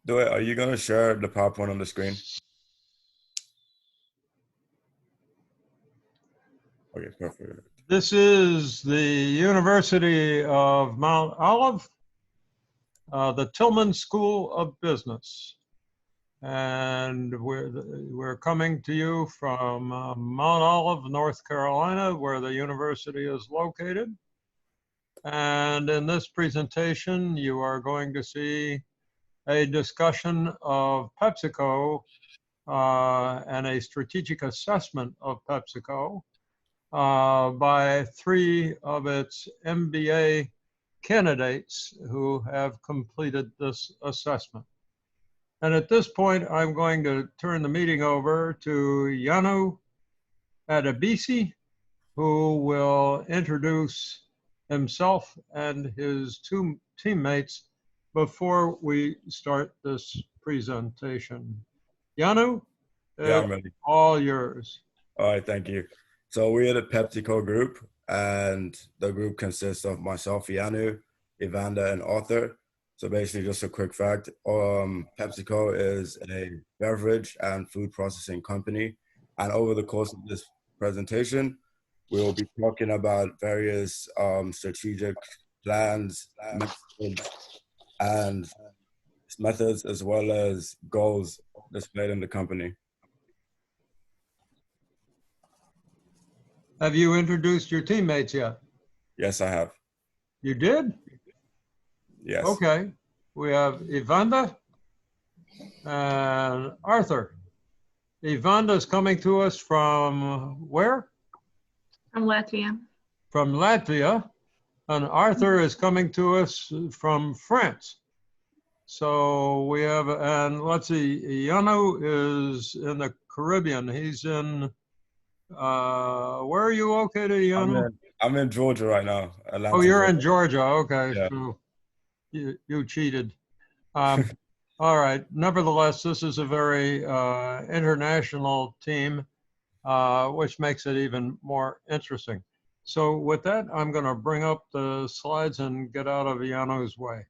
Do it. Are you going to share the PowerPoint on the screen? Okay, perfect. This is the University of Mount Olive, the Tillman School of Business. And we're coming to you from Mount Olive, North Carolina, where the university is located. And in this presentation, you are going to see a discussion of PepsiCo and a strategic assessment of PepsiCo by 3 of its MBA candidates who have completed this assessment. And at this point, I'm going to turn the meeting over to Yanu Adebisi, who will introduce himself and his 2 teammates before we start this presentation. Yanu, Yeah, I'm ready. all yours. All right, thank you. So we are the PepsiCo group, and the group consists of myself, Yanu, Evander, and Arthur. So basically, just a quick fact, PepsiCo is a beverage and food processing company. And over the course of this presentation, we will be talking about various strategic plans, methods, as well as goals displayed in the company. Have you introduced your teammates yet? Yes, I have. You did? Yes. Okay. We have Evander and Arthur. Evander is coming to us from where? From Latvia. From Latvia. And Arthur is coming to us from France. So we have, and let's see, Yanu is in the Caribbean. He's in, where are you located, Yanu? I'm in Georgia right now. Atlanta, oh, you're Georgia. In Georgia. Okay. Yeah. So you cheated. All right. Nevertheless, this is a very international team, which makes it even more interesting. So with that, I'm going to bring up the slides and get out of Yanu's way.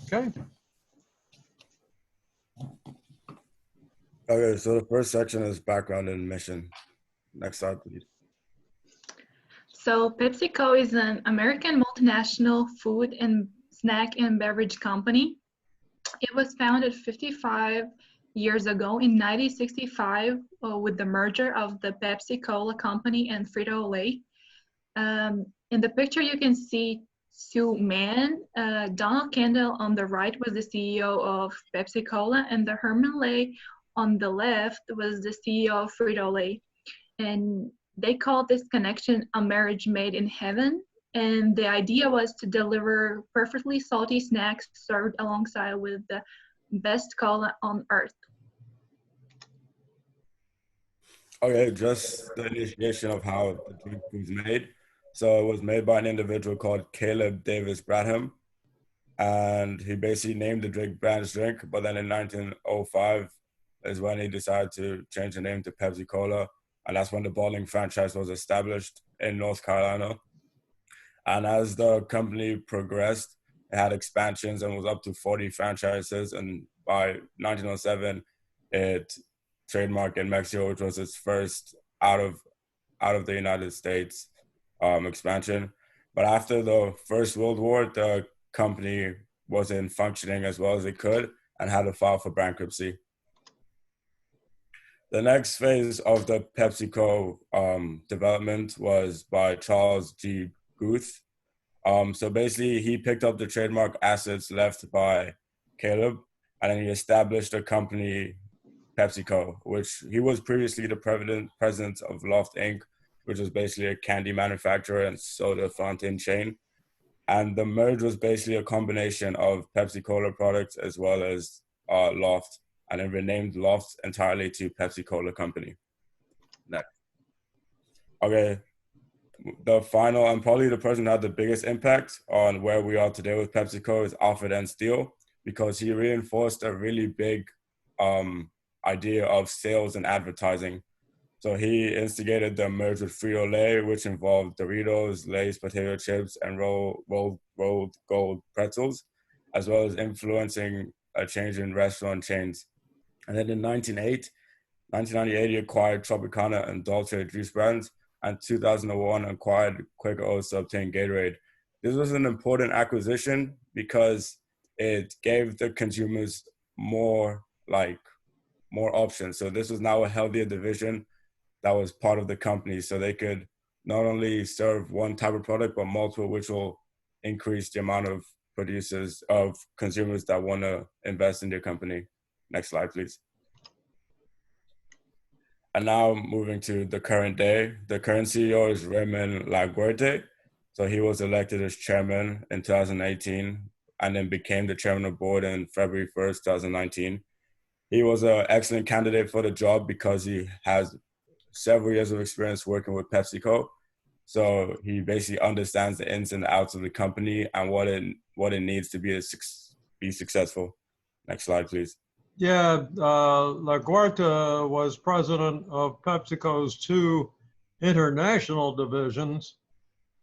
Okay. Okay, so the first section is background and mission. Next slide, please. So PepsiCo is an American multinational food and snack and beverage company. It was founded 55 years ago in 1965 with the merger of the Pepsi-Cola company and Frito-Lay. In the picture you can see 2 men. Donald Kendall on the right was the CEO of Pepsi-Cola, and the Herman Lay on the left was the CEO of Frito-Lay. And they called this connection a marriage made in heaven. And the idea was to deliver perfectly salty snacks served alongside with the best cola on earth. Okay, just the initiation of how the drink was made. So it was made by an individual called Caleb Davis Bradham. And he basically named the drink Brand's Drink. But then in 1905 is when he decided to change the name to Pepsi Cola. And that's when the bottling franchise was established in North Carolina. And as the company progressed, it had expansions and was up to 40 franchises. And by 1907, it trademarked in Mexico, which was its first out of the United States expansion. But after the First World War, the company wasn't functioning as well as it could and had to file for bankruptcy. The next phase of the PepsiCo development was by Charles G. Guth. So basically, he picked up the trademark assets left by Caleb, and then he established a company, PepsiCo, which he was previously the president of Loft Inc., which was basically a candy manufacturer and soda fountain chain. And the merge was basically a combination of Pepsi Cola products as well as Loft, and then renamed Loft entirely to Pepsi Cola Company. Next. Okay, the final and probably the person who had the biggest impact on where we are today with PepsiCo is Alfred N. Steele, because he reinforced a really big idea of sales and advertising. So he instigated the merge with Frito-Lay, which involved Doritos, Lay's potato chips, and rolled gold pretzels, as well as influencing a change in restaurant chains. And then in 1998, he acquired Tropicana and Dolce juice brands, and 2001 acquired Quaker Oats to obtain Gatorade. This was an important acquisition because it gave the consumers more options. So this was now a healthier division that was part of the company, so they could not only serve one type of product but multiple, which will increase the amount of consumers that want to invest in their company. Next slide, please. And now moving to the current day, the current CEO is Raymond Laguerta. So he was elected as chairman in 2018 and then became the chairman of the board in February 1st, 2019. He was an excellent candidate for the job because he has several years of experience working with PepsiCo. So he basically understands the ins and outs of the company and what it needs to be successful. Next slide, please. Yeah, LaGuarta was president of PepsiCo's 2 international divisions.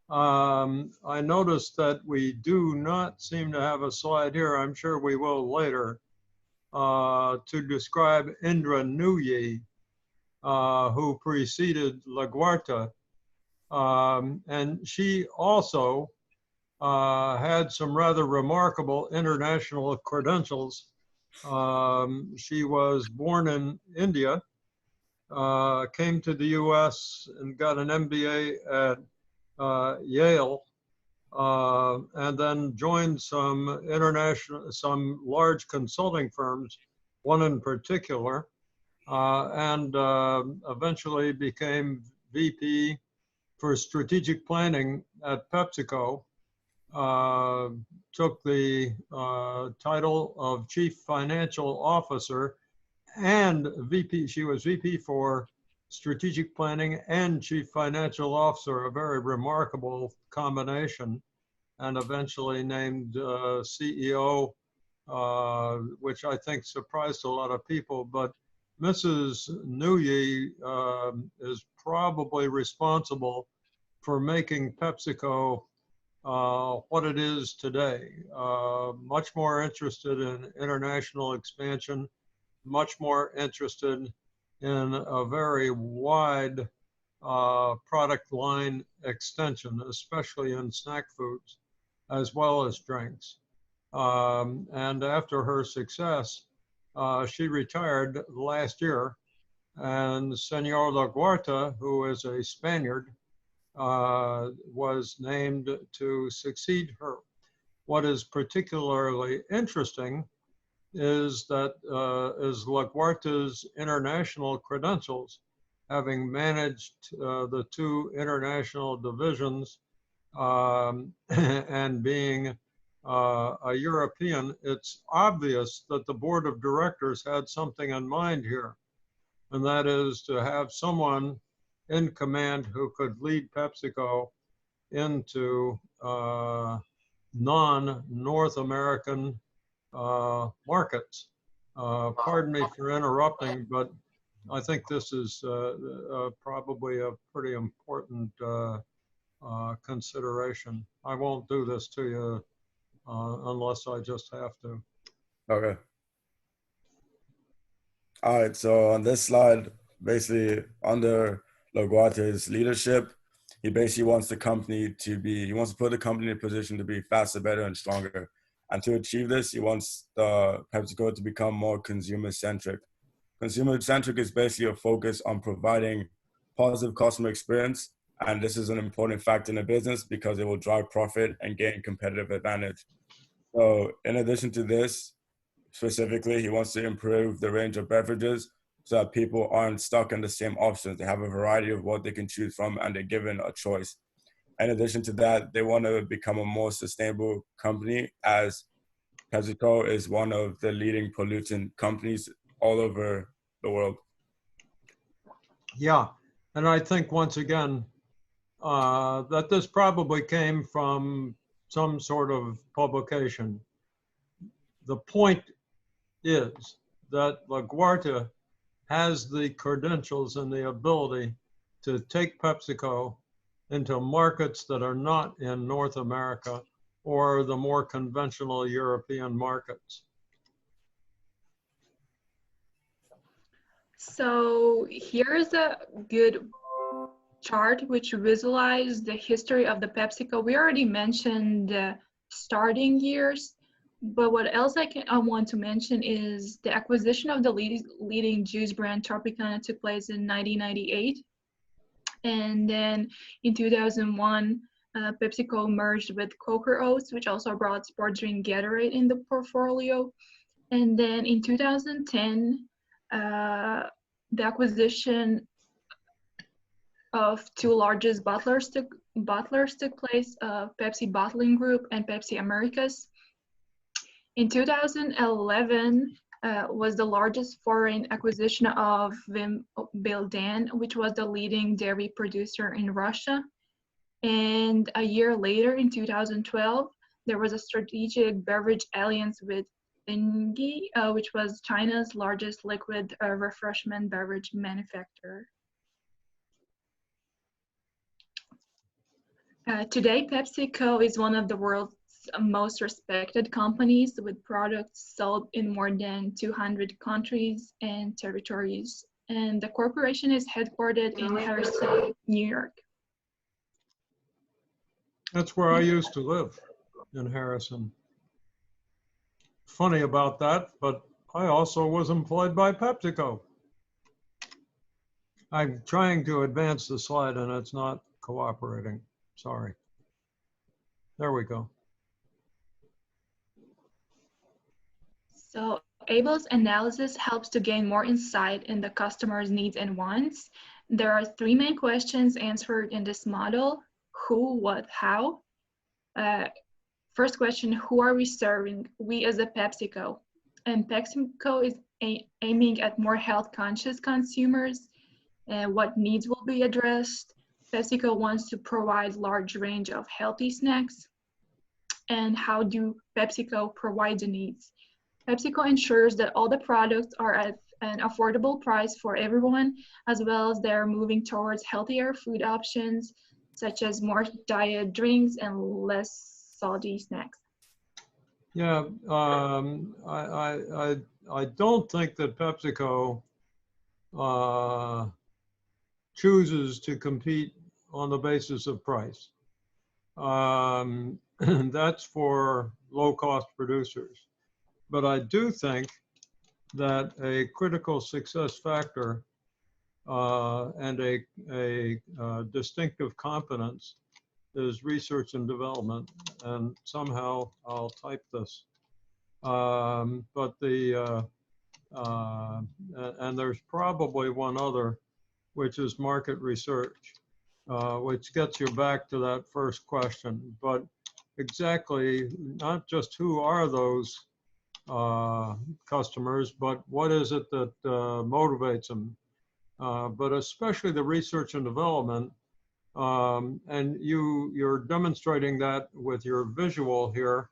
I noticed that we do not seem to have a slide here. I'm sure we will later to describe Indra Nooyi, who preceded LaGuarta. And she also had some rather remarkable international credentials. She was born in India, came to the US and got an MBA at Yale, and then joined some large consulting firms, one in particular, and eventually became VP for strategic planning at PepsiCo. Took the title of Chief Financial Officer and VP. She was VP for Strategic Planning and Chief Financial Officer, a very remarkable combination, and eventually named CEO, which I think surprised a lot of people. But Mrs. Nooyi is probably responsible for making PepsiCo what it is today. Much more interested in international expansion, much more interested in a very wide product line extension, especially in snack foods, as well as drinks. And after her success, she retired last year, and Senor LaGuarta, who is a Spaniard, was named to succeed her. What is particularly interesting is that is LaGuarta's international credentials, having managed the 2 international divisions and being a European. It's obvious that the board of directors had something in mind here, and that is to have someone in command who could lead PepsiCo into non-North American markets. Pardon me for interrupting, but I think this is probably a pretty important consideration. I won't do this to you unless I just have to. Okay. All right, so on this slide, basically under LaGuarta's leadership, he basically wants the company he wants to put the company in a position to be faster, better, and stronger. And to achieve this, he wants the PepsiCo to become more consumer-centric. Consumer-centric is basically a focus on providing positive customer experience. And this is an important factor in a business because it will drive profit and gain competitive advantage. So in addition to this, specifically, he wants to improve the range of beverages so that people aren't stuck in the same options. They have a variety of what they can choose from and they're given a choice. In addition to that, they want to become a more sustainable company, as PepsiCo is one of the leading pollutant companies all over the world. Yeah, and I think once again that this probably came from some sort of publication. The point is that LaGuarta has the credentials and the ability to take PepsiCo into markets that are not in North America or the more conventional European markets? So here's a good chart which visualizes the history of the PepsiCo. We already mentioned the starting years, but what else I want to mention is the acquisition of the leading juice brand Tropicana took place in 1998. And then in 2001, PepsiCo merged with Quaker Oats, which also brought sports drink Gatorade in the portfolio. And then in 2010, the acquisition of two largest bottlers took place, Pepsi Bottling Group and Pepsi Americas. In 2011 was the largest foreign acquisition of Wim Bildan, which was the leading dairy producer in Russia. And a year later, in 2012, there was a strategic beverage alliance with Ingi, which was China's largest liquid refreshment beverage manufacturer. Today, PepsiCo is one of the world's most respected companies with products sold in more than 200 countries and territories. And the corporation is headquartered in Harrison, New York. That's where I used to live, in Harrison. Funny about that, but I also was employed by PepsiCo. I'm trying to advance the slide and it's not cooperating. Sorry. There we go. So Abel's analysis helps to gain more insight in the customer's needs and wants. There are three main questions answered in this model: who, what, how. First question, who are we serving? We as a PepsiCo. And PepsiCo is aiming at more health-conscious consumers. What needs will be addressed? PepsiCo wants to provide large range of healthy snacks. And how do PepsiCo provide the needs? PepsiCo ensures that all the products are at an affordable price for everyone, as well as they're moving towards healthier food options, such as more diet drinks and less salty snacks. Yeah, I don't think that PepsiCo chooses to compete on the basis of price. That's for low-cost producers. But I do think that a critical success factor and a distinctive competence is research and development. And somehow I'll type this. And there's probably one other, which is market research, which gets you back to that first question. But exactly, not just who are those customers, but what is it that motivates them? But especially the research and development. And you're demonstrating that with your visual here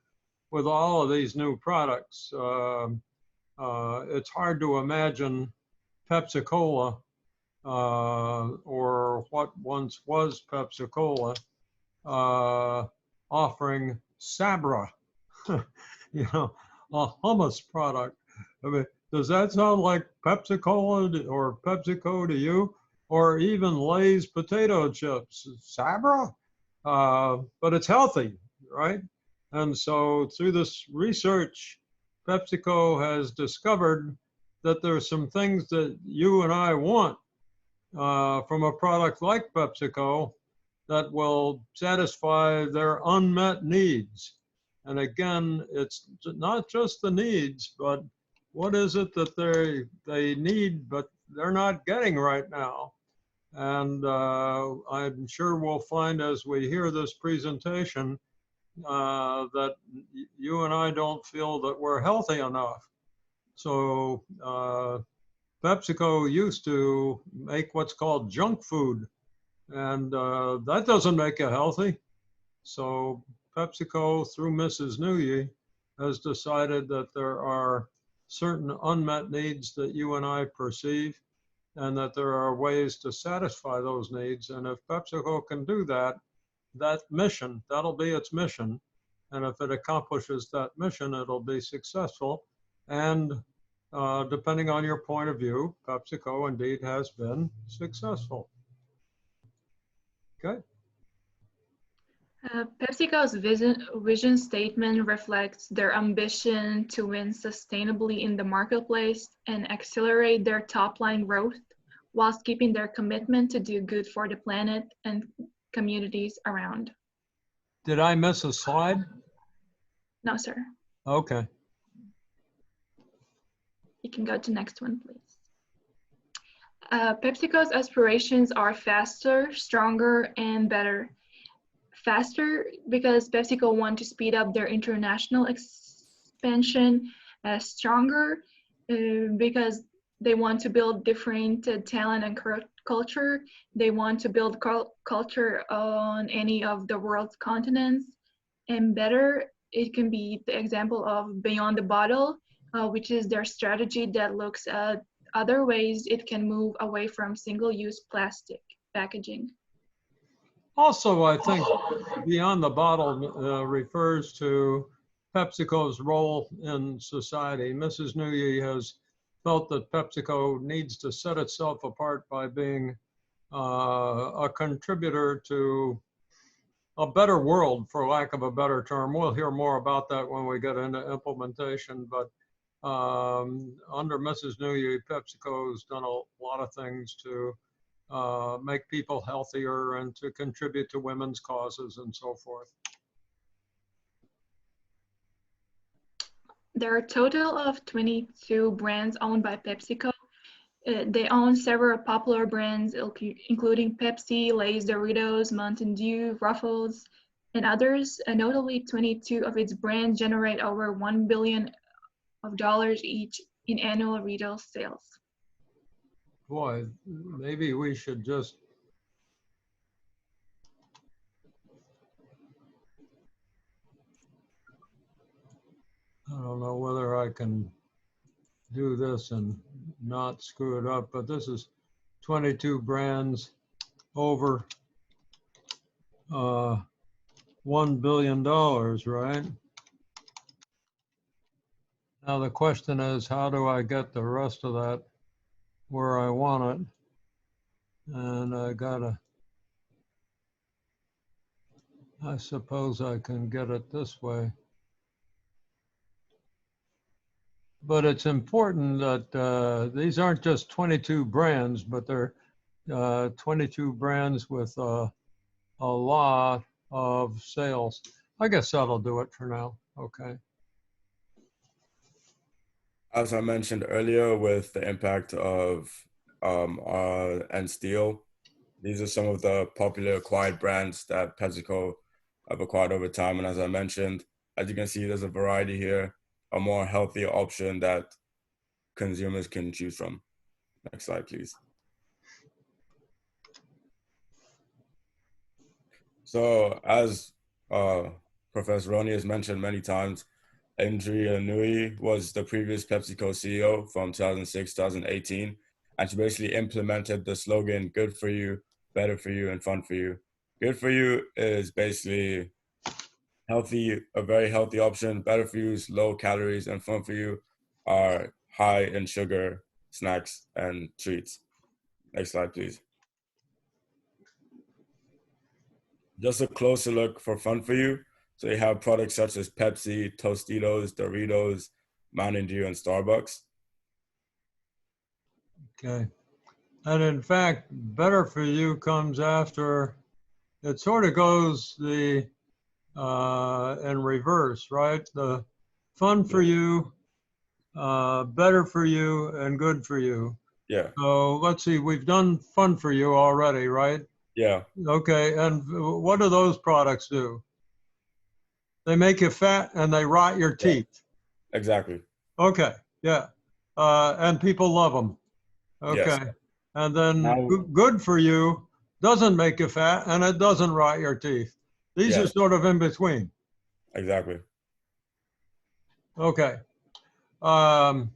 with all of these new products. It's hard to imagine Pepsi-Cola or what once was Pepsi-Cola offering Sabra, you know, a hummus product. I mean, does that sound like Pepsi-Cola or PepsiCo to you? Or even Lay's potato chips, Sabra? But it's healthy, right? And so through this research, PepsiCo has discovered that there are some things that you and I want from a product like PepsiCo that will satisfy their unmet needs. And again, it's not just the needs, but what is it that they need, but they're not getting right now? And I'm sure we'll find as we hear this presentation that you and I don't feel that we're healthy enough. So PepsiCo used to make what's called junk food, and that doesn't make you healthy. So PepsiCo, through Mrs. Nguyen, has decided that there are certain unmet needs that you and I perceive, and that there are ways to satisfy those needs. And if PepsiCo can do that, that mission, that'll be its mission. And if it accomplishes that mission, it'll be successful. And depending on your point of view, PepsiCo indeed has been successful. Okay. PepsiCo's vision statement reflects their ambition to win sustainably in the marketplace and accelerate their top-line growth whilst keeping their commitment to do good for the planet and communities around. Did I miss a slide? No, sir. Okay. You can go to next one, please. PepsiCo's aspirations are faster, stronger, and better. Faster because PepsiCo wants to speed up their international expansion. Stronger because they want to build different talent and culture. They want to build culture on any of the world's continents. And better, it can be the example of Beyond the Bottle, which is their strategy that looks at other ways it can move away from single-use plastic packaging. Also, I think Beyond the Bottle refers to PepsiCo's role in society. Mrs. Nguyen has felt that PepsiCo needs to set itself apart by being a contributor to a better world, for lack of a better term. We'll hear more about that when we get into implementation, but under Mrs. Nguyen, PepsiCo has done a lot of things to make people healthier and to contribute to women's causes and so forth. There are a total of 22 brands owned by PepsiCo. They own several popular brands, including Pepsi, Lay's, Doritos, Mountain Dew, Ruffles, and others. Notably, 22 of its brands generate over $1 billion each in annual retail sales. Boy, maybe we should just I don't know whether I can do this and not screw it up, but this is 22 brands over $1 billion, right? Now the question is, how do I get the rest of that where I want it? And I suppose I can get it this way. But it's important that these aren't just 22 brands, but they're 22 brands with a lot of sales. I guess that'll do it for now. Okay. As I mentioned earlier, with the impact of and steel, these are some of the popular acquired brands that PepsiCo have acquired over time. And as I mentioned, as you can see, there's a variety here, a more healthy option that consumers can choose from. Next slide, please. So as Professor Roney has mentioned many times, Andrea Nui was the previous PepsiCo CEO from 2006 2018, and she basically implemented the slogan, good for you, better for you, and fun for you. Good for you is basically healthy, a very healthy option. Better for you is low calories, and fun for you are high in sugar, snacks, and treats. Next slide, please. Just a closer look for fun for you. So you have products such as Pepsi, Tostitos, Doritos, Mountain Dew, and Starbucks. Okay. And in fact, better for you comes after, it sort of goes in reverse, right? The fun for you, better for you, and good for you. Yeah. So let's see, we've done fun for you already, right? Yeah. Okay, and what do those products do? They make you fat and they rot your teeth. Exactly. Okay, yeah. And people love them. Okay. Yes. And then Now, good for you doesn't make you fat and it doesn't rot your teeth. These are sort of in between. Exactly. Okay. We're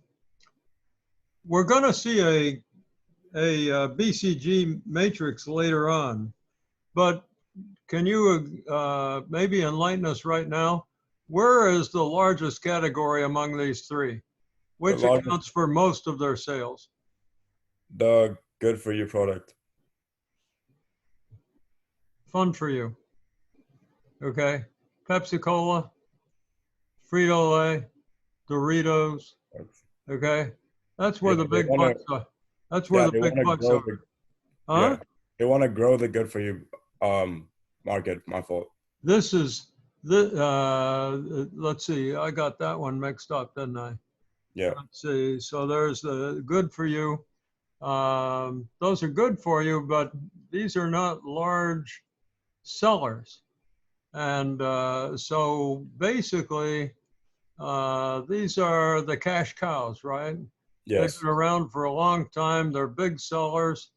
going to see a BCG matrix later on, but can you maybe enlighten us right now? Where is the largest category among these three? The Which largest, accounts for most of their sales? the good for you product. Fun for you. Okay. Pepsi Cola, Frito Lay, Doritos. Okay. That's where Yeah, the they big wanna, bucks are. That's where yeah, the they big wanna bucks grow are. the, Huh? yeah, they wanna grow the good for you market. My fault. This is the let's see, I got that one mixed up, didn't I? Yeah, Let's see. So there's the good for you. Those are good for you, but these are not large sellers. And so basically, these are the cash cows, right? They've yes, been around for a long time. They're big sellers.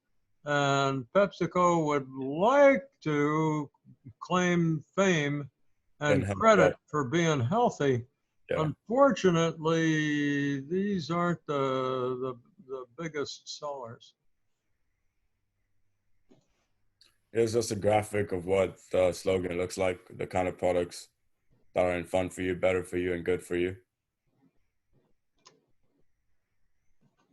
And PepsiCo would like to claim fame and and yeah, credit for being healthy. yeah. Unfortunately, these aren't the biggest sellers. Here's just a graphic of what the slogan looks like, the kind of products that are in fun for you, better for you, and good for you.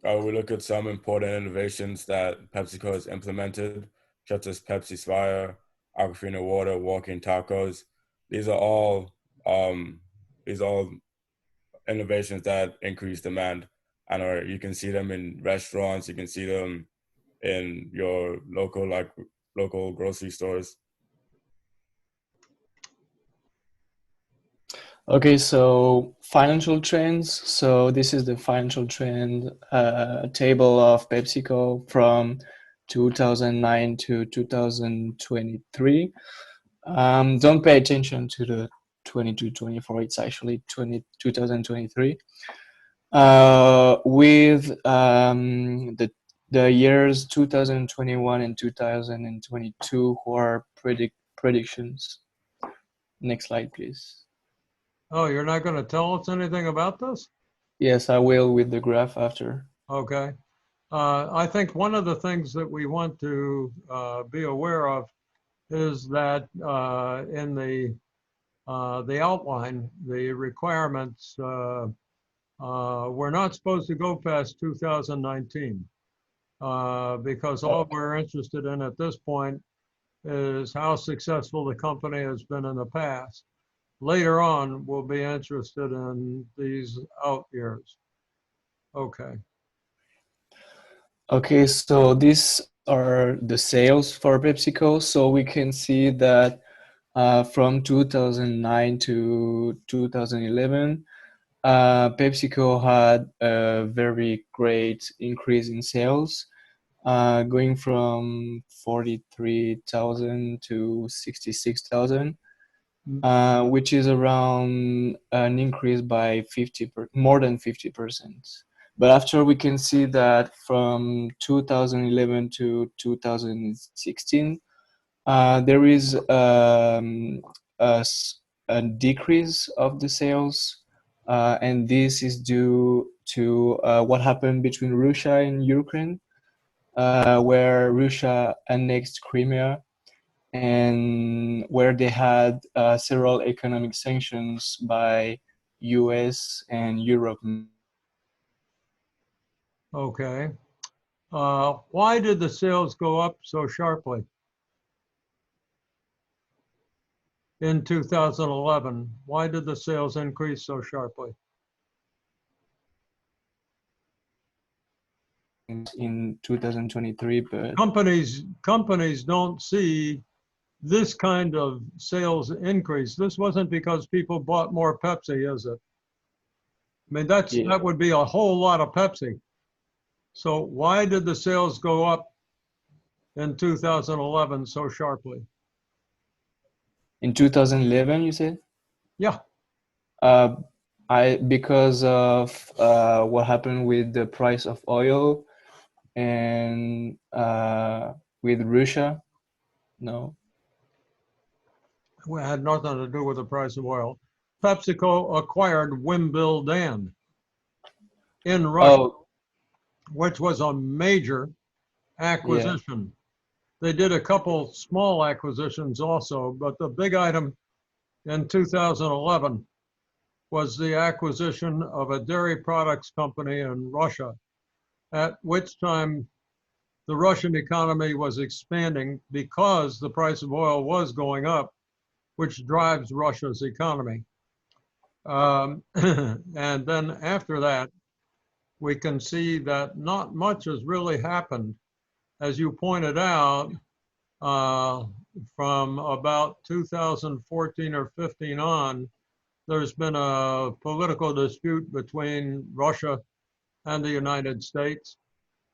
We look at some important innovations that PepsiCo has implemented, such as Pepsi Spire, Aquafina Water, Walking Tacos. These are all um, these are all innovations that increase demand, and are you can see them in restaurants, you can see them in your local grocery stores. Okay, so financial trends. So this is the financial trend table of PepsiCo from 2009 to 2023. Don't pay attention to the 22-24. It's actually 2023. With the years 2021 and 2022 who are predictions. Next slide, please. Oh, you're not going to tell us anything about this? Yes, I will with the graph after. Okay. I think one of the things that we want to be aware of is that in the outline, the requirements, we're not supposed to go past 2019 because all we're interested in at this point is how successful the company has been in the past. Later on, we'll be interested in these out years. Okay. Okay, so these are the sales for PepsiCo. So we can see that from 2009 to 2011, PepsiCo had a very great increase in sales, going from 43,000 to 66,000. Which is around an increase by more than 50%. But after we can see that from 2011 to 2016, there is a decrease of the sales, and this is due to what happened between Russia and Ukraine, where Russia annexed Crimea and where they had several economic sanctions by US and Europe. Okay. Why did the sales go up so sharply in 2011? Why did the sales increase so sharply? In 2023, but Companies don't see this kind of sales increase. This wasn't because people bought more Pepsi, is it? I mean, yeah, that would be a whole lot of Pepsi. So why did the sales go up in 2011 so sharply? in 2011, you said? Yeah. Uh, because of what happened with the price of oil and with Russia. No. It had nothing to do with the price of oil. PepsiCo acquired Wimbledon in Russia, Oh, which was a major Yeah. acquisition. They did a couple small acquisitions also, but the big item in 2011 was the acquisition of a dairy products company in Russia, at which time the Russian economy was expanding because the price of oil was going up, which drives Russia's economy. And then after that, we can see that not much has really happened. As you pointed out, uh, from about 2014 or 15 on, there's been a political dispute between Russia and the United States.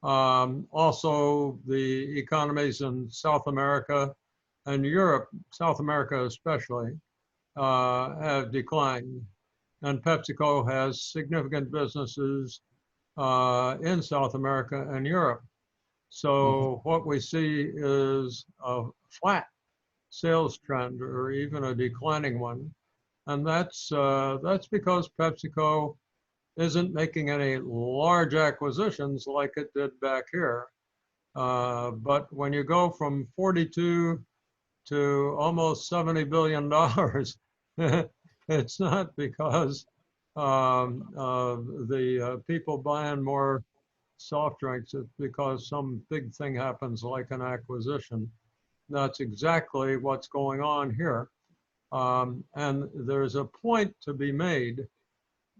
Also, the economies in South America and Europe, South America especially, have declined. And PepsiCo has significant businesses in South America and Europe. So what we see is a flat sales trend or even a declining one. And that's because PepsiCo isn't making any large acquisitions like it did back here. But when you go from 42 to almost $70 billion, it's not because the people buying more soft drinks, it's because some big thing happens like an acquisition. That's exactly what's going on here. And there's a point to be made,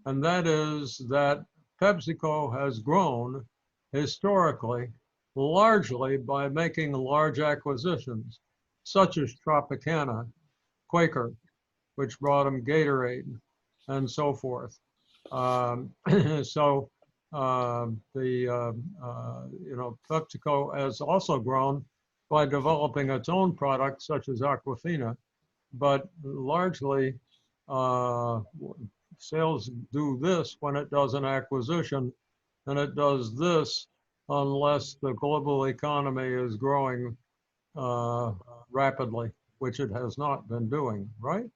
and that is that PepsiCo has grown historically largely by making large acquisitions, such as Tropicana, Quaker, which brought them Gatorade, and so forth. So PepsiCo has also grown by developing its own products, such as Aquafina, but largely sales do this when it does an acquisition, and it does this unless the global economy is growing rapidly, which it has not been doing, right?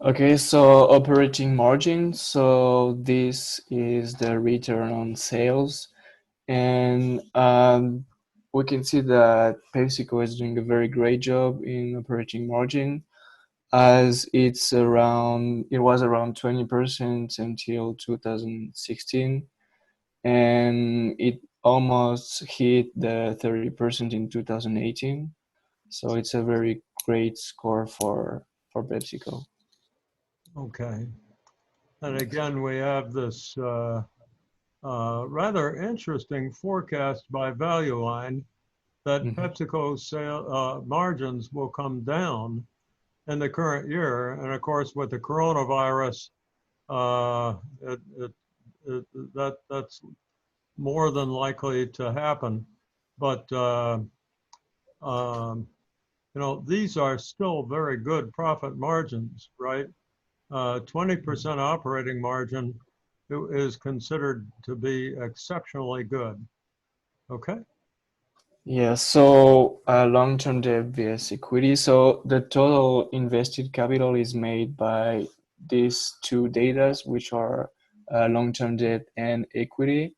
Okay, so operating margin. So this is the return on sales. And we can see that PepsiCo is doing a very great job in operating margin, as it was around 20% until 2016, and it almost hit the 30% in 2018. So it's a very great score for PepsiCo. Okay. And again, we have this rather interesting forecast by Value Line that PepsiCo's margins will come down in the current year. And of course, with the coronavirus, that's more than likely to happen. But these are still very good profit margins, right? 20% operating margin is considered to be exceptionally good. Okay. Yeah, so long-term debt vs equity. So the total invested capital is made by these two datas, which are long-term debt and equity.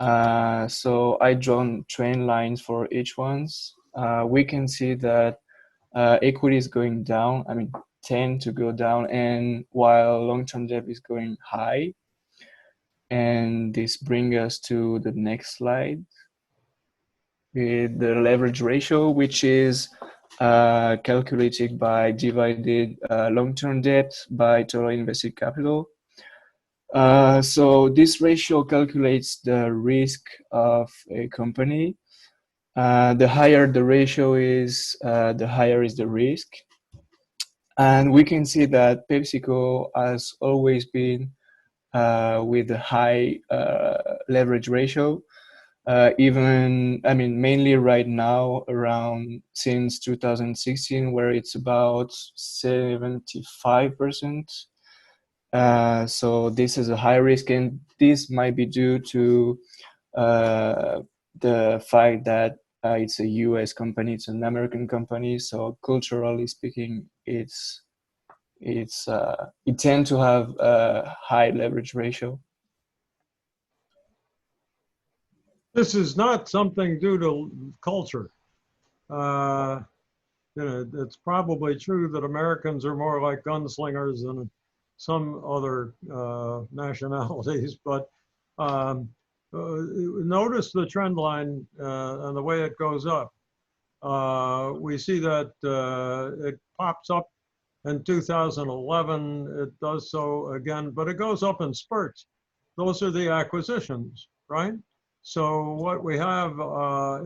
So I drawn trend lines for each ones. We can see that equity is going down, tend to go down, and while long-term debt is going high. And this brings us to the next slide with the leverage ratio, which is calculated by divided long-term debt by total invested capital. So this ratio calculates the risk of a company. The higher the ratio is, the higher is the risk. And we can see that PepsiCo has always been with a high leverage ratio. Mainly right now around since 2016, where it's about 75%. So this is a high risk, and this might be due to the fact that it's a US company, it's an American company. So culturally speaking, it tends to have a high leverage ratio. this is not something due to culture. Uh, you know, it's probably true that Americans are more like gunslingers than some other nationalities, but notice the trend line and the way it goes up. We see that it pops up in 2011. It does so again, but it goes up in spurts. Those are the acquisitions, right? So what we have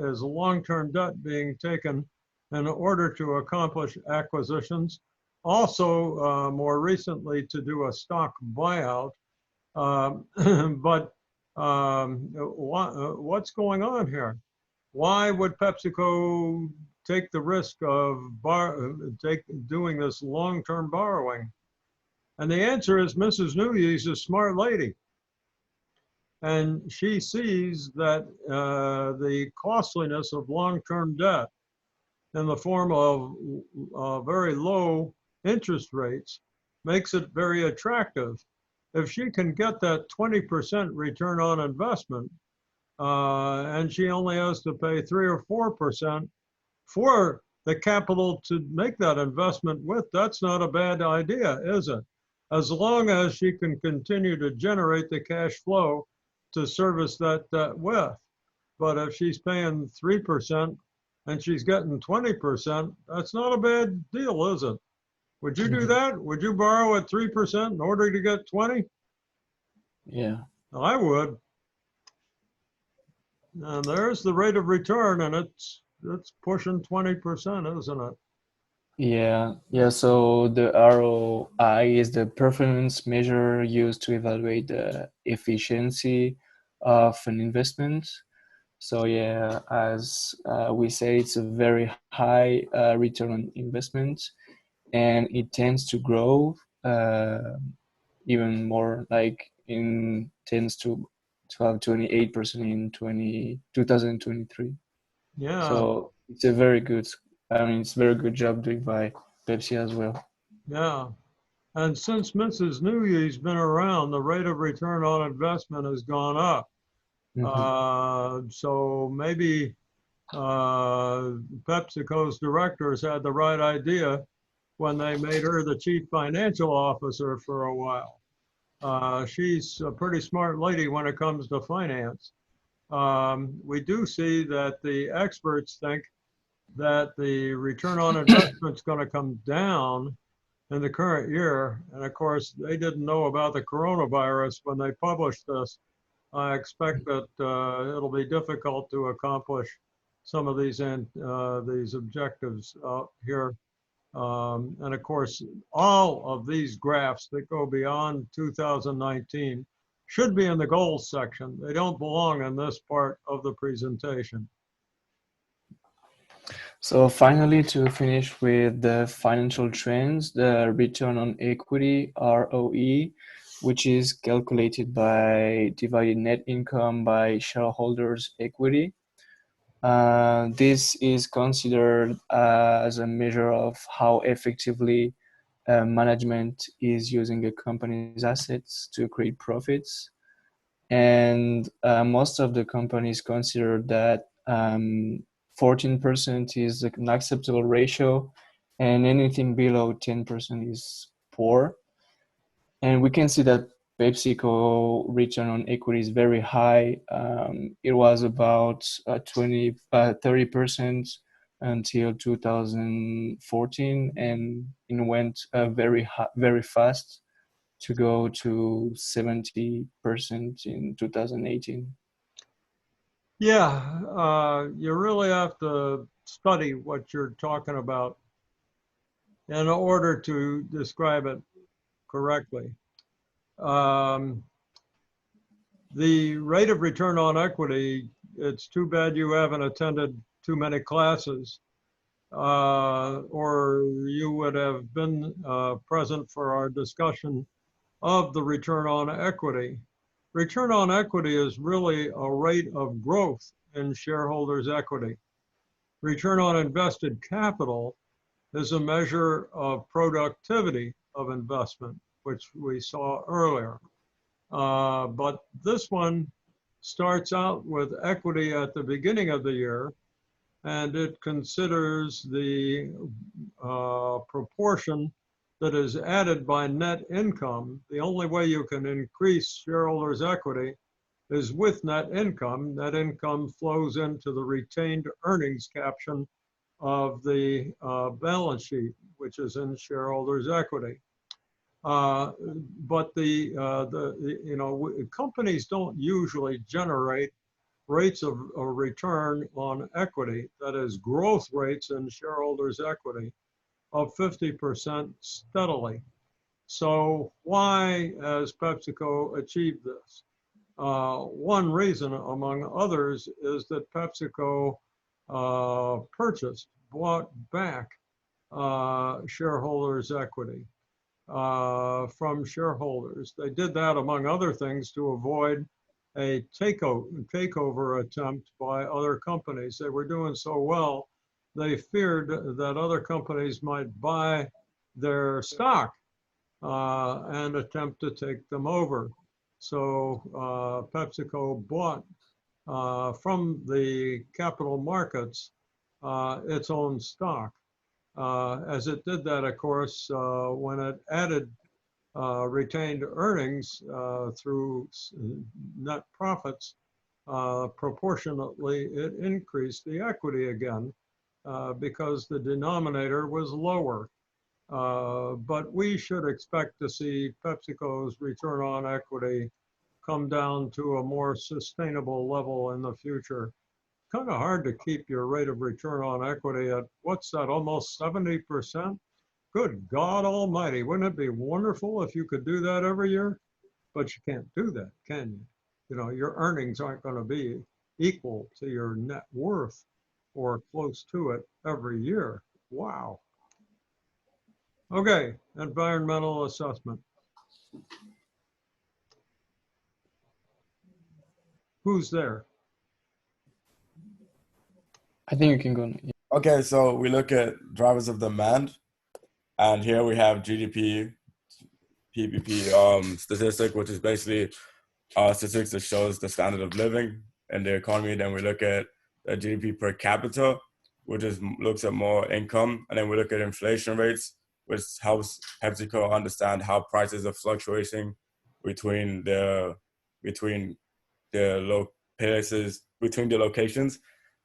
is long-term debt being taken in order to accomplish acquisitions. Also, more recently, to do a stock buyout. But what's going on here? Why would PepsiCo take the risk of doing this long-term borrowing? And the answer is Mrs. Newye's a smart lady. And she sees that the costliness of long-term debt in the form of very low interest rates makes it very attractive. If she can get that 20% return on investment, and she only has to pay 3 or 4% for the capital to make that investment with, that's not a bad idea, is it? As long as she can continue to generate the cash flow to service that debt with. But if she's paying 3% and she's getting 20%, that's not a bad deal, is it? Would you do that? Would you borrow at 3% in order to get 20? Yeah. I would. And there's the rate of return, and it's pushing 20%, isn't it? Yeah, yeah. So the ROI is the performance measure used to evaluate the efficiency of an investment. So yeah, as we say, it's a very high return on investment, and it tends to grow even more, like tends to have 28% in 2023. Yeah, So it's a very good, I mean, it's a very good job doing by Pepsi as well. yeah. And since Mrs. Newye's been around, the rate of return on investment has gone up. So maybe PepsiCo's directors had the right idea when they made her the chief financial officer for a while. She's a pretty smart lady when it comes to finance. We do see that the experts think that the return on investment is going to come down in the current year. And of course, they didn't know about the coronavirus when they published this. I expect that it'll be difficult to accomplish some of these objectives here. And of course, all of these graphs that go beyond 2019 should be in the goals section. They don't belong in this part of the presentation. So finally, to finish with the financial trends, the return on equity, ROE, which is calculated by dividing net income by shareholders' equity. This is considered as a measure of how effectively management is using a company's assets to create profits. And most of the companies consider that 14% is an acceptable ratio, and anything below 10% is poor. And we can see that PepsiCo return on equity is very high. It was about 30% until 2014, and it went very fast to go to 70% in 2018. Yeah, you really have to study what you're talking about in order to describe it correctly. The rate of return on equity, it's too bad you haven't attended too many classes, or you would have been present for our discussion of the return on equity. Return on equity is really a rate of growth in shareholders' equity. Return on invested capital is a measure of productivity of investment, which we saw earlier. But this one starts out with equity at the beginning of the year, and it considers the proportion that is added by net income. The only way you can increase shareholders' equity is with net income. Net income flows into the retained earnings caption of the balance sheet, which is in shareholders' equity. But companies don't usually generate rates of return on equity, that is growth rates in shareholders' equity of 50% steadily. So why has PepsiCo achieved this? One reason, among others, is that PepsiCo bought back shareholders' equity from shareholders. They did that, among other things, to avoid a takeover attempt by other companies. They were doing so well, they feared that other companies might buy their stock and attempt to take them over. So PepsiCo bought from the capital markets its own stock. As it did that, of course, when it added retained earnings through net profits, proportionately it increased the equity again because the denominator was lower. But we should expect to see PepsiCo's return on equity come down to a more sustainable level in the future. Kind of hard to keep your rate of return on equity at, what's that, almost 70%? Good God Almighty, wouldn't it be wonderful if you could do that every year? But you can't do that, can you? You know, your earnings aren't going to be equal to your net worth or close to it every year. Wow. Okay, environmental assessment. Who's there? I think you can go. Yeah. Okay, so we look at drivers of demand, and here we have GDP, PPP statistic, which is basically statistics that shows the standard of living in the economy. Then we look at the GDP per capita, which looks at more income, and then we look at inflation rates, which helps PepsiCo understand how prices are fluctuating between the locations.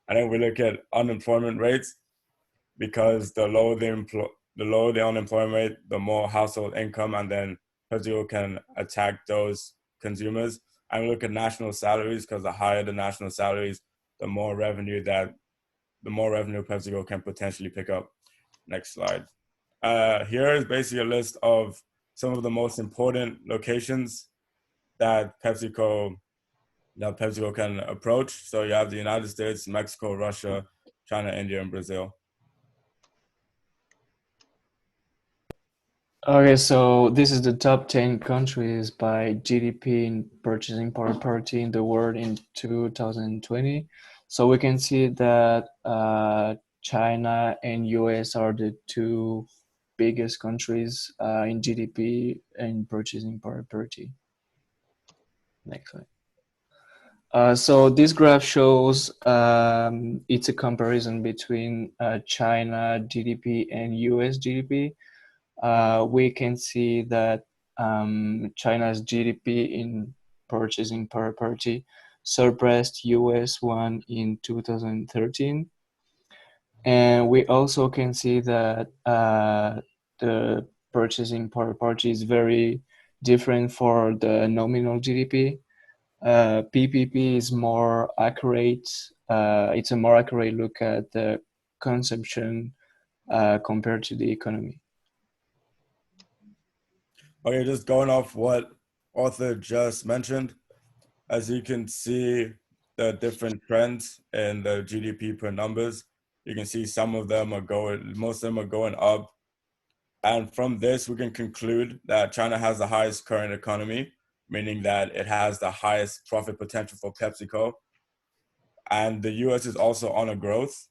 And then we look at unemployment rates, because the lower the unemployment rate, the more household income, and then PepsiCo can attack those consumers. And we look at national salaries, because the higher the national salaries, the more revenue PepsiCo can potentially pick up. Next slide. Here is basically a list of some of the most important locations that PepsiCo can approach. So you have the United States, Mexico, Russia, China, India, and Brazil. Okay, so this is the top 10 countries by GDP in purchasing power parity in the world in 2020. So we can see that China and US are the two biggest countries in GDP and purchasing power parity. Next slide. So this graph shows it's a comparison between China GDP and US GDP. We can see that China's GDP in purchasing power parity surpassed US one in 2013. And we also can see that the purchasing power parity is very different for the nominal GDP. PPP is more accurate. It's a more accurate look at the consumption compared to the economy. Okay, just going off what Arthur just mentioned, as you can see the different trends in the GDP per numbers, you can see most of them are going up. And from this, we can conclude that China has the highest current economy, meaning that it has the highest profit potential for PepsiCo. And the US is also on a growth,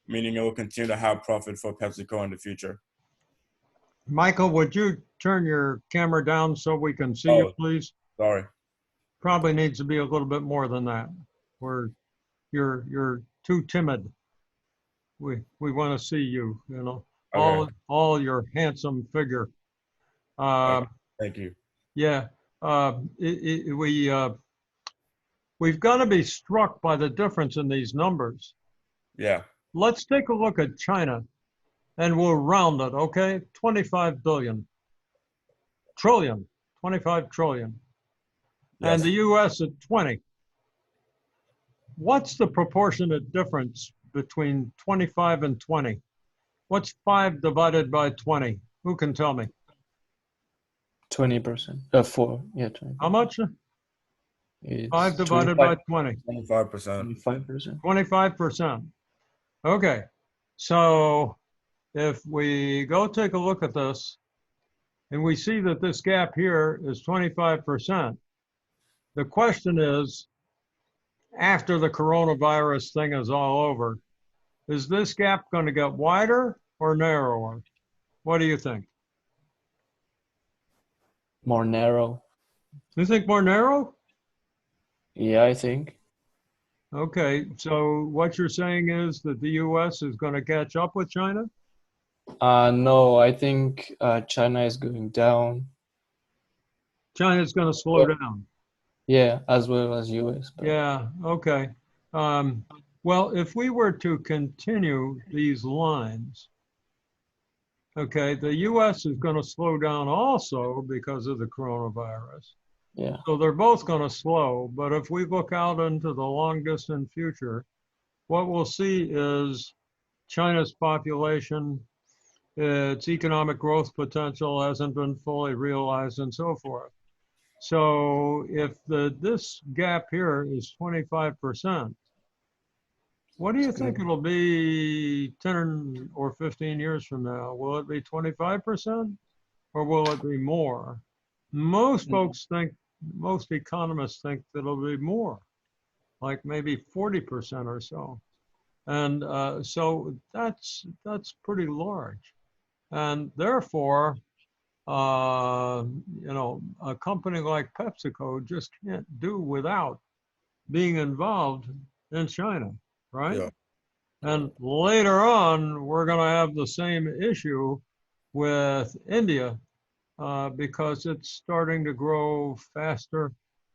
meaning it will continue to have profit for PepsiCo in the future. Michael, would you turn your camera down so we can see you, please? Sorry. Probably needs to be a little bit more than that. Where you're too timid. We want to see you, you know, Okay. all your handsome figure. Okay. Uh, Thank you. yeah, we've got to be struck by the difference in these numbers. Yeah. Let's take a look at China, and we'll round it, okay? 25 billion, trillion, 25 trillion, and Yes. the U.S. at 20. What's the proportionate difference between 25 and 20? What's 5 divided by 20? Who can tell me? 20%. 4. Yeah, 20. How much? 5 It's divided by 20. 25%. 25%. 25%. Okay. So if we go take a look at this and we see that this gap here is 25%, the question is, after the coronavirus thing is all over, is this gap going to get wider or narrower? What do you think? More narrow. You think more narrow? Yeah, I think. Okay, so what you're saying is that the US is going to catch up with China? No, I think China is going down. China's going to slow Well, down. yeah, as well as US. But Yeah, okay. Um, well, if we were to continue these lines, okay, the US is going to slow down also because of the coronavirus. yeah, So they're both going to slow. But if we look out into the long distant future, what we'll see is China's population, its economic growth potential hasn't been fully realized and so forth. So if this gap here is 25%, what do you it's think gonna. it'll be 10 or 15 years from now? Will it be 25% or will it be more? Most folks think, most economists think that it'll be more, like maybe 40% or so. And so that's pretty large. And therefore, you know, a company like PepsiCo just can't do without being involved in China, right? Yeah. And later on, we're going to have the same issue with India because it's starting to grow faster,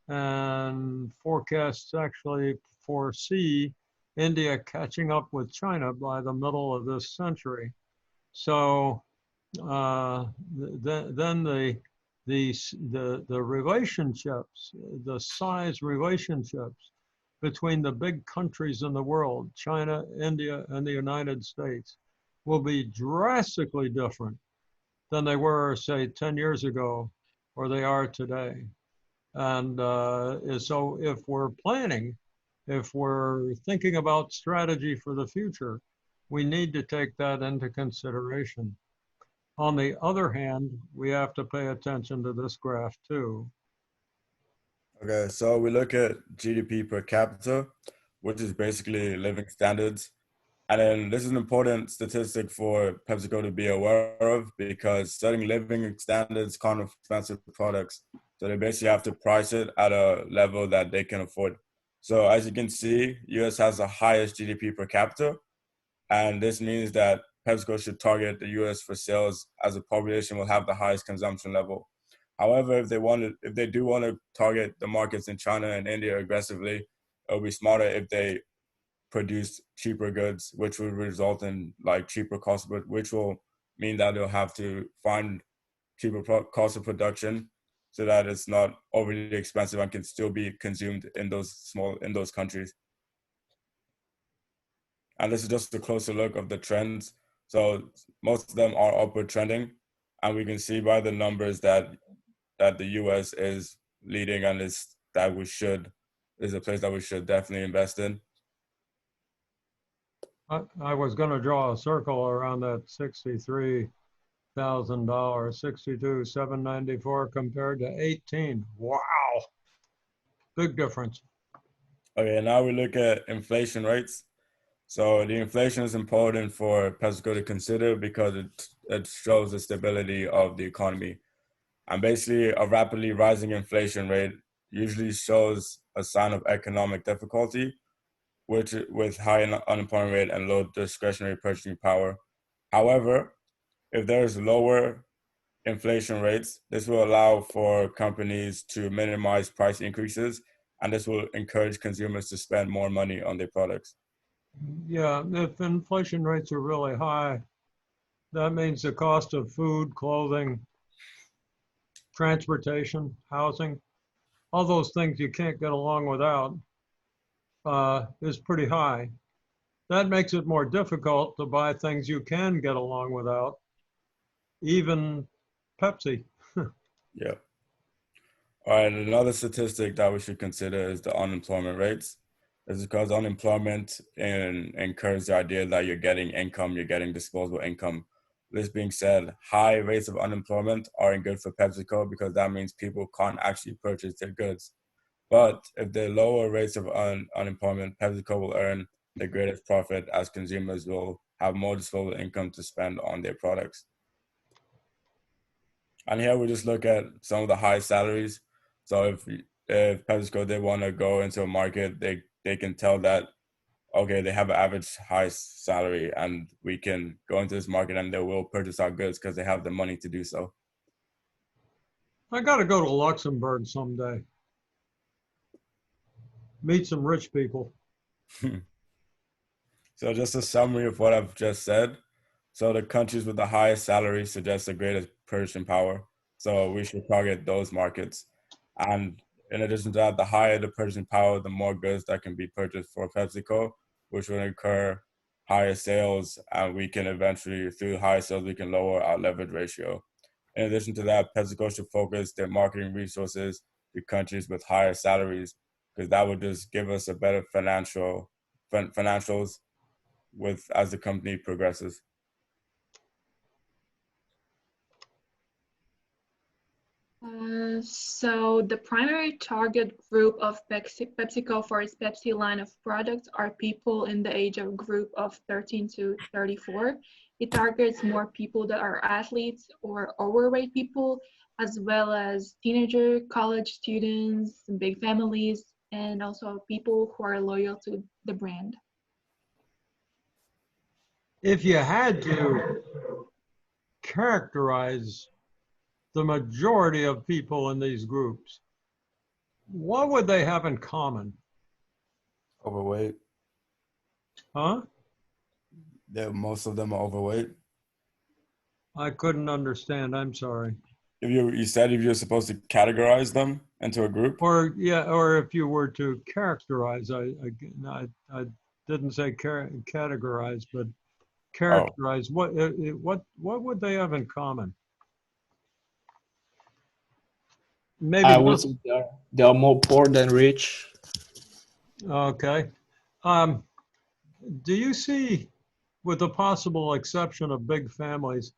and forecasts actually foresee India catching up with China by the middle of this century. So then the relationships, the size relationships between the big countries in the world, China, India, and the United States, will be drastically different than they were, say, 10 years ago, or they are today. And so if we're planning, if we're thinking about strategy for the future, we need to take that into consideration. On the other hand, we have to pay attention to this graph too. Okay, so we look at GDP per capita, which is basically living standards. And then this is an important statistic for PepsiCo to be aware of because setting living standards kind of expensive products. So they basically have to price it at a level that they can afford. So as you can see, US has the highest GDP per capita. And this means that PepsiCo should target the US for sales as the population will have the highest consumption level. However, if they do want to target the markets in China and India aggressively, it'll be smarter if they produce cheaper goods, which will result in like cheaper costs, but which will mean that they'll have to find cheaper cost of production so that it's not overly expensive and can still be consumed in those countries. And this is just a closer look of the trends. So most of them are upward trending, and we can see by the numbers that the US is leading and is a place that we should definitely invest in. I was going to draw a circle around that $63,000, 62,794 compared to 18. Wow, big difference. Okay, now we look at inflation rates. So the inflation is important for PepsiCo to consider because it shows the stability of the economy. And basically, a rapidly rising inflation rate usually shows a sign of economic difficulty, which with high unemployment rate and low discretionary purchasing power. However, if there's lower inflation rates, this will allow for companies to minimize price increases, and this will encourage consumers to spend more money on their products. Yeah, if inflation rates are really high, that means the cost of food, clothing, transportation, housing, all those things you can't get along without is pretty high. That makes it more difficult to buy things you can get along without, even Pepsi. Yeah. All right, another statistic that we should consider is the unemployment rates. This is because unemployment encourages the idea that you're getting income, you're getting disposable income. This being said, high rates of unemployment aren't good for PepsiCo because that means people can't actually purchase their goods. But if the lower rates of unemployment, PepsiCo will earn the greatest profit as consumers will have more disposable income to spend on their products. And here we just look at some of the high salaries. So if PepsiCo they want to go into a market, they can tell that okay, they have an average high salary, and we can go into this market and they will purchase our goods because they have the money to do so. I got to go to Luxembourg someday. Meet some rich people. So just a summary of what I've just said. So the countries with the highest salary suggest the greatest purchasing power. So we should target those markets. And in addition to that, the higher the purchasing power, the more goods that can be purchased for PepsiCo, which will incur higher sales. And we can eventually, through higher sales, we can lower our leverage ratio. In addition to that, PepsiCo should focus their marketing resources to countries with higher salaries, because that would just give us a better financials with as the company progresses. So the primary target group of PepsiCo for its Pepsi line of products are people in the age of group of 13 to 34. It targets more people that are athletes or overweight people, as well as teenager, college students, big families, and also people who are loyal to the brand. If you had to characterize the majority of people in these groups, what would they have in common? Overweight. Huh? Most of them are overweight. I couldn't understand. I'm sorry. If you said if you're supposed to categorize them into a group, Or yeah, or if you were to characterize, I didn't say categorize, but characterize. What would they have in common? Maybe I would say they are more poor than rich. Okay. Do you see, with the possible exception of big families,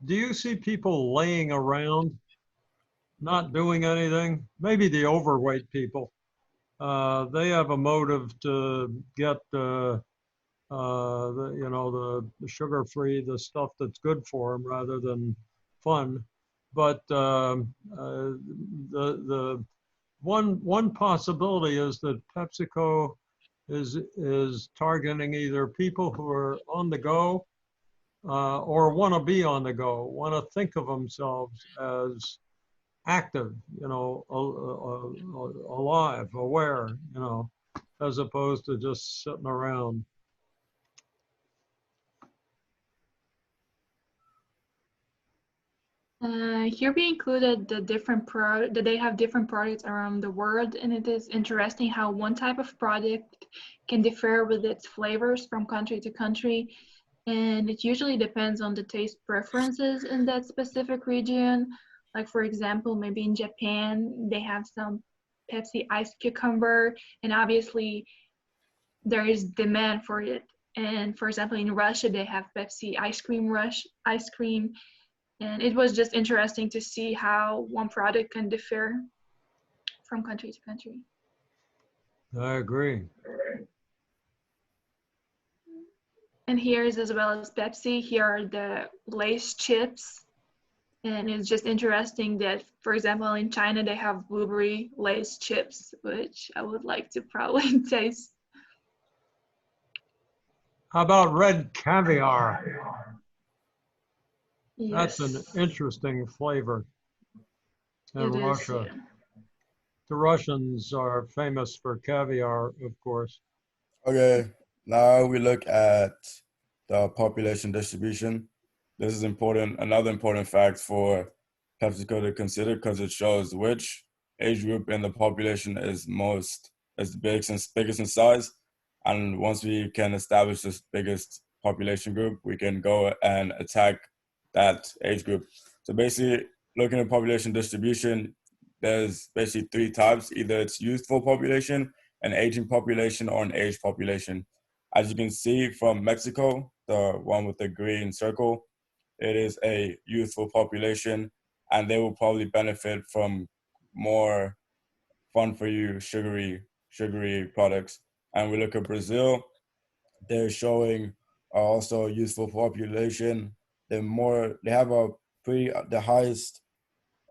do you see people laying around, not doing anything? Maybe the overweight people. They have a motive to get the sugar-free, the stuff that's good for them rather than fun. But the one possibility is that PepsiCo is targeting either people who are on the go or want to be on the go, want to think of themselves as active, alive, aware, as opposed to just sitting around. Here we included the that they have different products around the world, and it is interesting how one type of product can differ with its flavors from country to country, and it usually depends on the taste preferences in that specific region. Like for example, maybe in Japan, they have some Pepsi iced cucumber, and obviously there is demand for it. And for example, in Russia, they have Pepsi ice cream. And it was just interesting to see how one product can differ from country to country. I agree. And here is as well as Pepsi. Here are the Lay's chips. And it's just interesting that, for example, in China, they have blueberry Lay's chips, which I would like to probably taste. How about red caviar? Yes, That's an interesting flavor in it is. Russia. Yeah. The Russians are famous for caviar, of course. Okay, now we look at the population distribution. This is important, another important fact for PepsiCo to consider because it shows which age group in the population is biggest in size. And once we can establish this biggest population group, we can go and attack that age group. So basically, looking at population distribution, there's basically three types. Either it's youthful population, an aging population, or an aged population. As you can see from Mexico, the one with the green circle, it is a youthful population, and they will probably benefit from more fun for you sugary products. And we look at Brazil, they're showing also a youthful population. They have a pretty the highest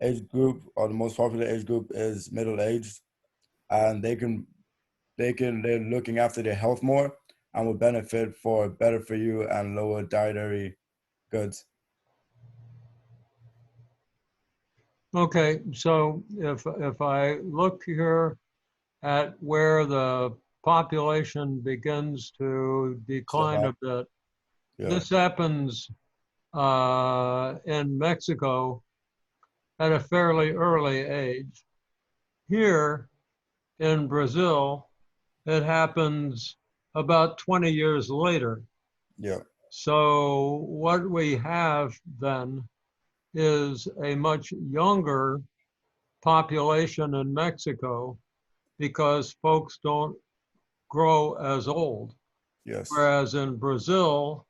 age group, or the most popular age group is middle aged, and they're looking after their health more and will benefit for better for you and lower dietary goods. Okay, so if I look here at where the population begins to decline a bit, Yeah. this happens in Mexico at a fairly early age. Here in Brazil, it happens about 20 years later. Yeah. So what we have then is a much younger population in Mexico because folks don't grow as old. Yes. Whereas in Brazil,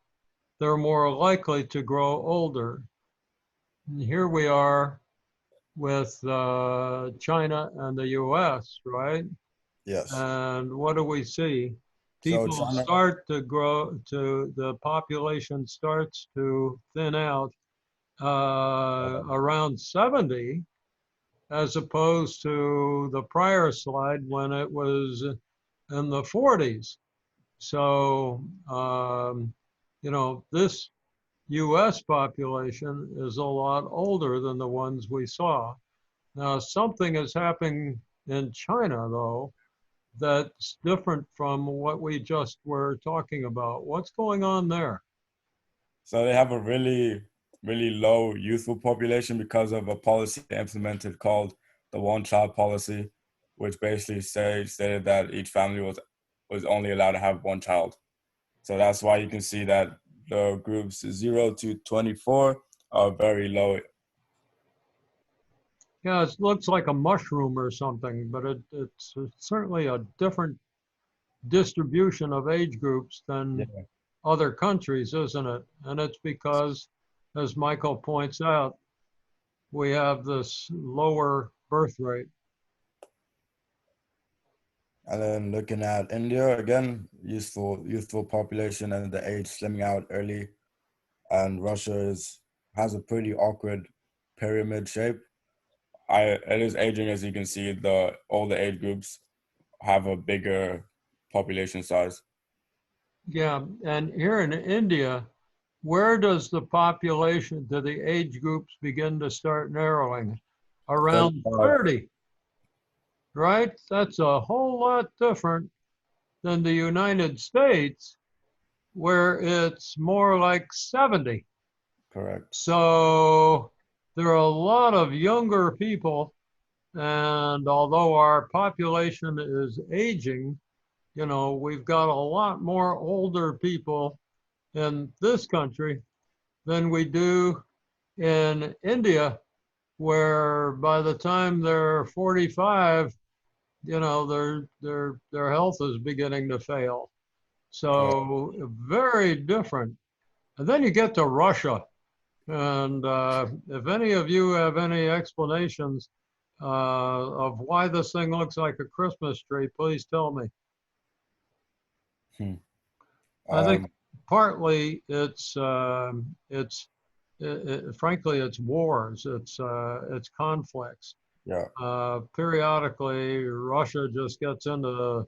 they're more likely to grow older. And here we are with China and the US, right? Yes. And what do we see? So People China, start to grow, the population starts to thin out around 70, as opposed to the prior slide when it was in the 40s. So, this US population is a lot older than the ones we saw. Now, something is happening in China, though, that's different from what we just were talking about. What's going on there? so they have a really low youthful population because of a policy implemented called the one child policy, which basically stated that each family was only allowed to have one child. So that's why you can see that the groups 0 to 24 are very low. Yeah, it looks like a mushroom or something, but it's certainly a different distribution of age groups than Yeah. other countries, isn't it? And it's because, as Michael points out, we have this lower birth rate. And then looking at India again, youthful population and the age slimming out early. And has a pretty awkward pyramid shape. It is aging, as you can see. All the age groups have a bigger population size. Yeah, and here in India, where does the population, do the age groups begin to start narrowing? Around 30, right? That's a whole lot different than the United States, where it's more like 70. Correct. So there are a lot of younger people, and although our population is aging, we've got a lot more older people in this country than we do in India, where by the time they're 45, their health is beginning to fail. So very different. And then you get to Russia. And if any of you have any explanations of why this thing looks like a Christmas tree, please tell me. I think partly it's frankly, it's wars, it's conflicts. Yeah. Periodically, Russia just gets into,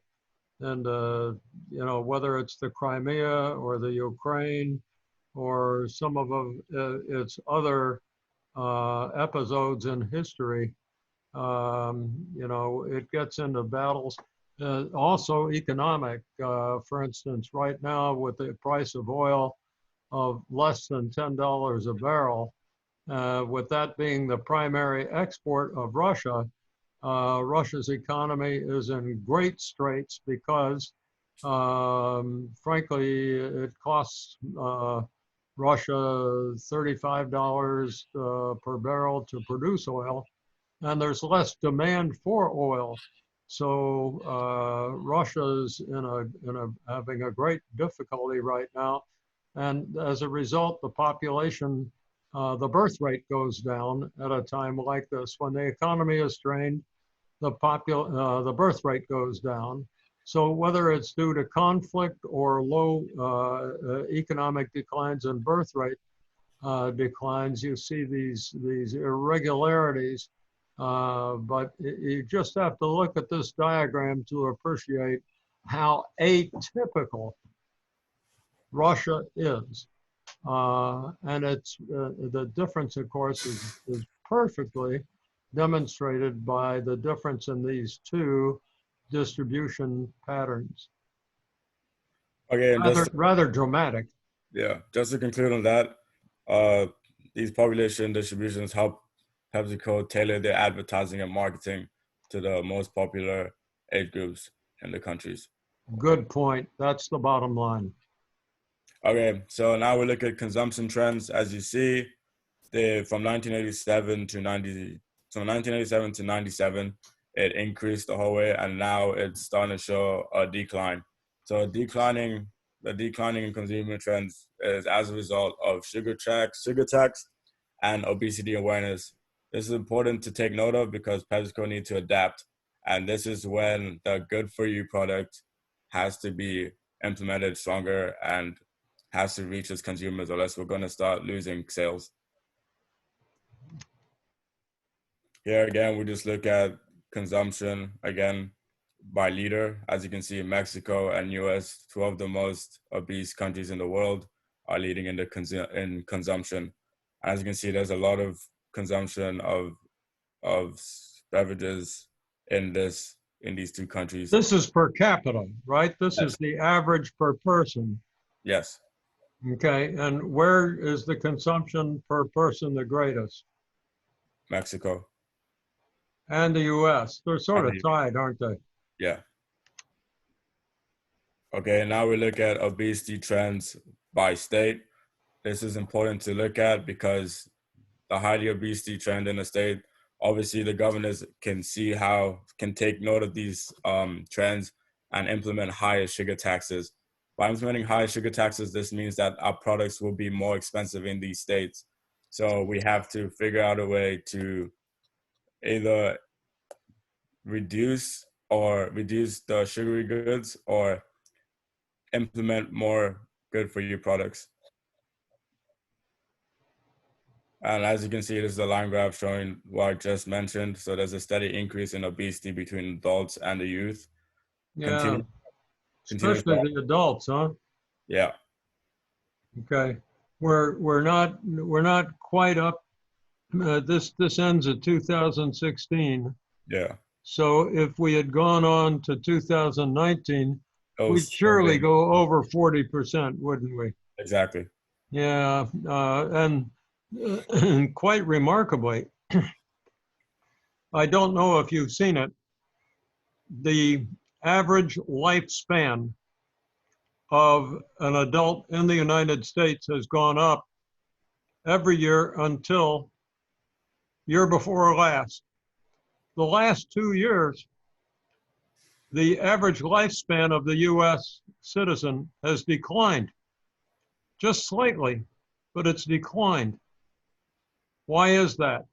whether it's the Crimea or the Ukraine or some of its other episodes in history. It gets into battles. Also economic. For instance, right now with the price of oil of less than $10 a barrel, with that being the primary export of Russia, Russia's economy is in great straits because, frankly, it costs Russia $35 per barrel to produce oil, and there's less demand for oil. So Russia's having a great difficulty right now, and as a result, the population, the birth rate goes down at a time like this. When the economy is strained, the birth rate goes down. So whether it's due to conflict or low economic declines and birth rate declines, you see these irregularities. But you just have to look at this diagram to appreciate how atypical Russia is. And it's the difference, of course, is perfectly demonstrated by the difference in these two distribution patterns. Okay, and Rather dramatic. yeah, just to conclude on that, these population distributions help PepsiCo tailor their advertising and marketing to the most popular age groups in the countries. Good point. That's the bottom line. Okay, so now we look at consumption trends. As you see, from 1987 to 97, it increased the whole way, and now it's starting to show a decline. So the declining in consumer trends is as a result of sugar tax, and obesity awareness. This is important to take note of because PepsiCo needs to adapt, and this is when the good for you product has to be implemented stronger and has to reach its consumers, or else we're going to start losing sales. Here again, we just look at consumption again by leader. As you can see, Mexico and US, two of the most obese countries in the world, are leading in consumption. As you can see, there's a lot of consumption of beverages in these two countries. This is per capita, right? This is the average per person. Yes. Okay, and where is the consumption per person the greatest? Mexico. And the US. They're sort of tied, aren't they? Yeah. Okay, now we look at obesity trends by state. This is important to look at because the higher obesity trend in a state, obviously the governors can take note of these trends and implement higher sugar taxes. By implementing higher sugar taxes, this means that our products will be more expensive in these states. So we have to figure out a way to either reduce the sugary goods or implement more good for you products. And as you can see, this is a line graph showing what I just mentioned. So there's a steady increase in obesity between adults and the youth. Yeah, especially the adults, huh? Yeah. Okay, we're not quite up. This ends at 2016. Yeah. So if we had gone on to 2019, we'd surely go over 40%, wouldn't we? Exactly. Yeah, and quite remarkably, I don't know if you've seen it, the average lifespan of an adult in the United States has gone up every year until year before last. The last 2 years, the average lifespan of the US citizen has declined, just slightly, but it's declined. Why is that?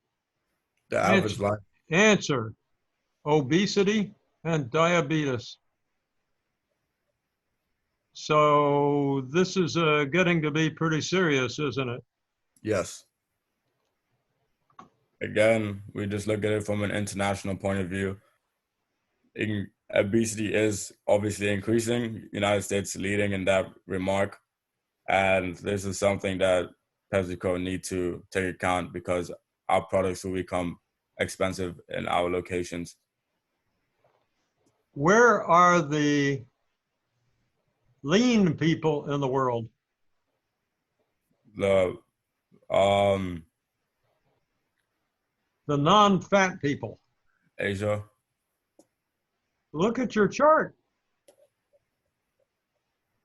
The average life. Answer, obesity and diabetes. So this is getting to be pretty serious, isn't it? Yes. again, we just look at it from an international point of view. Obesity is obviously increasing. United States leading in that remark, and this is something that PepsiCo need to take account because our products will become expensive in our locations. Where are the lean people in the world? The The non-fat people. Asia. Look at your chart.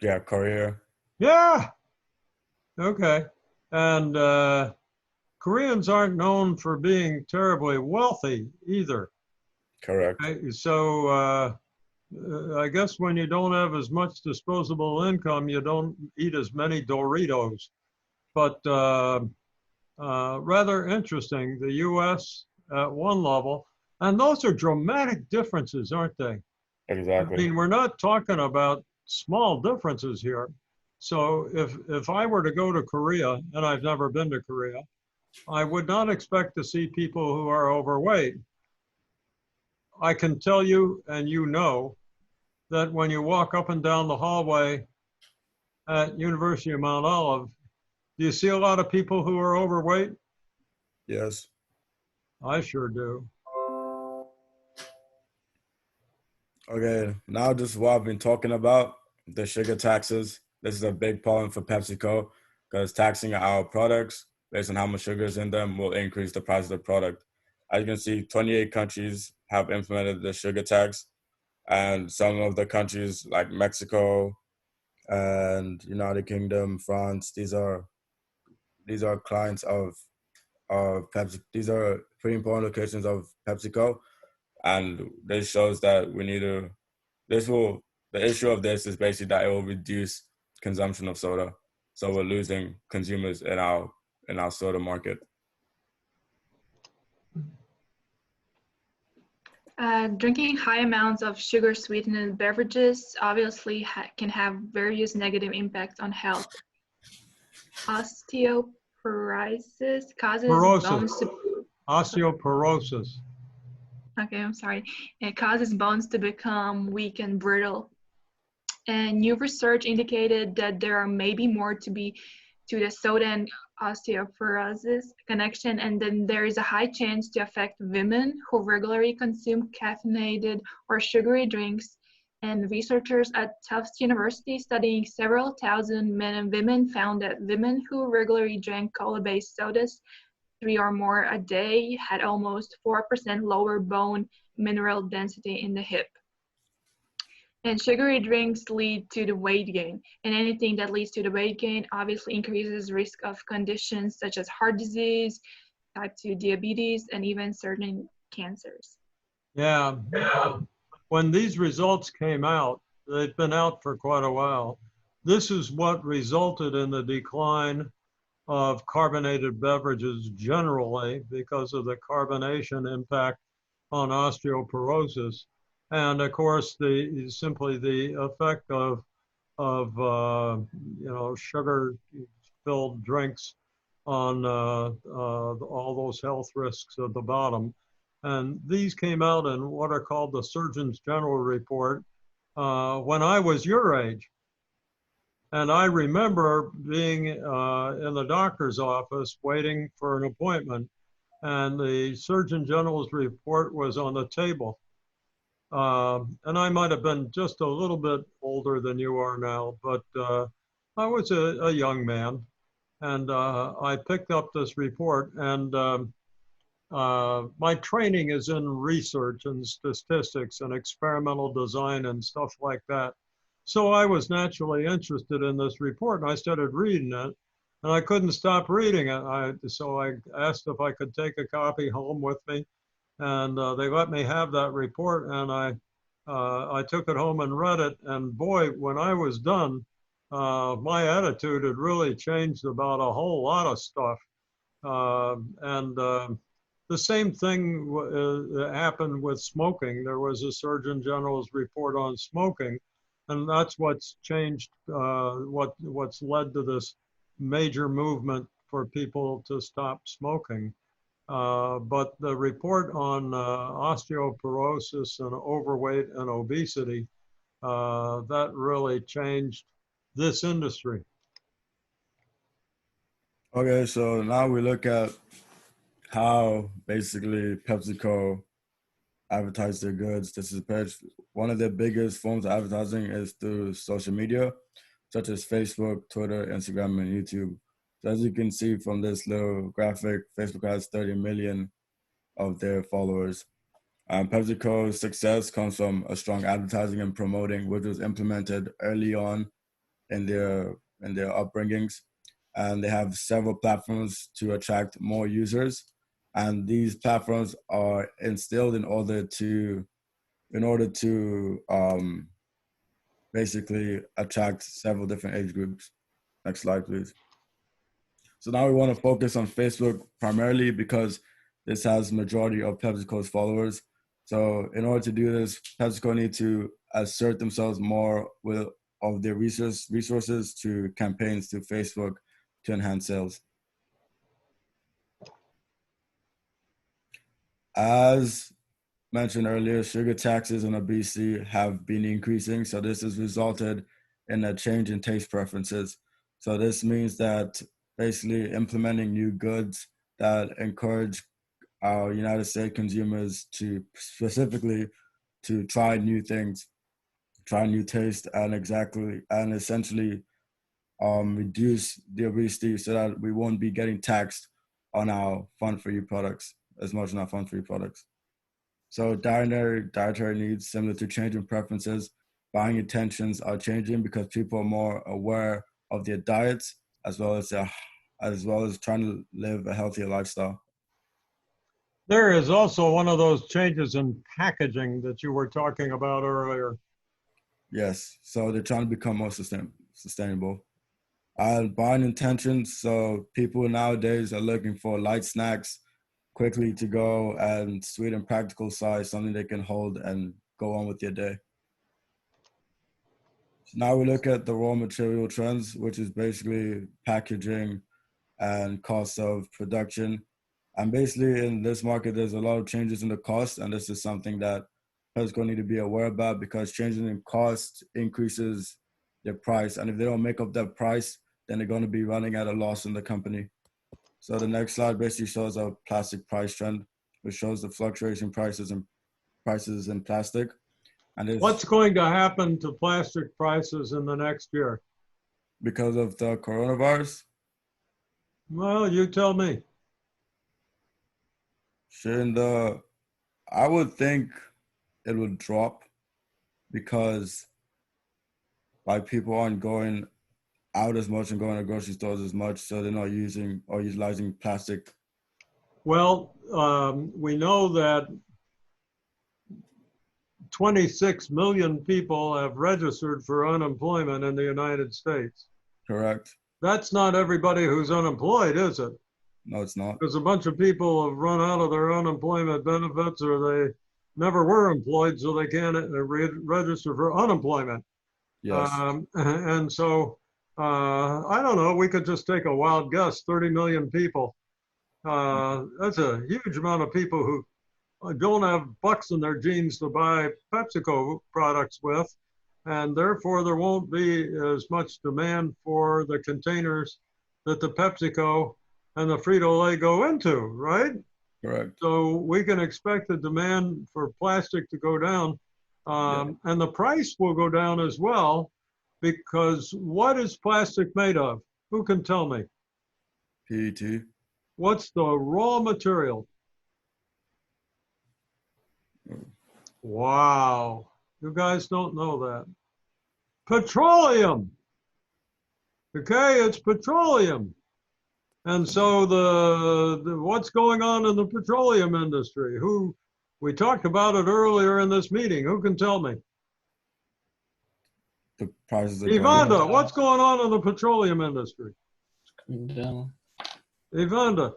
Yeah, Korea. Yeah. Okay. And Koreans aren't known for being terribly wealthy either. Correct. Okay? So I guess when you don't have as much disposable income, you don't eat as many Doritos. But rather interesting, the U.S. at one level, and those are dramatic differences, aren't they? Exactly. I mean, we're not talking about small differences here. So if I were to go to Korea, and I've never been to Korea, I would not expect to see people who are overweight. I can tell you, and you know, that when you walk up and down the hallway at University of Mount Olive, do you see a lot of people who are overweight? Yes. I sure do. Okay, now just what I've been talking about, the sugar taxes. This is a big problem for PepsiCo because taxing our products based on how much sugar is in them will increase the price of the product. As you can see, 28 countries have implemented the sugar tax, and some of the countries like Mexico and United Kingdom, France, these are clients of Pepsi. These are pretty important locations of PepsiCo, and this shows that we need to. The issue of this is basically that it will reduce consumption of soda, so we're losing consumers in our soda market. Drinking high amounts of sugar sweetened beverages obviously can have various negative impacts on health. Osteoporosis causes bones to Osteoporosis. Okay, I'm sorry. It causes bones to become weak and brittle. And new research indicated that there are maybe more to the soda and osteoporosis connection, and then there is a high chance to affect women who regularly consume caffeinated or sugary drinks. And researchers at Tufts University studying several thousand men and women found that women who regularly drank cola-based sodas 3 or more a day had almost 4% lower bone mineral density in the hip. And sugary drinks lead to the weight gain, and anything that leads to the weight gain obviously increases risk of conditions such as heart disease, type 2 diabetes, and even certain cancers. Yeah. When these results came out, they've been out for quite a while. This is what resulted in the decline of carbonated beverages generally because of the carbonation impact on osteoporosis. And of course, simply the effect of sugar-filled drinks on all those health risks at the bottom. And these came out in what are called the Surgeon General report when I was your age. And I remember being in the doctor's office waiting for an appointment, and the Surgeon General's report was on the table. And I might have been just a little bit older than you are now, but I was a young man. And I picked up this report, and my training is in research and statistics and experimental design and stuff like that. So I was naturally interested in this report, and I started reading it, and I couldn't stop reading it. So I asked if I could take a copy home with me, and they let me have that report, and I took it home and read it, and boy, when I was done, my attitude had really changed about a whole lot of stuff. The same thing happened with smoking. There was a Surgeon General's report on smoking, and that's what's changed, what's led to this major movement for people to stop smoking. But the report on osteoporosis and overweight and obesity, that really changed this industry. Okay, so now we look at how basically PepsiCo advertise their goods. This is one of their biggest forms of advertising is through social media, such as Facebook, Twitter, Instagram, and YouTube. So as you can see from this little graphic, Facebook has 30 million of their followers. PepsiCo's success comes from a strong advertising and promoting, which was implemented early on in their upbringings, and they have several platforms to attract more users. And these platforms are instilled in order to basically attract several different age groups. Next slide, please. So now we want to focus on Facebook primarily because this has majority of PepsiCo's followers. So in order to do this, PepsiCo need to assert themselves more of their resources to campaigns to Facebook to enhance sales. As mentioned earlier, sugar taxes and obesity have been increasing. So this has resulted in a change in taste preferences. So this means that basically implementing new goods that encourage our United States consumers to specifically to try new things, try new taste, and essentially reduce the obesity so that we won't be getting taxed on our fun-for-you products as much on our fun-for-you products. So dietary needs, similar to changing preferences, buying intentions are changing because people are more aware of their diets as well as trying to live a healthier lifestyle. There is also one of those changes in packaging that you were talking about earlier. Yes, so they're trying to become more sustainable. Buying intentions, so people nowadays are looking for light snacks, quickly to go, and sweet and practical size, something they can hold and go on with their day. So now we look at the raw material trends, which is basically packaging and cost of production. And basically in this market, there's a lot of changes in the cost, and this is something that PepsiCo need to be aware about because changing in cost increases their price. And if they don't make up that price, then they're going to be running at a loss in the company. So the next slide basically shows a plastic price trend, which shows the fluctuation prices in plastic. And what's going to happen to plastic prices in the next year? Because of the coronavirus? Well, you tell me. I would think it would drop because like people aren't going out as much and going to grocery stores as much, so they're not using or utilizing plastic. Well, we know that 26 million people have registered for unemployment in the United States. Correct. That's not everybody who's unemployed, is it? No, it's not. Because a bunch of people have run out of their unemployment benefits or they never were employed, so they can't register for unemployment. Yes. And so, I don't know, we could just take a wild guess, 30 million people. That's a huge amount of people who don't have bucks in their jeans to buy PepsiCo products with, and therefore there won't be as much demand for the containers that the PepsiCo and the Frito-Lay go into, right? Correct. So we can expect the demand for plastic to go down, and the price will go down as well, because what is plastic made of? Who can tell me? PET. What's the raw material? Wow, you guys don't know that. Petroleum. Okay, it's petroleum. And so the what's going on in the petroleum industry? We talked about it earlier in this meeting. Who can tell me? The prices are Evander, what's going on in the petroleum industry? Coming down. Evander.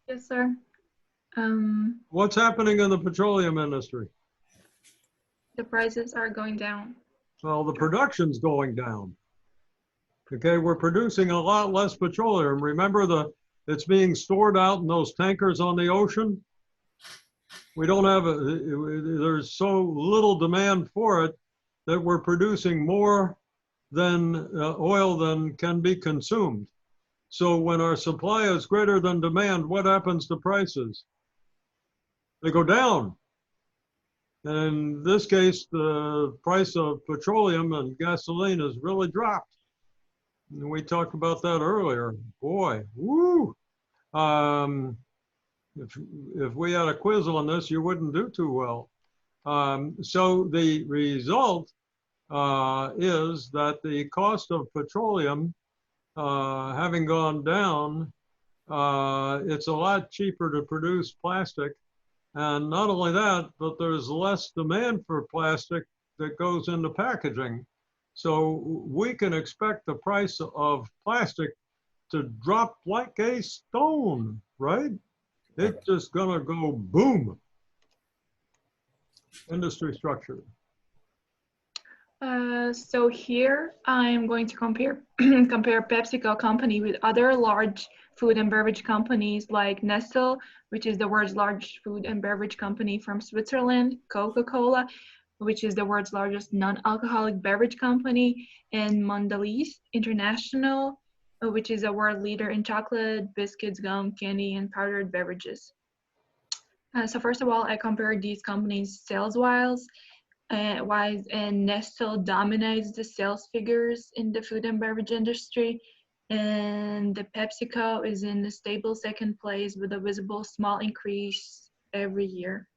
Yes, sir. What's happening in the petroleum industry? The prices are going down. Well, the production's going down. Okay, we're producing a lot less petroleum. Remember it's being stored out in those tankers on the ocean? We don't have there's so little demand for it that we're producing more than oil than can be consumed. So when our supply is greater than demand, what happens to prices? They go down. And in this case, the price of petroleum and gasoline has really dropped. And we talked about that earlier. Boy, woo! If we had a quiz on this, you wouldn't do too well. So the result is that the cost of petroleum having gone down, it's a lot cheaper to produce plastic. And not only that, but there's less demand for plastic that goes into packaging. So we can expect the price of plastic to drop like a stone, right? It's just gonna go boom. Industry structure. So here I'm going to compare compare PepsiCo company with other large food and beverage companies like Nestle, which is the world's largest food and beverage company from Switzerland, Coca-Cola, which is the world's largest non-alcoholic beverage company, and Mondelez International, which is a world leader in chocolate, biscuits, gum, candy, and powdered beverages. So first of all, I compared these companies sales-wise, and Nestle dominates the sales figures in the food and beverage industry, and the PepsiCo is in a stable second place with a visible small increase every year.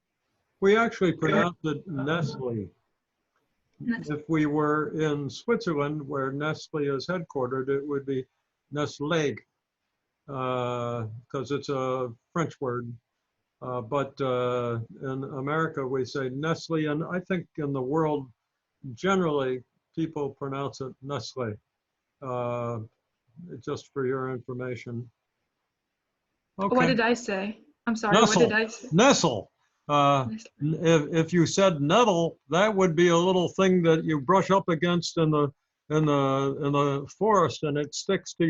We actually pronounce it Nestle. Nestle. If we were in Switzerland, where Nestle is headquartered, it would be Nestlé, because it's a French word. But in America, we say Nestle, and I think in the world, generally, people pronounce it Nestle, just for your information. Okay. What did I say? I'm sorry, Nestle. what did I say? Nestle. If you said nettle, that would be a little thing that you brush up against in the forest, and it sticks to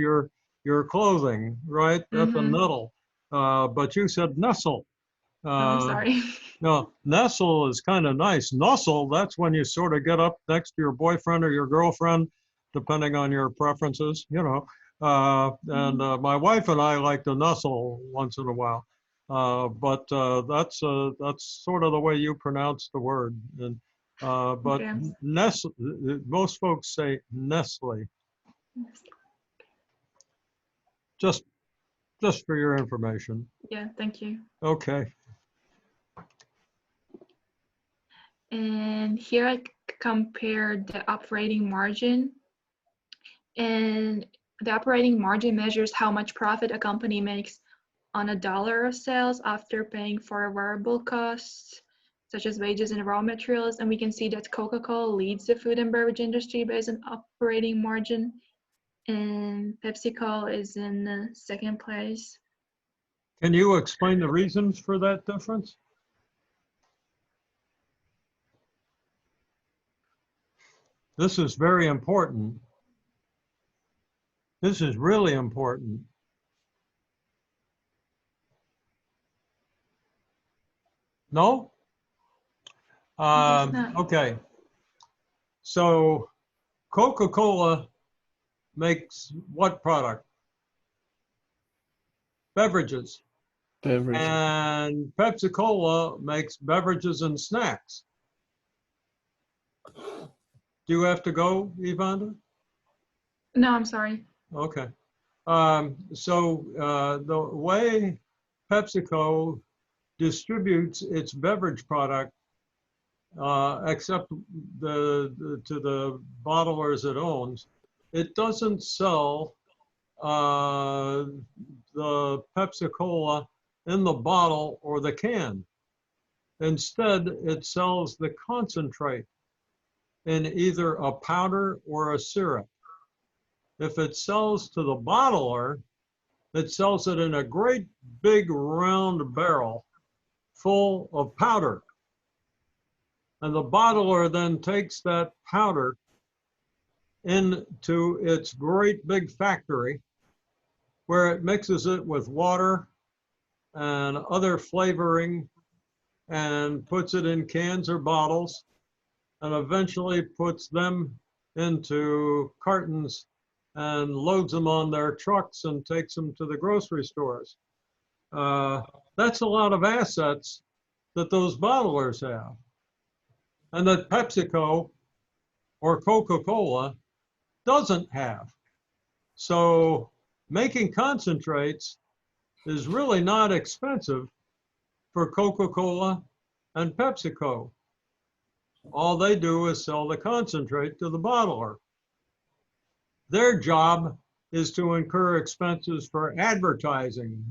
your clothing, right? That's a nettle. But you said nestle. I'm sorry. No, nestle is kind of nice. Nuzzle, that's when you sort of get up next to your boyfriend or your girlfriend, depending on your preferences, you know. And my wife and I like to nuzzle once in a while. But that's sort of the way you pronounce the word. And but Okay. Nestle, most folks say Nestle. Just for your information. Yeah, thank you. Okay. And here I compared the operating margin. And the operating margin measures how much profit a company makes on a dollar of sales after paying for variable costs, such as wages and raw materials. And we can see that Coca-Cola leads the food and beverage industry based on operating margin. And PepsiCo is in second place. Can you explain the reasons for that difference? This is very important. This is really important. No? Okay. So Coca-Cola makes what product? Beverages. Beverages. And Pepsi-Cola makes beverages and snacks. Do you have to go, Evander? No, I'm sorry. Okay. So the way PepsiCo distributes its beverage product, except to the bottlers it owns, it doesn't sell the Pepsi-Cola in the bottle or the can. Instead, it sells the concentrate in either a powder or a syrup. If it sells to the bottler, it sells it in a great big round barrel full of powder. And the bottler then takes that powder into its great big factory where it mixes it with water and other flavoring and puts it in cans or bottles and eventually puts them into cartons and loads them on their trucks and takes them to the grocery stores. That's a lot of assets that those bottlers have, and that PepsiCo or Coca-Cola doesn't have. So making concentrates is really not expensive for Coca-Cola and PepsiCo. All they do is sell the concentrate to the bottler. Their job is to incur expenses for advertising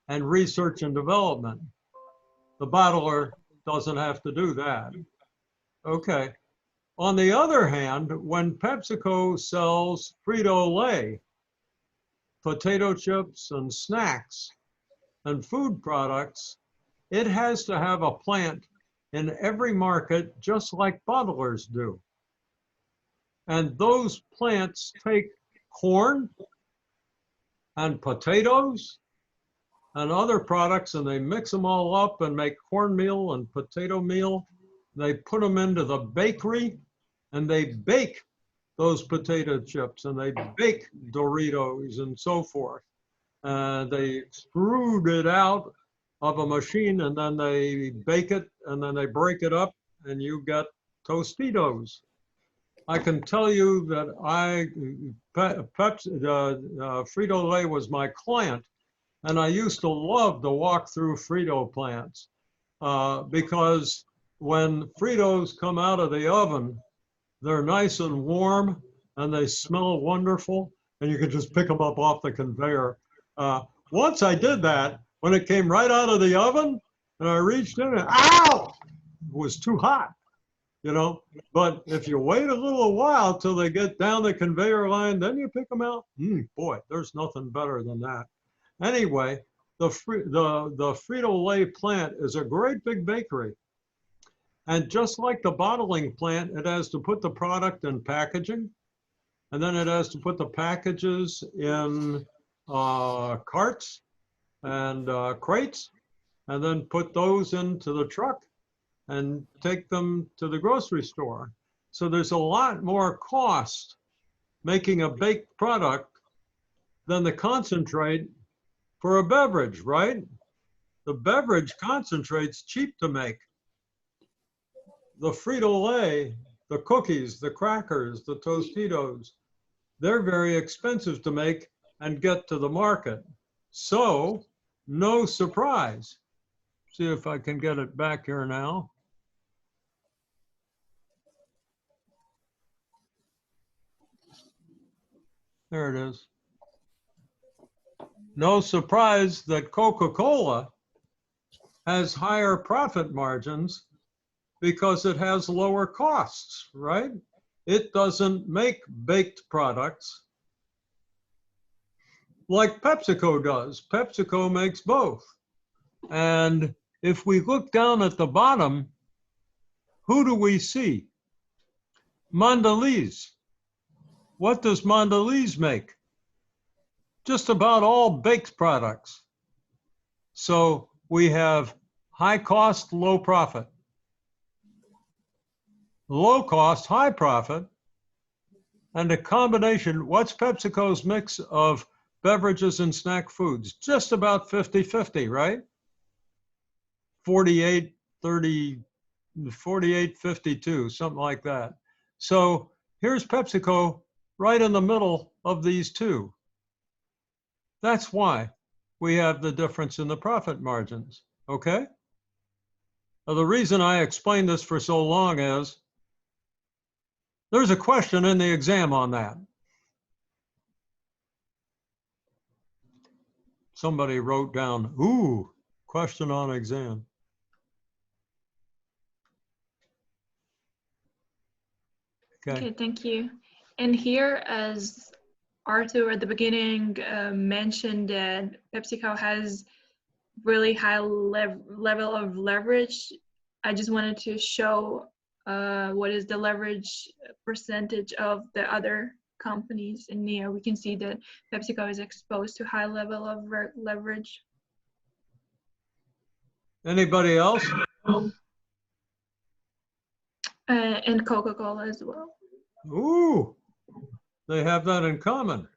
and research and development. The bottler doesn't have to do that. Okay. On the other hand, when PepsiCo sells Frito-Lay, potato chips and snacks and food products, it has to have a plant in every market just like bottlers do. And those plants take corn and potatoes and other products and they mix them all up and make cornmeal and potato meal. They put them into the bakery and they bake those potato chips and they bake Doritos and so forth. They extrude it out of a machine and then they bake it and then they break it up and you get Tostitos. I can tell you that Frito-Lay was my client, and I used to love to walk through Frito plants because when Fritos come out of the oven, they're nice and warm and they smell wonderful, and you can just pick them up off the conveyor. Once I did that, when it came right out of the oven, and I reached in and, ow! It was too hot, you know? But if you wait a little while till they get down the conveyor line, then you pick them out. Boy, there's nothing better than that. Anyway, the Frito-Lay plant is a great big bakery. And just like the bottling plant, it has to put the product in packaging, and then it has to put the packages in carts and crates, and then put those into the truck and take them to the grocery store. So there's a lot more cost making a baked product than the concentrate for a beverage, right? The beverage concentrate's cheap to make. The Frito-Lay, the cookies, the crackers, the Tostitos, they're very expensive to make and get to the market. So, no surprise. See if I can get it back here now. There it is. No surprise that Coca-Cola has higher profit margins because it has lower costs, right? It doesn't make baked products like PepsiCo does. PepsiCo makes both. And if we look down at the bottom, who do we see? Mondelez. What does Mondelez make? Just about all baked products. So we have high cost, low profit. Low cost, high profit, and a combination. What's PepsiCo's mix of beverages and snack foods? Just about 50-50, right? 48, 30, 48, 52, something like that. So here's PepsiCo right in the middle of these two. That's why we have the difference in the profit margins, okay? Now, the reason I explained this for so long is there's a question in the exam on that. Somebody wrote down, ooh, question on exam. Okay, thank you. And here, as Arthur at the beginning mentioned that PepsiCo has really high level of leverage, I just wanted to show what is the leverage percentage of the other companies in NEO, we can see that PepsiCo is exposed to high level of leverage. Anybody else? And Coca-Cola as well. Ooh, they have that in common.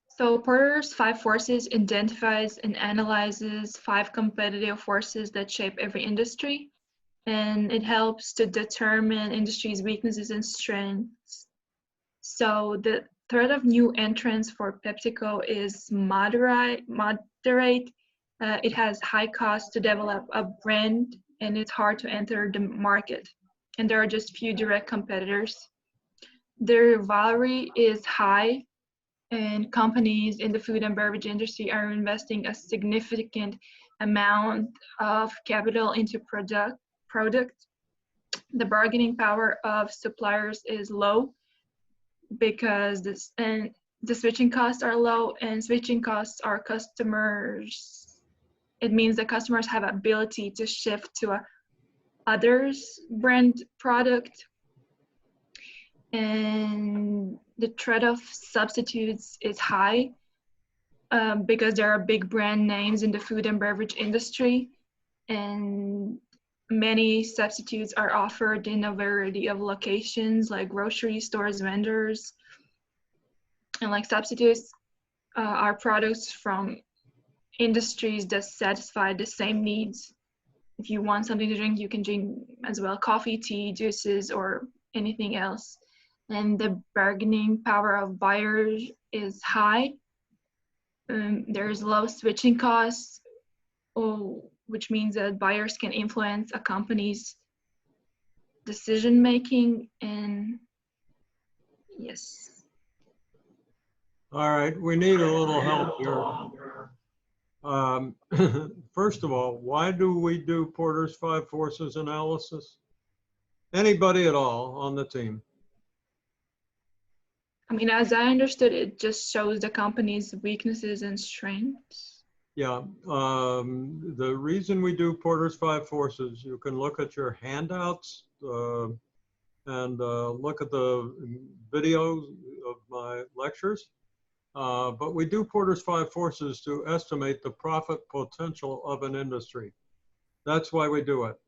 So Porter's 5 forces identifies and analyzes 5 competitive forces that shape every industry, and it helps to determine industry's weaknesses and strengths. So the threat of new entrants for PepsiCo is moderate. It has high cost to develop a brand, and it's hard to enter the market. And there are just few direct competitors. Their rivalry is high, and companies in the food and beverage industry are investing a significant amount of capital into product. The bargaining power of suppliers is low because the switching costs are low, and switching costs are customers. It means that customers have ability to shift to a others brand product, and the threat of substitutes is high because there are big brand names in the food and beverage industry, and many substitutes are offered in a variety of locations like grocery stores, vendors, and like substitutes are products from industries that satisfy the same needs. If you want something to drink, you can drink as well coffee, tea, juices, or anything else. And the bargaining power of buyers is high. There's low switching costs, which means that buyers can influence a company's decision making. And yes. All right, we need a little help here. First of all, why do we do Porter's 5 forces analysis? Anybody at all on the team? I mean, as I understood, it just shows the company's weaknesses and strengths. Yeah, the reason we do Porter's 5 forces, you can look at your handouts and look at the videos of my lectures. But we do Porter's 5 forces to estimate the profit potential of an industry. That's why we do it.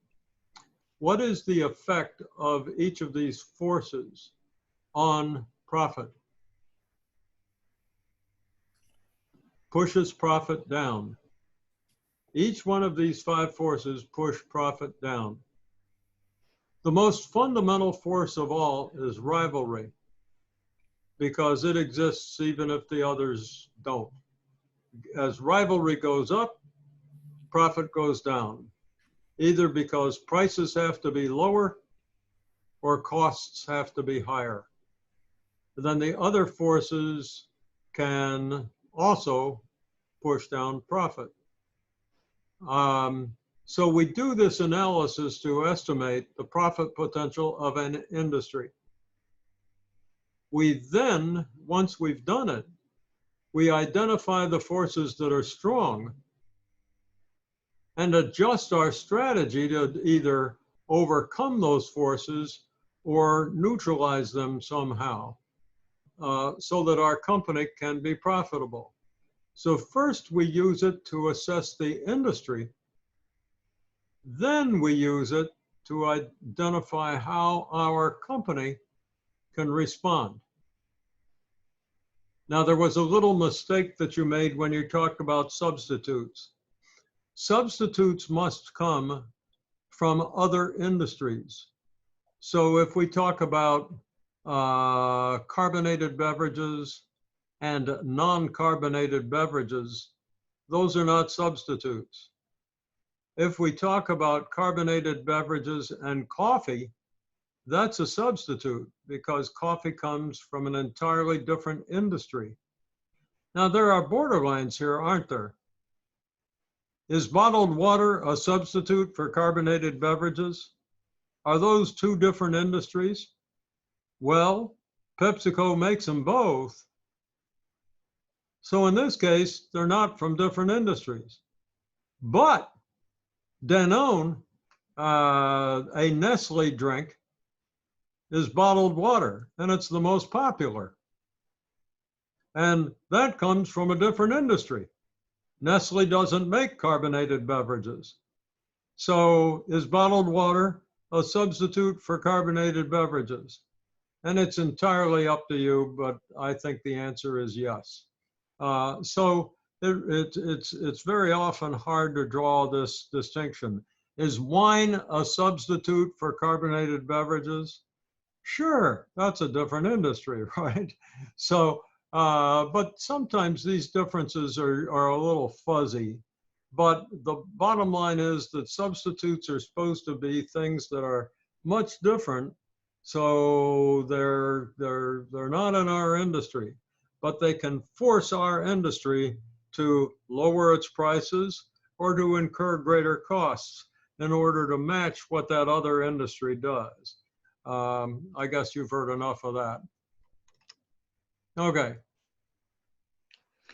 What is the effect of each of these forces on profit? Pushes profit down. Each one of these 5 forces push profit down. The most fundamental force of all is rivalry, because it exists even if the others don't. As rivalry goes up, profit goes down, either because prices have to be lower or costs have to be higher. Then the other forces can also push down profit. So we do this analysis to estimate the profit potential of an industry. We then, once we've done it, we identify the forces that are strong and adjust our strategy to either overcome those forces or neutralize them somehow so that our company can be profitable. So first we use it to assess the industry. Then we use it to identify how our company can respond. Now, there was a little mistake that you made when you talked about substitutes. Substitutes must come from other industries. So if we talk about carbonated beverages and non-carbonated beverages, those are not substitutes. If we talk about carbonated beverages and coffee, that's a substitute because coffee comes from an entirely different industry. Now, there are borderlines here, aren't there? Is bottled water a substitute for carbonated beverages? Are those 2 different industries? Well, PepsiCo makes them both. So in this case, they're not from different industries. But Danone, a Nestle drink, is bottled water, and it's the most popular. And that comes from a different industry. Nestle doesn't make carbonated beverages. So is bottled water a substitute for carbonated beverages? And it's entirely up to you, but I think the answer is yes. So it's very often hard to draw this distinction. Is wine a substitute for carbonated beverages? Sure, that's a different industry, right? So, but sometimes these differences are a little fuzzy. But the bottom line is that substitutes are supposed to be things that are much different. So they're not in our industry, but they can force our industry to lower its prices or to incur greater costs in order to match what that other industry does. I guess you've heard enough of that. Okay.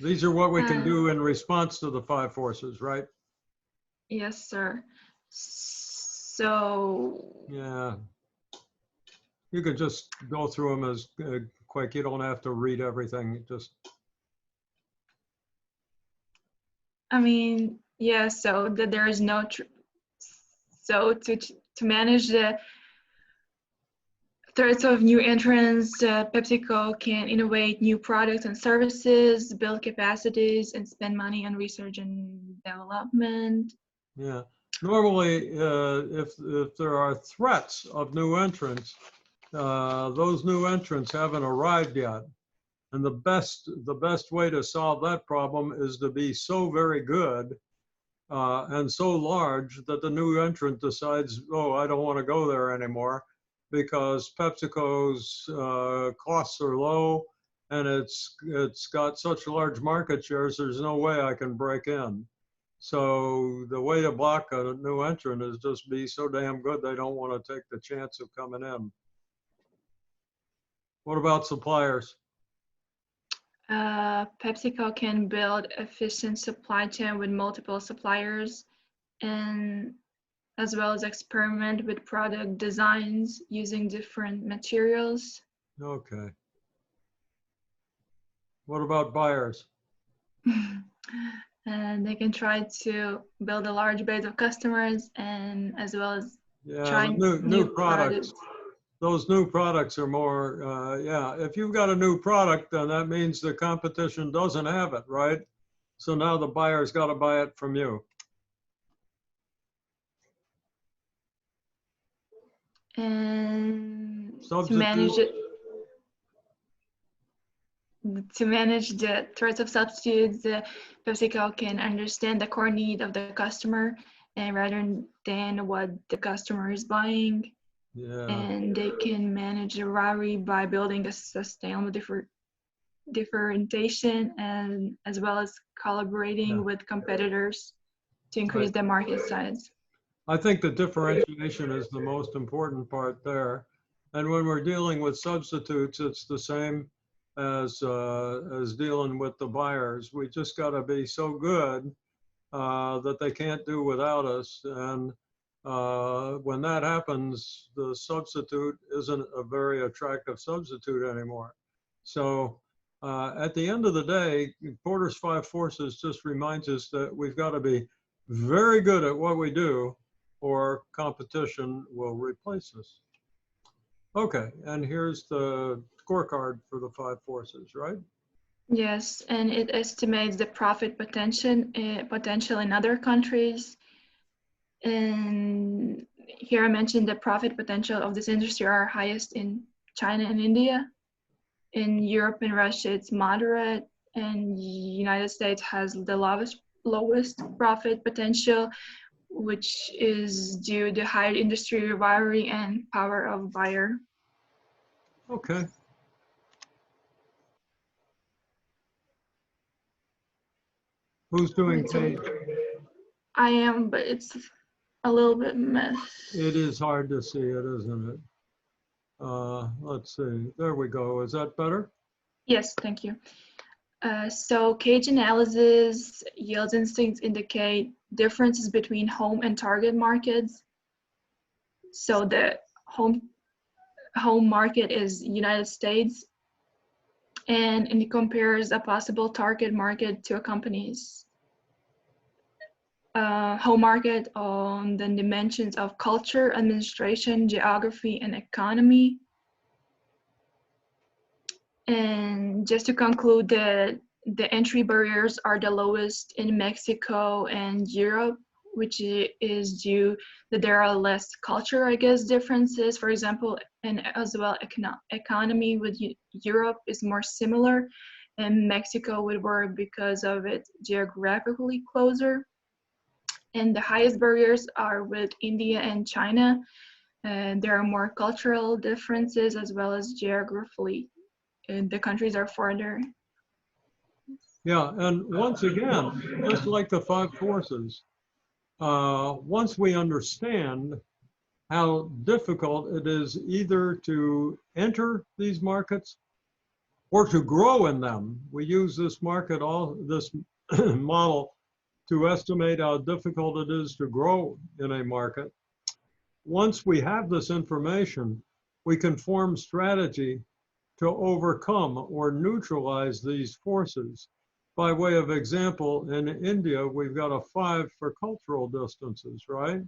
These are what we can do in response to the 5 forces, right? Yes, sir. So. Yeah. You could just go through them as quick. You don't have to read everything. Just. I mean, yeah, so that there is no, so to manage the threats of new entrants, PepsiCo can innovate new products and services, build capacities, and spend money on research and development. Yeah. Normally, if there are threats of new entrants, those new entrants haven't arrived yet. And the best way to solve that problem is to be so very good and so large that the new entrant decides, oh, I don't want to go there anymore, because PepsiCo's costs are low and it's got such large market shares, there's no way I can break in. So the way to block a new entrant is just be so damn good they don't want to take the chance of coming in. What about suppliers? PepsiCo can build efficient supply chain with multiple suppliers, and as well as experiment with product designs using different materials. Okay. What about buyers? And they can try to build a large base of customers, and as well as trying new products. Those new products are more, yeah, if you've got a new product, then that means the competition doesn't have it, right? So now the buyer's got to buy it from you. And to manage the threats of substitutes, PepsiCo can understand the core need of the customer, and rather than what the customer is buying. Yeah. And they can manage the rivalry by building a sustainable differentiation, and as well as collaborating with competitors to increase the market size. I think the differentiation is the most important part there. And when we're dealing with substitutes, it's the same as dealing with the buyers. We just got to be so good that they can't do without us. And when that happens, the substitute isn't a very attractive substitute anymore. So at the end of the day, Porter's 5 forces just reminds us that we've got to be very good at what we do, or competition will replace us. Okay, and here's the scorecard for the 5 forces, right? Yes, and it estimates the profit potential in other countries. And here I mentioned the profit potential of this industry are highest in China and India. In Europe and Russia, it's moderate, and the United States has the lowest profit potential, which is due to higher industry rivalry and power of buyer. Okay. Who's doing page? I am, but it's a little bit messed. It is hard to see it, isn't it? Let's see. There we go. Is that better? Yes, thank you. So cage analysis yields instincts indicate differences between home and target markets. So the home market is United States, and it compares a possible target market to a company's home market on the dimensions of culture, administration, geography, and economy. And just to conclude, the entry barriers are the lowest in Mexico and Europe, which is due that there are less culture, I guess, differences. For example, and as well economy with Europe is more similar, and Mexico would work because of it geographically closer. And the highest barriers are with India and China. And there are more cultural differences as well as geographically. And the countries are further. Yeah, and once again, just like the five forces, once we understand how difficult it is either to enter these markets or to grow in them, we use this this model to estimate how difficult it is to grow in a market. Once we have this information, we can form strategy to overcome or neutralize these forces. By way of example, in India, we've got a 5 for cultural distances, right?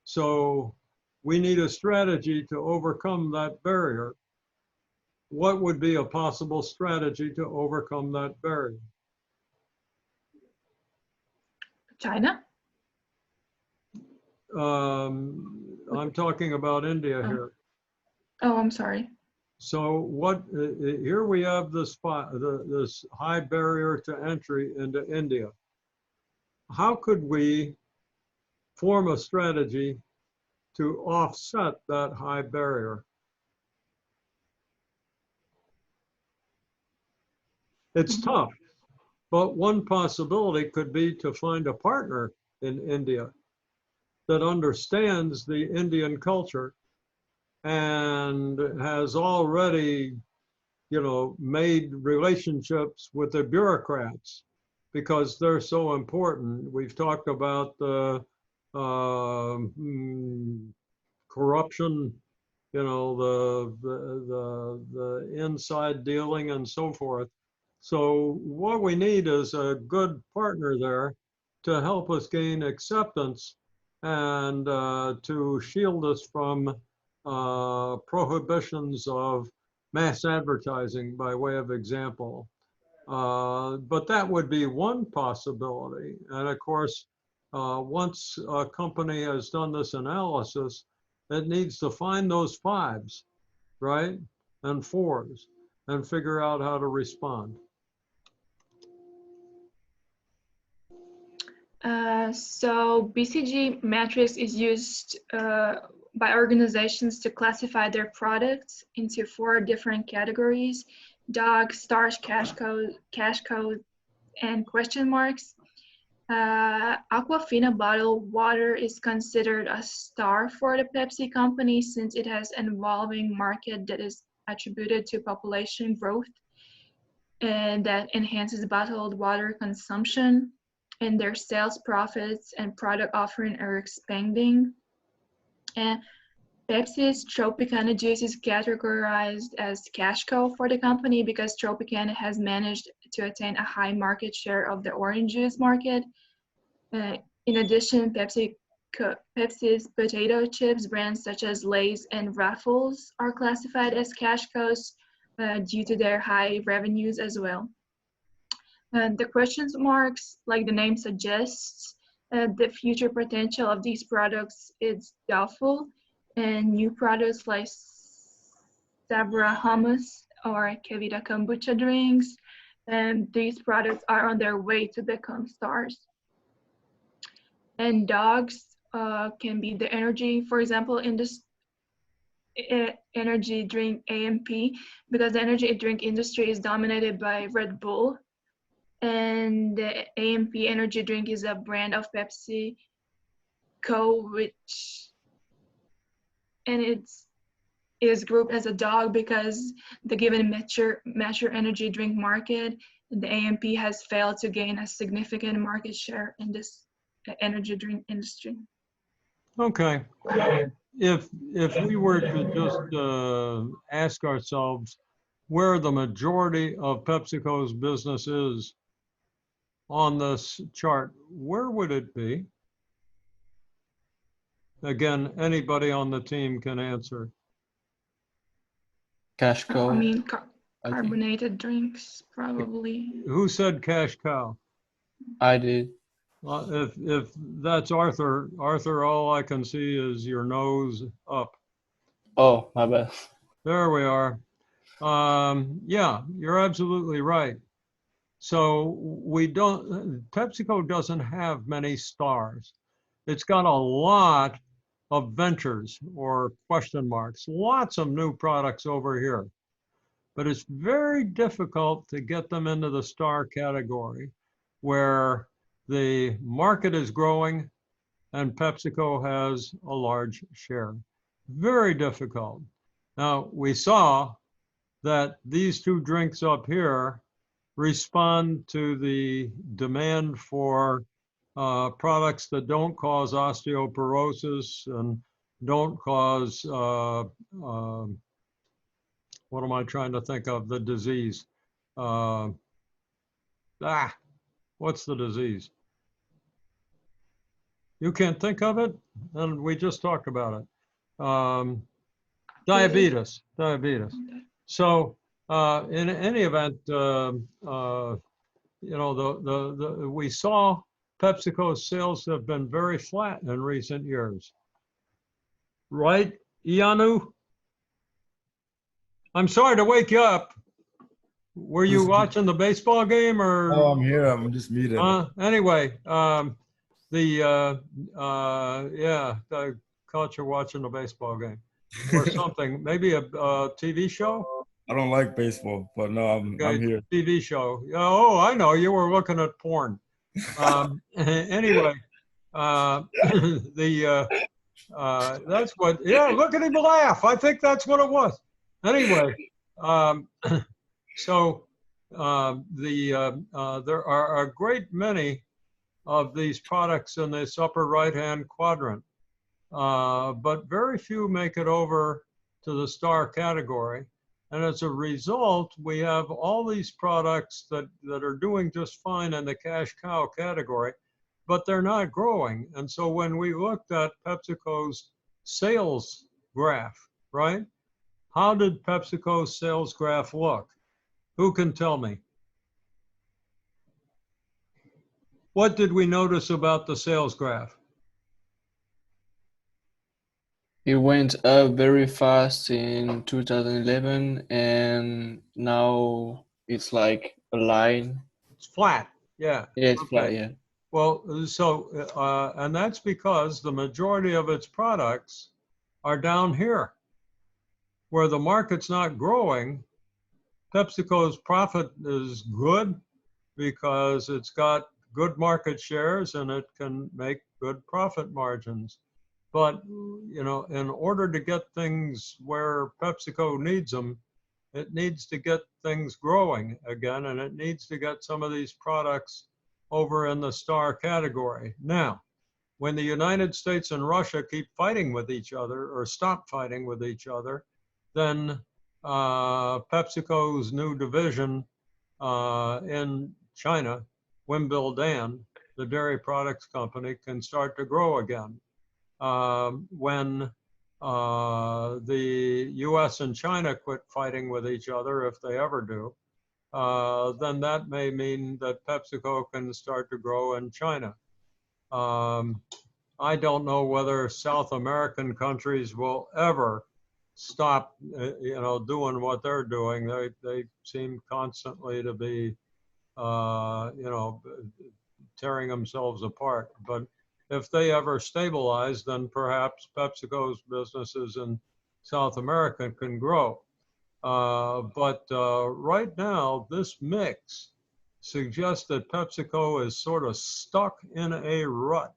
So we need a strategy to overcome that barrier. What would be a possible strategy to overcome that barrier? China? I'm talking about India here. Oh, I'm sorry. So what? Here we have this high barrier to entry into India. How could we form a strategy to offset that high barrier? It's tough, but one possibility could be to find a partner in India that understands the Indian culture and has already, made relationships with the bureaucrats because they're so important. We've talked about the corruption, the inside dealing and so forth. So what we need is a good partner there to help us gain acceptance and to shield us from prohibitions of mass advertising, by way of example. But that would be one possibility. And of course, once a company has done this analysis, it needs to find those 5s, right? And 4s, and figure out how to respond. So BCG matrix is used by organizations to classify their products into 4 different categories: dog, stars, cash code, and question marks. Aquafina bottled water is considered a star for the Pepsi company since it has an evolving market that is attributed to population growth and that enhances bottled water consumption, and their sales profits and product offering are expanding. And Pepsi's Tropicana juice is categorized as cash cow for the company because Tropicana has managed to attain a high market share of the orange juice market. In addition, Pepsi's potato chips brands such as Lay's and Ruffles are classified as cash cows due to their high revenues as well. The question marks, like the name suggests, the future potential of these products is doubtful, and new products like Sabra hummus or Kevita kombucha drinks, and these products are on their way to become stars. And dogs can be the energy, for example, in this energy drink AMP, because the energy drink industry is dominated by Red Bull. And the AMP energy drink is a brand of PepsiCo, and it is grouped as a dog because the given mature energy drink market, the AMP has failed to gain a significant market share in this energy drink industry. Okay. If we were to just ask ourselves where the majority of PepsiCo's business is on this chart, where would it be? Again, anybody on the team can answer. Cash I cow, mean, I think. carbonated drinks, probably. Who said cash cow? I did. If that's Arthur, all I can see is your nose up. Oh, my bad. There we are. Yeah, you're absolutely right. So PepsiCo doesn't have many stars. It's got a lot of ventures or question marks, lots of new products over here. But it's very difficult to get them into the star category where the market is growing and PepsiCo has a large share. Very difficult. Now, we saw that these two drinks up here respond to the demand for products that don't cause osteoporosis and don't cause, what am I trying to think of, the disease? What's the disease? You can't think of it? And we just talked about it. Diabetes. So in any event, you know, we saw PepsiCo's sales have been very flat in recent years. Right, Ianu? I'm sorry to wake you up. Were you watching the baseball game or? Oh, I'm here. I'm just muted. Anyway, yeah, I caught you watching the baseball game or something. Maybe a TV show? I don't like baseball, but no, I'm here. TV show. Oh, I know. You were looking at porn. Anyway, that's what, yeah, look at him laugh. I think that's what it was. Anyway, so there are a great many of these products in this upper right-hand quadrant, but very few make it over to the star category. And as a result, we have all these products that are doing just fine in the cash cow category, but they're not growing. And so when we looked at PepsiCo's sales graph, right? How did PepsiCo's sales graph look? Who can tell me? What did we notice about the sales graph? It went up very fast in 2011, and now it's like a line. It's flat, yeah. Yeah, it's flat, yeah. Well, so, and that's because the majority of its products are down here, where the market's not growing. PepsiCo's profit is good because it's got good market shares and it can make good profit margins. But, you know, in order to get things where PepsiCo needs them, it needs to get things growing again, and it needs to get some of these products over in the star category. Now, when the United States and Russia keep fighting with each other or stop fighting with each other, then PepsiCo's new division in China, Wimbledon, the dairy products company, can start to grow again. When the US and China quit fighting with each other, if they ever do, then that may mean that PepsiCo can start to grow in China. I don't know whether South American countries will ever stop, you know, doing what they're doing. They seem constantly to be, you know, tearing themselves apart. But if they ever stabilize, then perhaps PepsiCo's businesses in South America can grow. But right now, this mix suggests that PepsiCo is sort of stuck in a rut,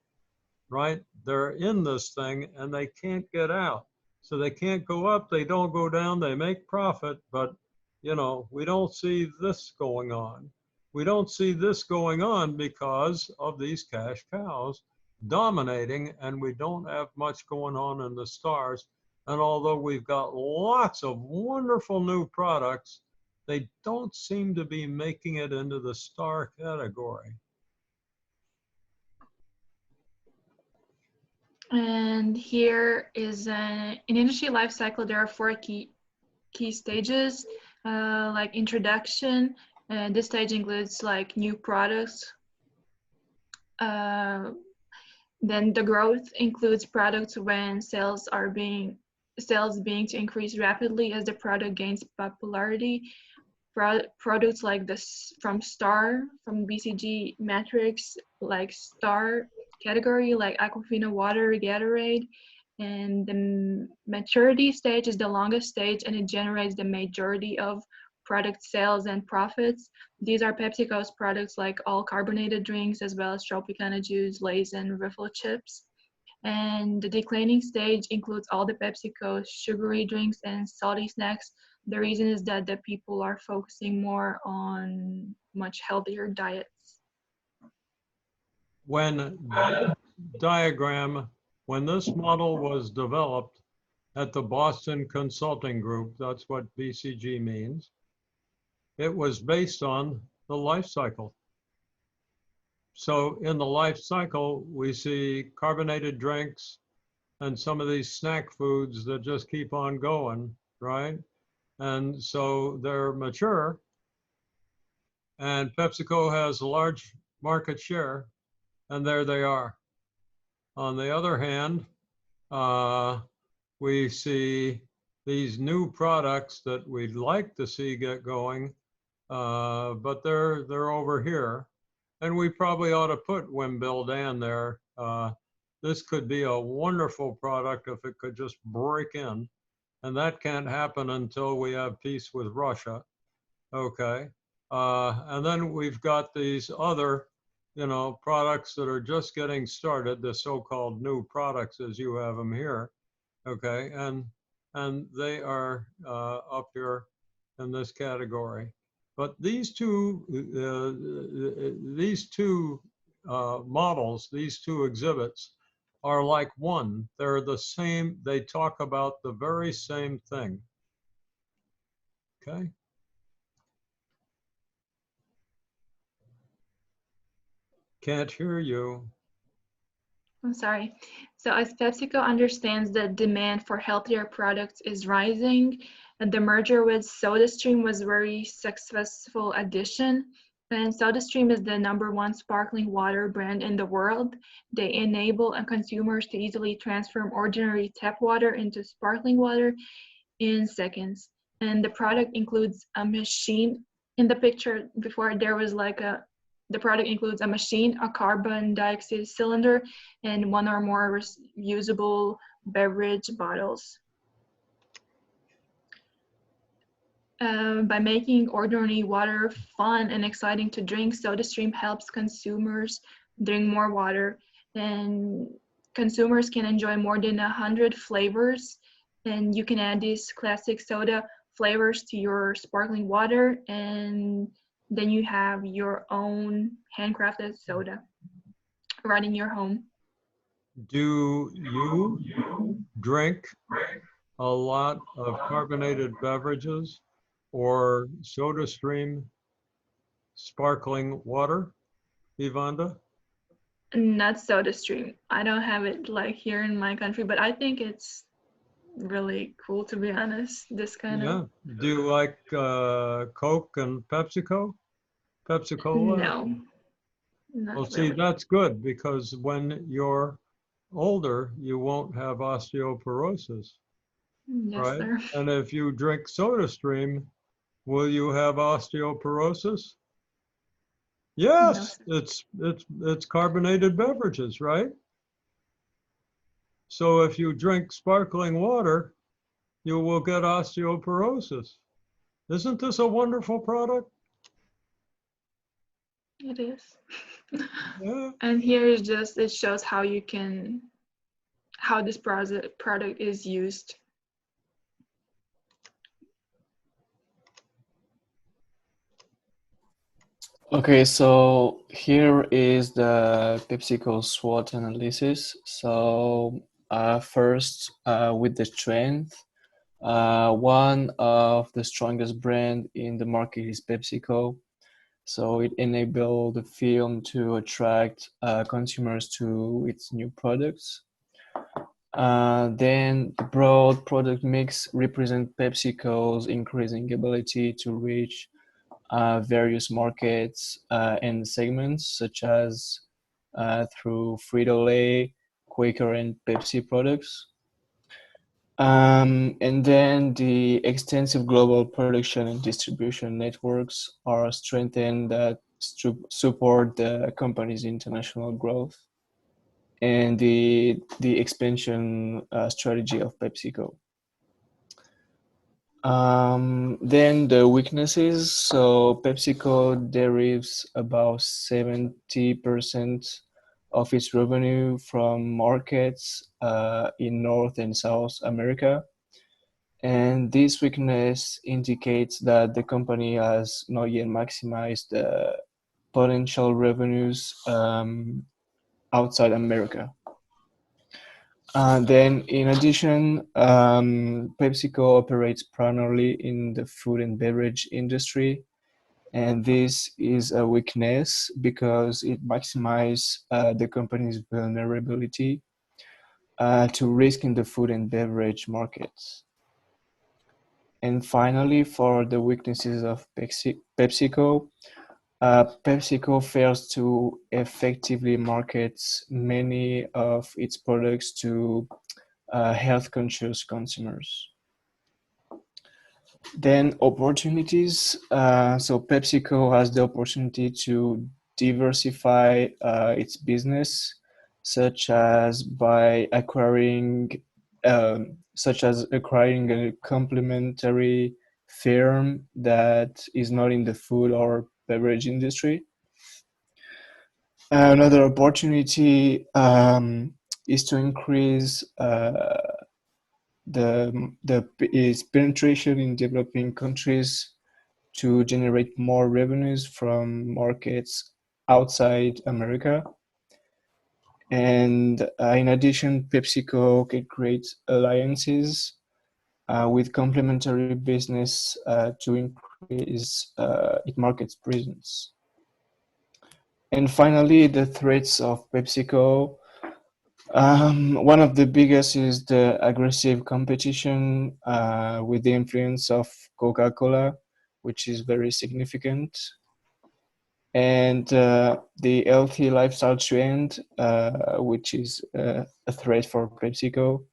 right? They're in this thing and they can't get out. So they can't go up, they don't go down, they make profit, but you know, we don't see this going on. We don't see this going on because of these cash cows dominating, and we don't have much going on in the stars. And although we've got lots of wonderful new products, they don't seem to be making it into the star category. And here is an industry life cycle. There are 4 key stages, like introduction. This stage includes like new products. Then the growth includes products when sales being to increase rapidly as the product gains popularity. Products like this from BCG matrix, like star category, like Aquafina water, Gatorade. And the maturity stage is the longest stage, and it generates the majority of product sales and profits. These are PepsiCo's products like all carbonated drinks, as well as Tropicana juice, Lay's, and Riffle chips. And the declining stage includes all the PepsiCo sugary drinks and salty snacks. The reason is that the people are focusing more on much healthier diets. When this model was developed at the Boston Consulting Group, that's what BCG means, it was based on the life cycle. So in the life cycle, we see carbonated drinks and some of these snack foods that just keep on going, right? And so they're mature, and PepsiCo has a large market share, and there they are. On the other hand, we see these new products that we'd like to see get going, but they're over here. And we probably ought to put Wimbill Dan there. This could be a wonderful product if it could just break in. And that can't happen until we have peace with Russia. Okay. And then we've got these other, products that are just getting started, the so-called new products as you have them here. Okay. And they are up here in this category. But these two models, these two exhibits are like one. They're the same. They talk about the very same thing. Okay. Can't hear you. I'm sorry. So as PepsiCo understands that demand for healthier products is rising, and the merger with SodaStream was a very successful addition. And SodaStream is the #1 sparkling water brand in the world. They enable consumers to easily transform ordinary tap water into sparkling water in seconds. And the product includes a machine. In the picture before, there was like the product includes a machine, a carbon dioxide cylinder, and 1 or more reusable beverage bottles. By making ordinary water fun and exciting to drink, SodaStream helps consumers drink more water, and consumers can enjoy more than 100 flavors, and you can add these classic soda flavors to your sparkling water, and then you have your own handcrafted soda right in your home. Do you drink a lot of carbonated beverages or SodaStream sparkling water, Yvonne? Not SodaStream. I don't have it like here in my country, but I think it's really cool, to be honest. This kind of. Do you like Coke and PepsiCo? PepsiCo? No. Not Well, see, really. that's good, because when you're older, you won't have osteoporosis, Yes, right? sir. And if you drink SodaStream, will you have osteoporosis? Yes, No, it's carbonated beverages, right? So if you drink sparkling water, you will get osteoporosis. Isn't this a wonderful product? it is. Yeah. And here is just, it shows how this product is used. Okay, so here is the PepsiCo SWOT analysis. So first, with the strength, one of the strongest brand in the market is PepsiCo. So it enabled the film to attract consumers to its new products. Then the broad product mix represents PepsiCo's increasing ability to reach various markets and segments, such as through Frito-Lay, Quaker, and Pepsi products. And then the extensive global production and distribution networks are strengthened that support the company's international growth and the expansion strategy of PepsiCo. Then the weaknesses. So PepsiCo derives about 70% of its revenue from markets in North and South America. And this weakness indicates that the company has not yet maximized the potential revenues outside America. Then, in addition, PepsiCo operates primarily in the food and beverage industry, and this is a weakness because it maximizes the company's vulnerability to risk in the food and beverage markets. And finally, for the weaknesses of PepsiCo, PepsiCo fails to effectively market many of its products to health-conscious consumers. Then opportunities. So PepsiCo has the opportunity to diversify its business, such as by acquiring a complementary firm that is not in the food or beverage industry. Another opportunity is to increase its penetration in developing countries to generate more revenues from markets outside America. And in addition, PepsiCo can create alliances with complementary business to increase its market presence. And finally, the threats of PepsiCo. One of the biggest is the aggressive competition with the influence of Coca-Cola, which is very significant, and the healthy lifestyle trend, which is a threat for PepsiCo,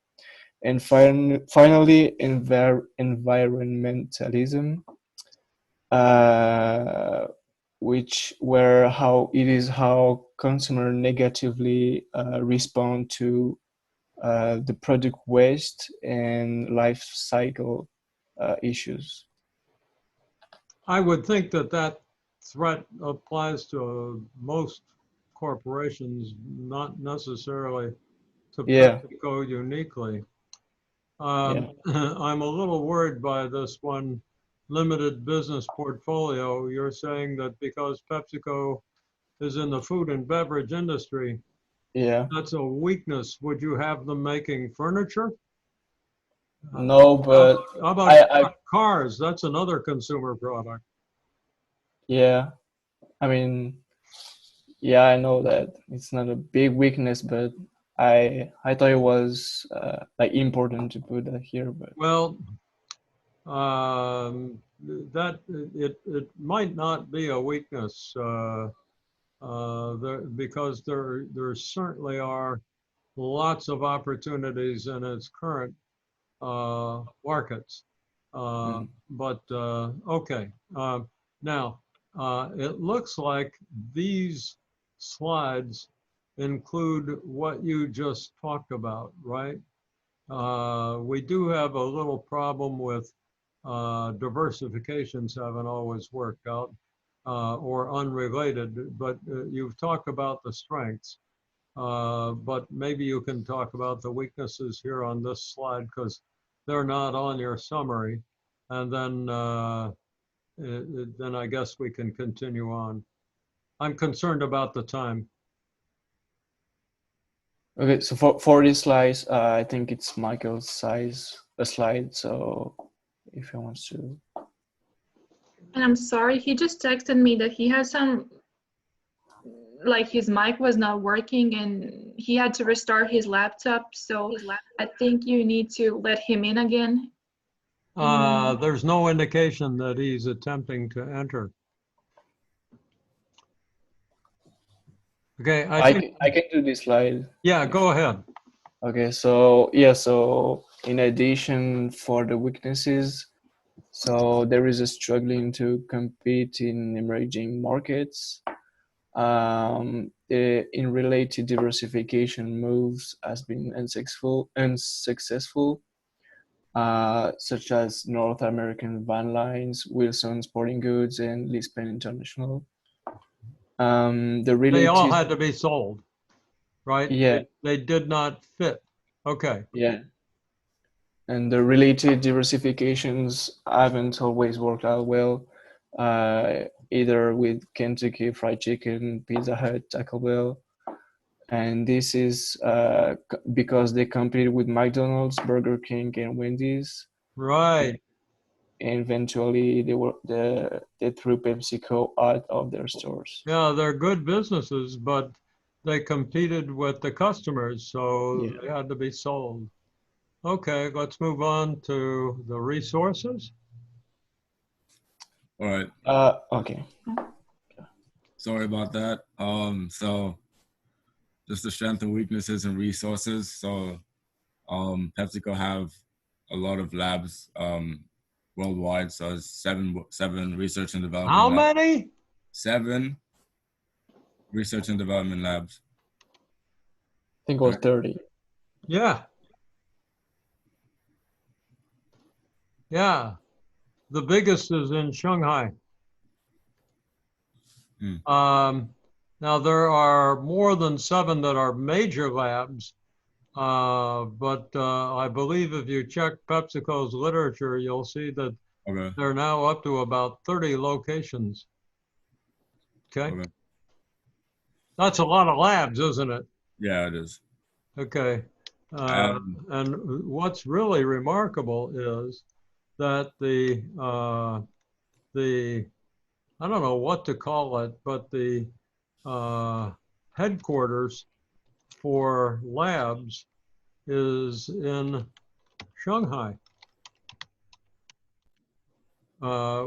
and finally, environmentalism, how consumers negatively respond to the product waste and life cycle issues. I would think that that threat applies to most corporations, not necessarily to Yeah, PepsiCo uniquely. yeah, I'm a little worried by this one limited business portfolio. You're saying that because PepsiCo is in the food and beverage industry, yeah. that's a weakness. Would you have them making furniture? No, but How about I cars? That's another consumer product. yeah. I mean, yeah, I know that it's not a big weakness, but I thought it was like important to put that here. But Well, that it might not be a weakness because there certainly are lots of opportunities in its current markets. mm, But okay, now it looks like these slides include what you just talked about, right? We do have a little problem with diversifications haven't always worked out or unrelated, but you've talked about the strengths. But maybe you can talk about the weaknesses here on this slide because they're not on your summary. And then I guess we can continue on. I'm concerned about the time. Okay, so for this slide, I think it's Michael's slide. So if he wants to. And I'm sorry, he just texted me that he has some, like his mic was not working and he had to restart his laptop. So I think you need to let him in again. There's no indication that he's attempting to enter. Okay, I can do this slide. Yeah, go ahead. Okay, so yeah, so in addition for the weaknesses, so there is a struggling to compete in emerging markets. In related diversification moves has been unsuccessful, such as North American Van Lines, Wilson Sporting Goods, and Lispen International. They all had to be sold, right? Yeah. They did not fit. Okay. Yeah. And the related diversifications haven't always worked out well, either with Kentucky Fried Chicken, Pizza Hut, Taco Bell. And this is because they competed with McDonald's, Burger King, and Wendy's. Right. And eventually they threw PepsiCo out of their stores. Yeah, they're good businesses, but they competed with the customers, so Yeah. they had to be sold. Okay, let's move on to the resources. All right. Okay. Sorry about that. So just the strength and weaknesses and resources. So PepsiCo have a lot of labs worldwide. So it's seven research and development. How labs. many? 7 research and development labs. I think it was 30. Yeah. Yeah. The biggest is in Shanghai. Now there are more than 7 that are major labs, but I believe if you check PepsiCo's literature, you'll see that they're now up to about 30 locations. Okay. That's a lot of labs, isn't it? Yeah, it is. Okay. And what's really remarkable is that I don't know what to call it, but the headquarters for labs is in Shanghai,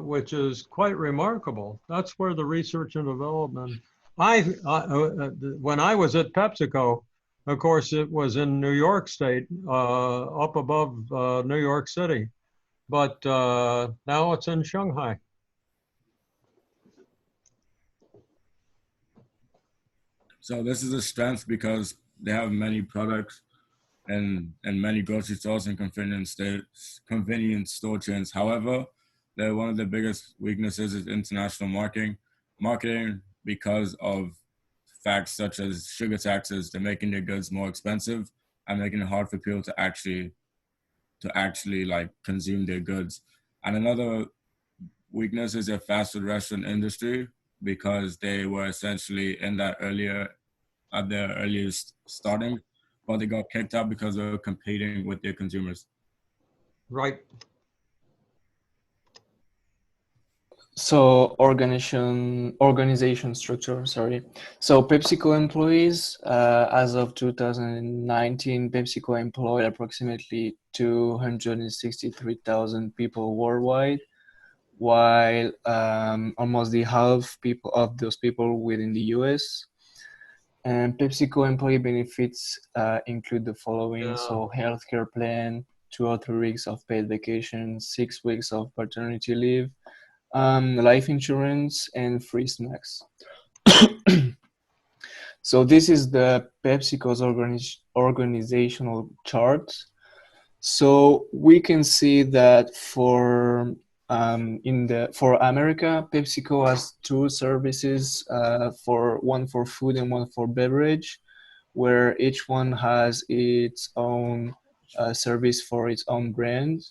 which is quite remarkable. That's where the research and development. When I was at PepsiCo, of course, it was in New York State, up above New York City, but now it's in Shanghai. So this is a strength because they have many products and many grocery stores and convenience store chains. However, one of the biggest weaknesses is international marketing because of facts such as sugar taxes. They're making their goods more expensive and making it hard for people to actually like consume their goods. And another weakness is their fast food restaurant industry, because they were essentially in that at their earliest starting, but they got kicked out because they were competing with their consumers. Right. So organization structure, sorry. So PepsiCo employees, as of 2019, PepsiCo employed approximately 263,000 people worldwide, while almost the half of those people within the US. And PepsiCo employee benefits include the following: so healthcare plan, 2 or 3 weeks of paid vacation, 6 weeks of paternity leave, life insurance, and free snacks. So this is the PepsiCo's organizational chart. So we can see that for America, PepsiCo has 2 services, one for food and one for beverage, where each one has its own service for its own brand.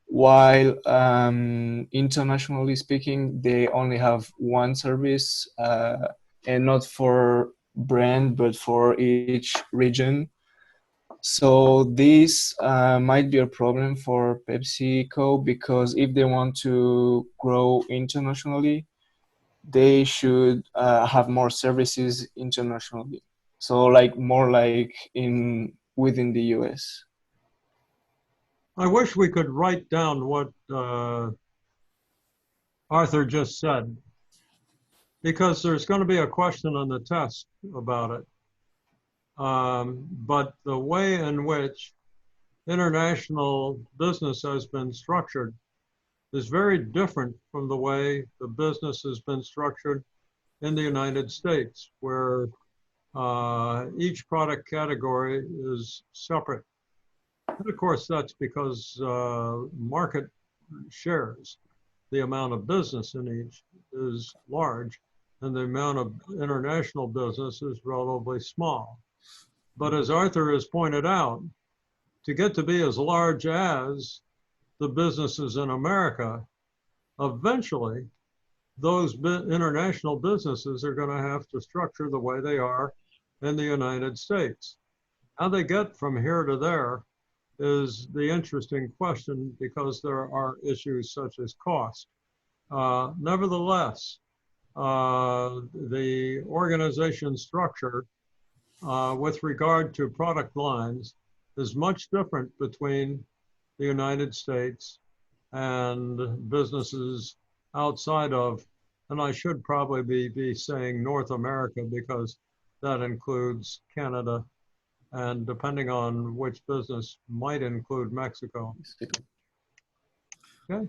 while internationally speaking, they only have one service, and not for brand, but for each region. So this might be a problem for PepsiCo, because if they want to grow internationally, they should have more services internationally. So like more like in within the US. I wish we could write down what Arthur just said, because there's going to be a question on the test about it. But the way in which international business has been structured is very different from the way the business has been structured in the United States, where each product category is separate. And of course, that's because market shares, the amount of business in each is large, and the amount of international business is relatively small. But as Arthur has pointed out, to get to be as large as the businesses in America, eventually those international businesses are going to have to structure the way they are in the United States. How they get from here to there is the interesting question, because there are issues such as cost. Nevertheless, the organization structure with regard to product lines is much different between the United States and businesses outside of, and I should probably be saying North America, because that includes Canada, and depending on which business, might include Mexico. Okay.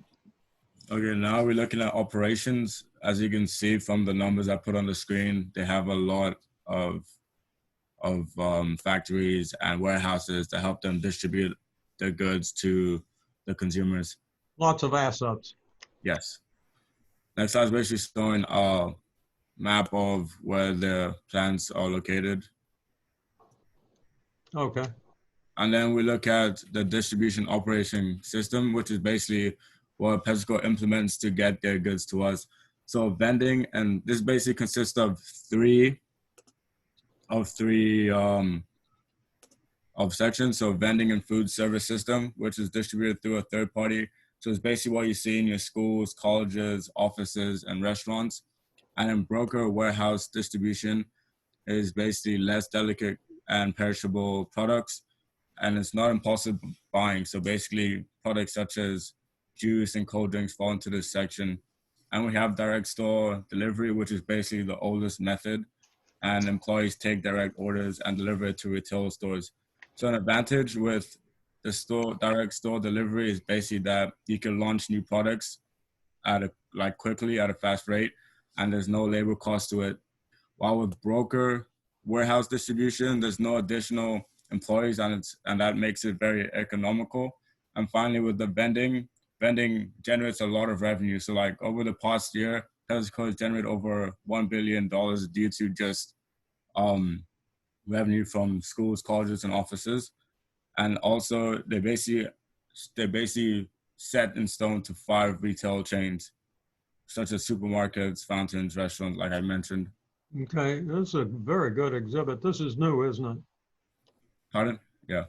Okay, now we're looking at operations. As you can see from the numbers I put on the screen, they have a lot of factories and warehouses to help them distribute their goods to the consumers. Lots of assets. Yes. Next slide is basically showing a map of where the plants are located. Okay. And then we look at the distribution operation system, which is basically what PepsiCo implements to get their goods to us. So vending, and this basically consists of three sections. So vending and food service system, which is distributed through a third party. So it's basically what you see in your schools, colleges, offices, and restaurants. And then broker warehouse distribution is basically less delicate and perishable products, and it's not impulsive buying. So basically products such as juice and cold drinks fall into this section. And we have direct store delivery, which is basically the oldest method, and employees take direct orders and deliver it to retail stores. So an advantage with the direct store delivery is basically that you can launch new products quickly at a fast rate, and there's no labor cost to it. While with broker warehouse distribution, there's no additional employees, and that makes it very economical. And finally, with the vending generates a lot of revenue. So like over the past year, PepsiCo has generated over $1 billion due to just revenue from schools, colleges, and offices. And also they basically set in stone to 5 retail chains, such as supermarkets, fountains, restaurants, like I mentioned. Okay, this is a very good exhibit. This is new, isn't it? Pardon? Yeah.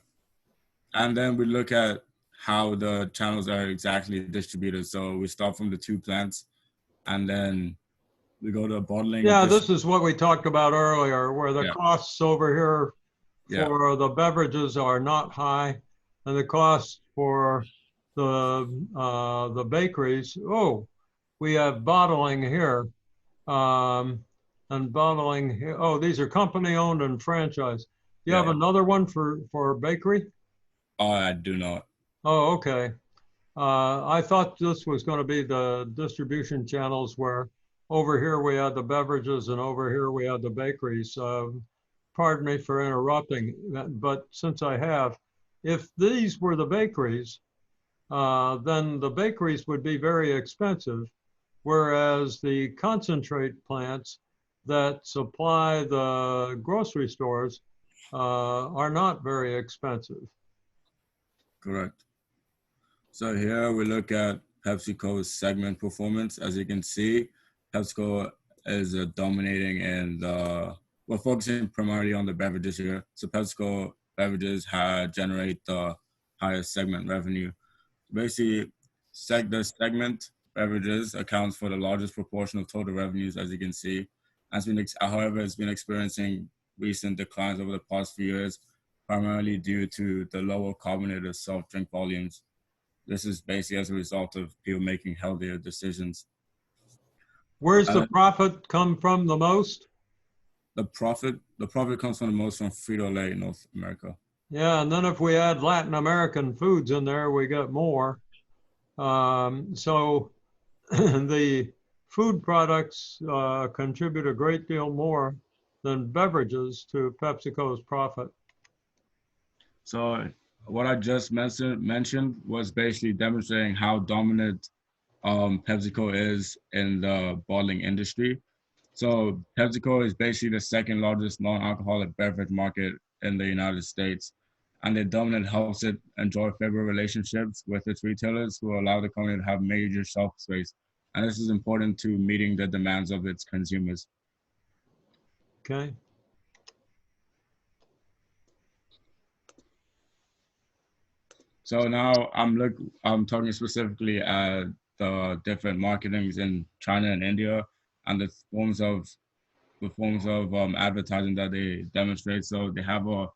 And then we look at how the channels are exactly distributed. So we start from the 2 plants, and then we go to bottling. Yeah, this is what we talked about earlier, where the costs over here for the beverages are not high, and the costs for the bakeries. Oh, we have bottling here, and bottling here. Oh, these are company owned and franchised. You have another one for bakery? I do not. Oh, okay. I thought this was going to be the distribution channels, where over here we had the beverages and over here we had the bakeries. Pardon me for interrupting, but since I have, if these were the bakeries, then the bakeries would be very expensive, whereas the concentrate plants that supply the grocery stores are not very expensive. Correct. So here we look at PepsiCo's segment performance. As you can see, PepsiCo is dominating and we're focusing primarily on the beverages here. So PepsiCo beverages generate the highest segment revenue. Basically, the segment beverages accounts for the largest proportion of total revenues, as you can see. However, it's been experiencing recent declines over the past few years, primarily due to the lower carbonated soft drink volumes. This is basically as a result of people making healthier decisions. Where's the profit come from the most? The profit comes from the most from Frito-Lay in North America. Yeah, and then if we add Latin American foods in there, we get more. So the food products contribute a great deal more than beverages to PepsiCo's profit. So what I just mentioned was basically demonstrating how dominant PepsiCo is in the bottling industry. So PepsiCo is basically the second largest non-alcoholic beverage market in the United States. And their dominance helps it enjoy favorable relationships with its retailers who allow the company to have major shelf space. And this is important to meeting the demands of its consumers. Okay. So now I'm talking specifically at the different marketings in China and India and the forms of advertising that they demonstrate. So they have a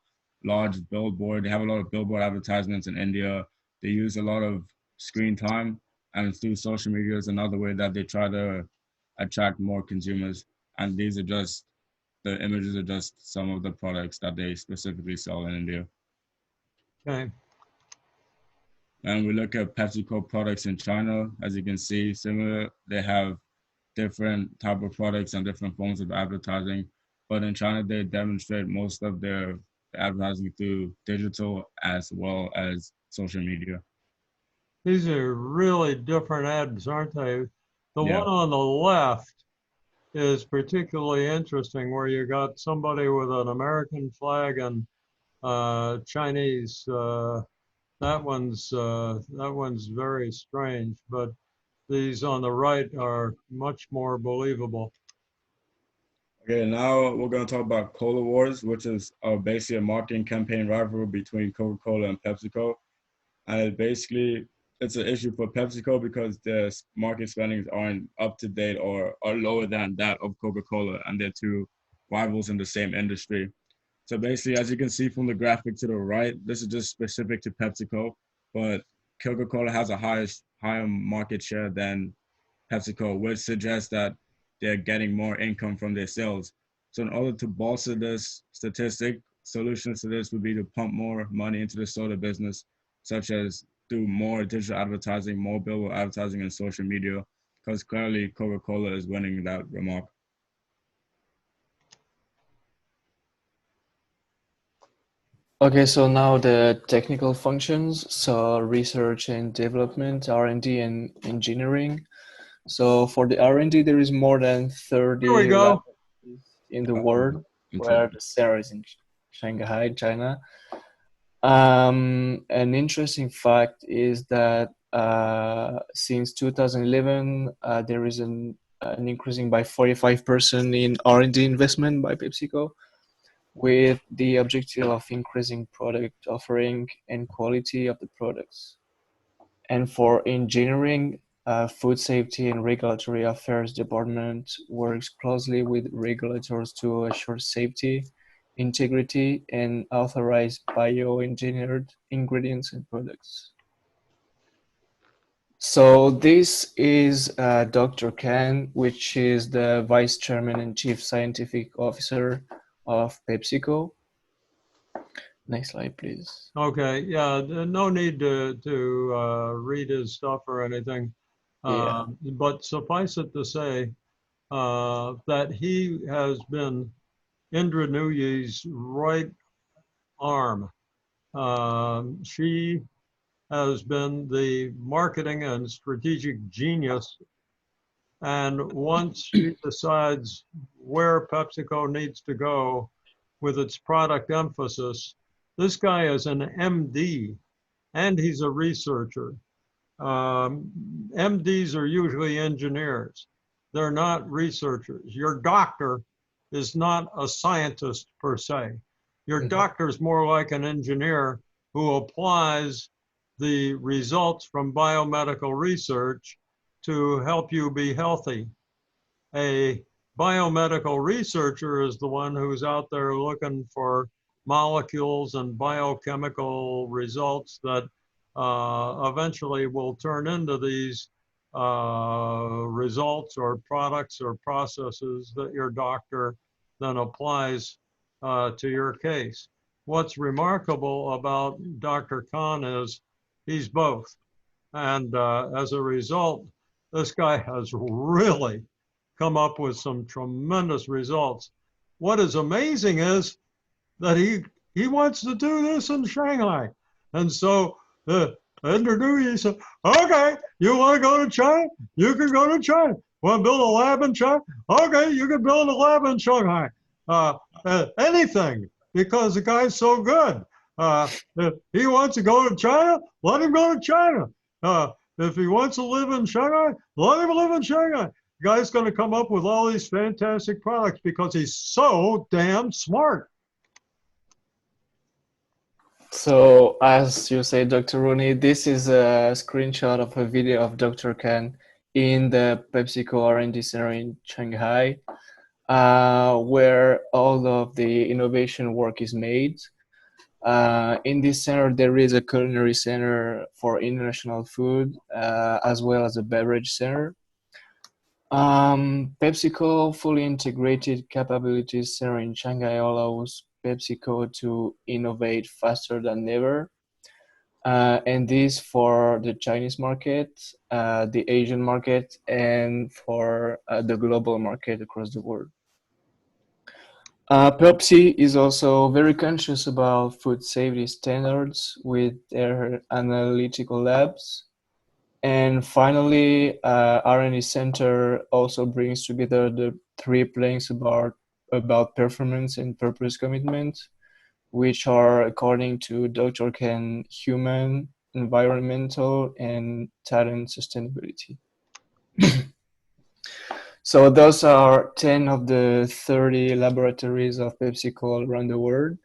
large billboard. They have a lot of billboard advertisements in India. They use a lot of screen time, and through social media is another way that they try to attract more consumers. And these are just the images are just some of the products that they specifically sell in India. Okay. And we look at PepsiCo products in China. As you can see, similar, they have different type of products and different forms of advertising. But in China, they demonstrate most of their advertising through digital as well as social media. These are really different ads, aren't they? The Yeah. one on the left is particularly interesting, where you got somebody with an American flag and Chinese. That one's very strange, but these on the right are much more believable. Okay, now we're going to talk about Cola Wars, which is basically a marketing campaign rivalry between Coca-Cola and PepsiCo. And it's an issue for PepsiCo because their market spendings aren't up to date or are lower than that of Coca-Cola, and they're two rivals in the same industry. So basically, as you can see from the graphic to the right, this is just specific to PepsiCo, but Coca-Cola has a higher market share than PepsiCo, which suggests that they're getting more income from their sales. So in order to bolster this statistic, solutions to this would be to pump more money into the soda business, such as through more digital advertising, more billboard advertising, and social media, because clearly Coca-Cola is winning that remark. Okay, so now the technical functions, so research and development, R&D and engineering. So for the R&D, there is more than 30 Here we go. laboratories in the world, where the center is in Shanghai, China. An interesting fact is that since 2011, there is an increasing by 45% in R&D investment by PepsiCo, with the objective of increasing product offering and quality of the products. And for engineering, Food Safety and Regulatory Affairs Department works closely with regulators to assure safety, integrity, and authorize bioengineered ingredients and products. So this is Dr. Khan, which is the Vice Chairman and Chief Scientific Officer of PepsiCo. Next slide, please. Okay, yeah, no need to read his stuff or anything. Yeah. But suffice it to say that he has been Indra Nooyi's right arm. She has been the marketing and strategic genius. And once she decides where PepsiCo needs to go with its product emphasis, this guy is an MD and he's a researcher. MDs are usually engineers. They're not researchers. Your doctor is not a scientist per se. Your doctor is more like an engineer who applies the results from biomedical research to help you be healthy. A biomedical researcher is the one who's out there looking for molecules and biochemical results that eventually will turn into these results or products or processes that your doctor then applies to your case. What's remarkable about Dr. Khan is he's both. And as a result, this guy has really come up with some tremendous results. What is amazing is that he wants to do this in Shanghai. And so he said, okay, you want to go to China? You can go to China. Want to build a lab in China? Okay, you can build a lab in Shanghai. Anything, because the guy's so good. If he wants to go to China, let him go to China. If he wants to live in Shanghai, let him live in Shanghai. The guy's going to come up with all these fantastic products because he's so damn smart. So, as you say, Dr. Rooney, this is a screenshot of a video of Dr. Khan in the PepsiCo R&D Center in Shanghai, where all of the innovation work is made. In this center, there is a culinary center for international food, as well as a beverage center. PepsiCo fully integrated capabilities center in Shanghai allows PepsiCo to innovate faster than ever. And this for the Chinese market, the Asian market, and for the global market across the world. Pepsi is also very conscious about food safety standards with their analytical labs. And finally, R&D Center also brings together the three planks about performance and purpose commitment, which are, according to Dr. Ken, human, environmental, and talent sustainability. So those are 10 of the 30 laboratories of PepsiCo around the world.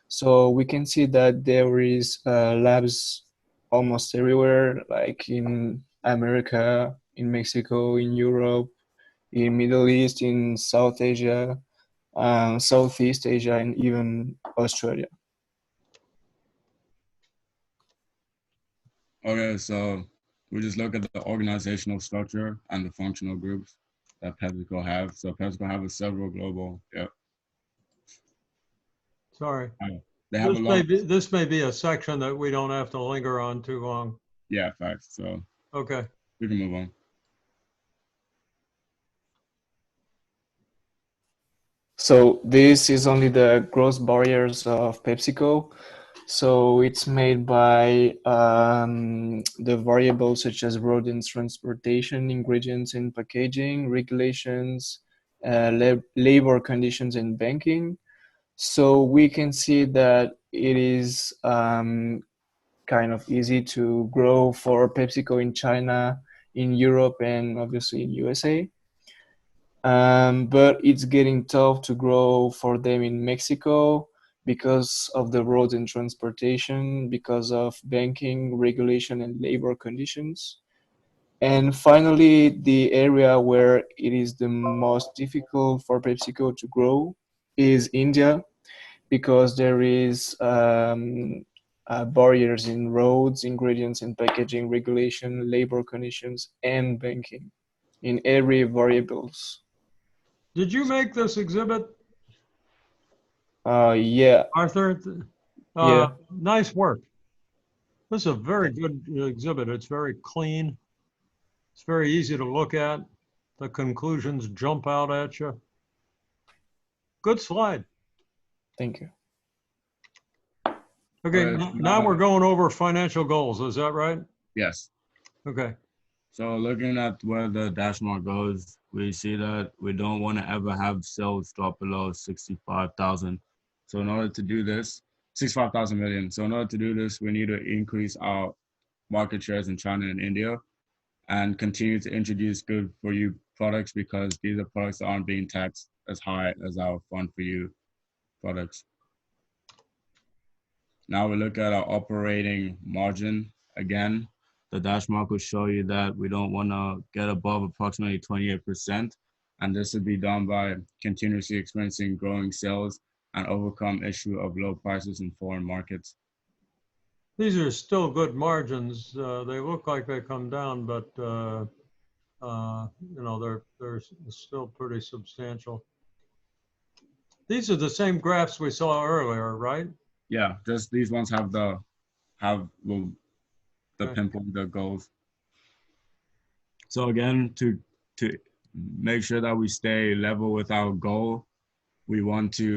So we can see that there is labs almost everywhere, like in America, in Mexico, in Europe, in Middle East, in South Asia, Southeast Asia, and even Australia. Okay, so we just look at the organizational structure and the functional groups that PepsiCo have. So PepsiCo have several global. Yep. Sorry. They have this may be a section that we don't have to linger on too long. Yeah, facts. So okay, we can move on. So this is only the gross barriers of PepsiCo. So it's made by the variables such as road and transportation, ingredients and packaging, regulations, labor conditions, and banking. So we can see that it is kind of easy to grow for PepsiCo in China, in Europe, and obviously in USA. But it's getting tough to grow for them in Mexico because of the roads and transportation, because of banking, regulation, and labor conditions. And finally, the area where it is the most difficult for PepsiCo to grow is India, because there is barriers in roads, ingredients and packaging, regulation, labor conditions, and banking in every variables. Did you make this exhibit? Yeah. Arthur? Yeah. Nice work. This is a very good exhibit. It's very clean. It's very easy to look at. The conclusions jump out at you. Good slide. Thank you. Okay, now we're going over financial goals. Is that right? Yes. Okay. So looking at where the dash mark goes, we see that we don't want to ever have sales drop below 65,000. So in order to do this, 65,000 million. So in order to do this, we need to increase our market shares in China and India, and continue to introduce good for you products because these are products that aren't being taxed as high as our fun for you products. Now we look at our operating margin. Again, the dash mark will show you that we don't want to get above approximately 28%. And this would be done by continuously experiencing growing sales and overcome issue of low prices in foreign markets. These are still good margins. They look like they come down, but you know, they're still pretty substantial. These are the same graphs we saw earlier, right? Yeah, just these ones have the Okay. pinpoint the goals. So again, to make sure that we stay level with our goal, we want to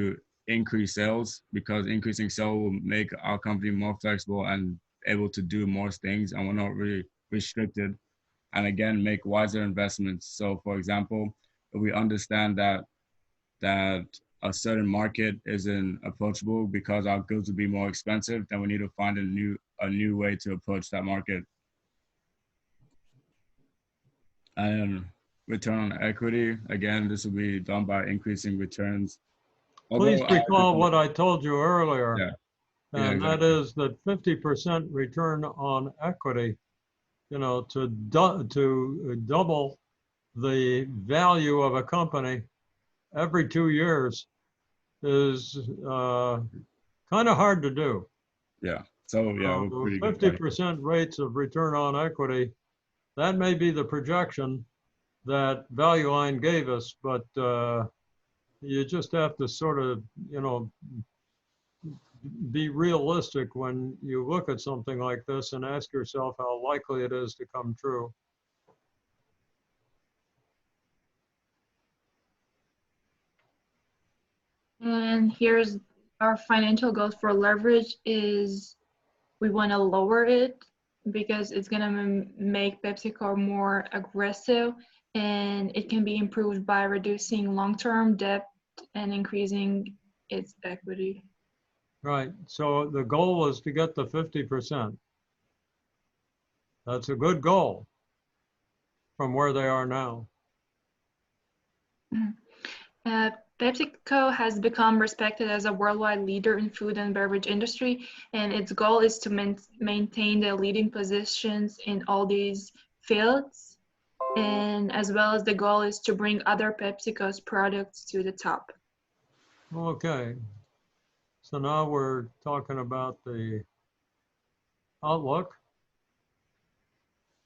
increase sales because increasing sales will make our company more flexible and able to do more things, and we're not really restricted. And again, make wiser investments. So for example, if we understand that a certain market isn't approachable because our goods will be more expensive, then we need to find a new way to approach that market. And return on equity, again, this will be done by increasing returns. Please recall what I told you earlier, yeah, and exactly. that is that 50% return on equity, you know, to double the value of a company every 2 years is kind of hard to do. Yeah. So yeah, we're pretty good. 50% rates of return on equity, that may be the projection that Value Line gave us, but you just have to sort of, you know, be realistic when you look at something like this and ask yourself how likely it is to come true. And here's our financial goals for leverage is we want to lower it because it's going to make PepsiCo more aggressive, and it can be improved by reducing long-term debt and increasing its equity. Right. So the goal is to get to 50%. That's a good goal from where they are now. PepsiCo has become respected as a worldwide leader in food and beverage industry, and its goal is to maintain the leading positions in all these fields, and as well as the goal is to bring other PepsiCo's products to the top. Okay. So now we're talking about the outlook.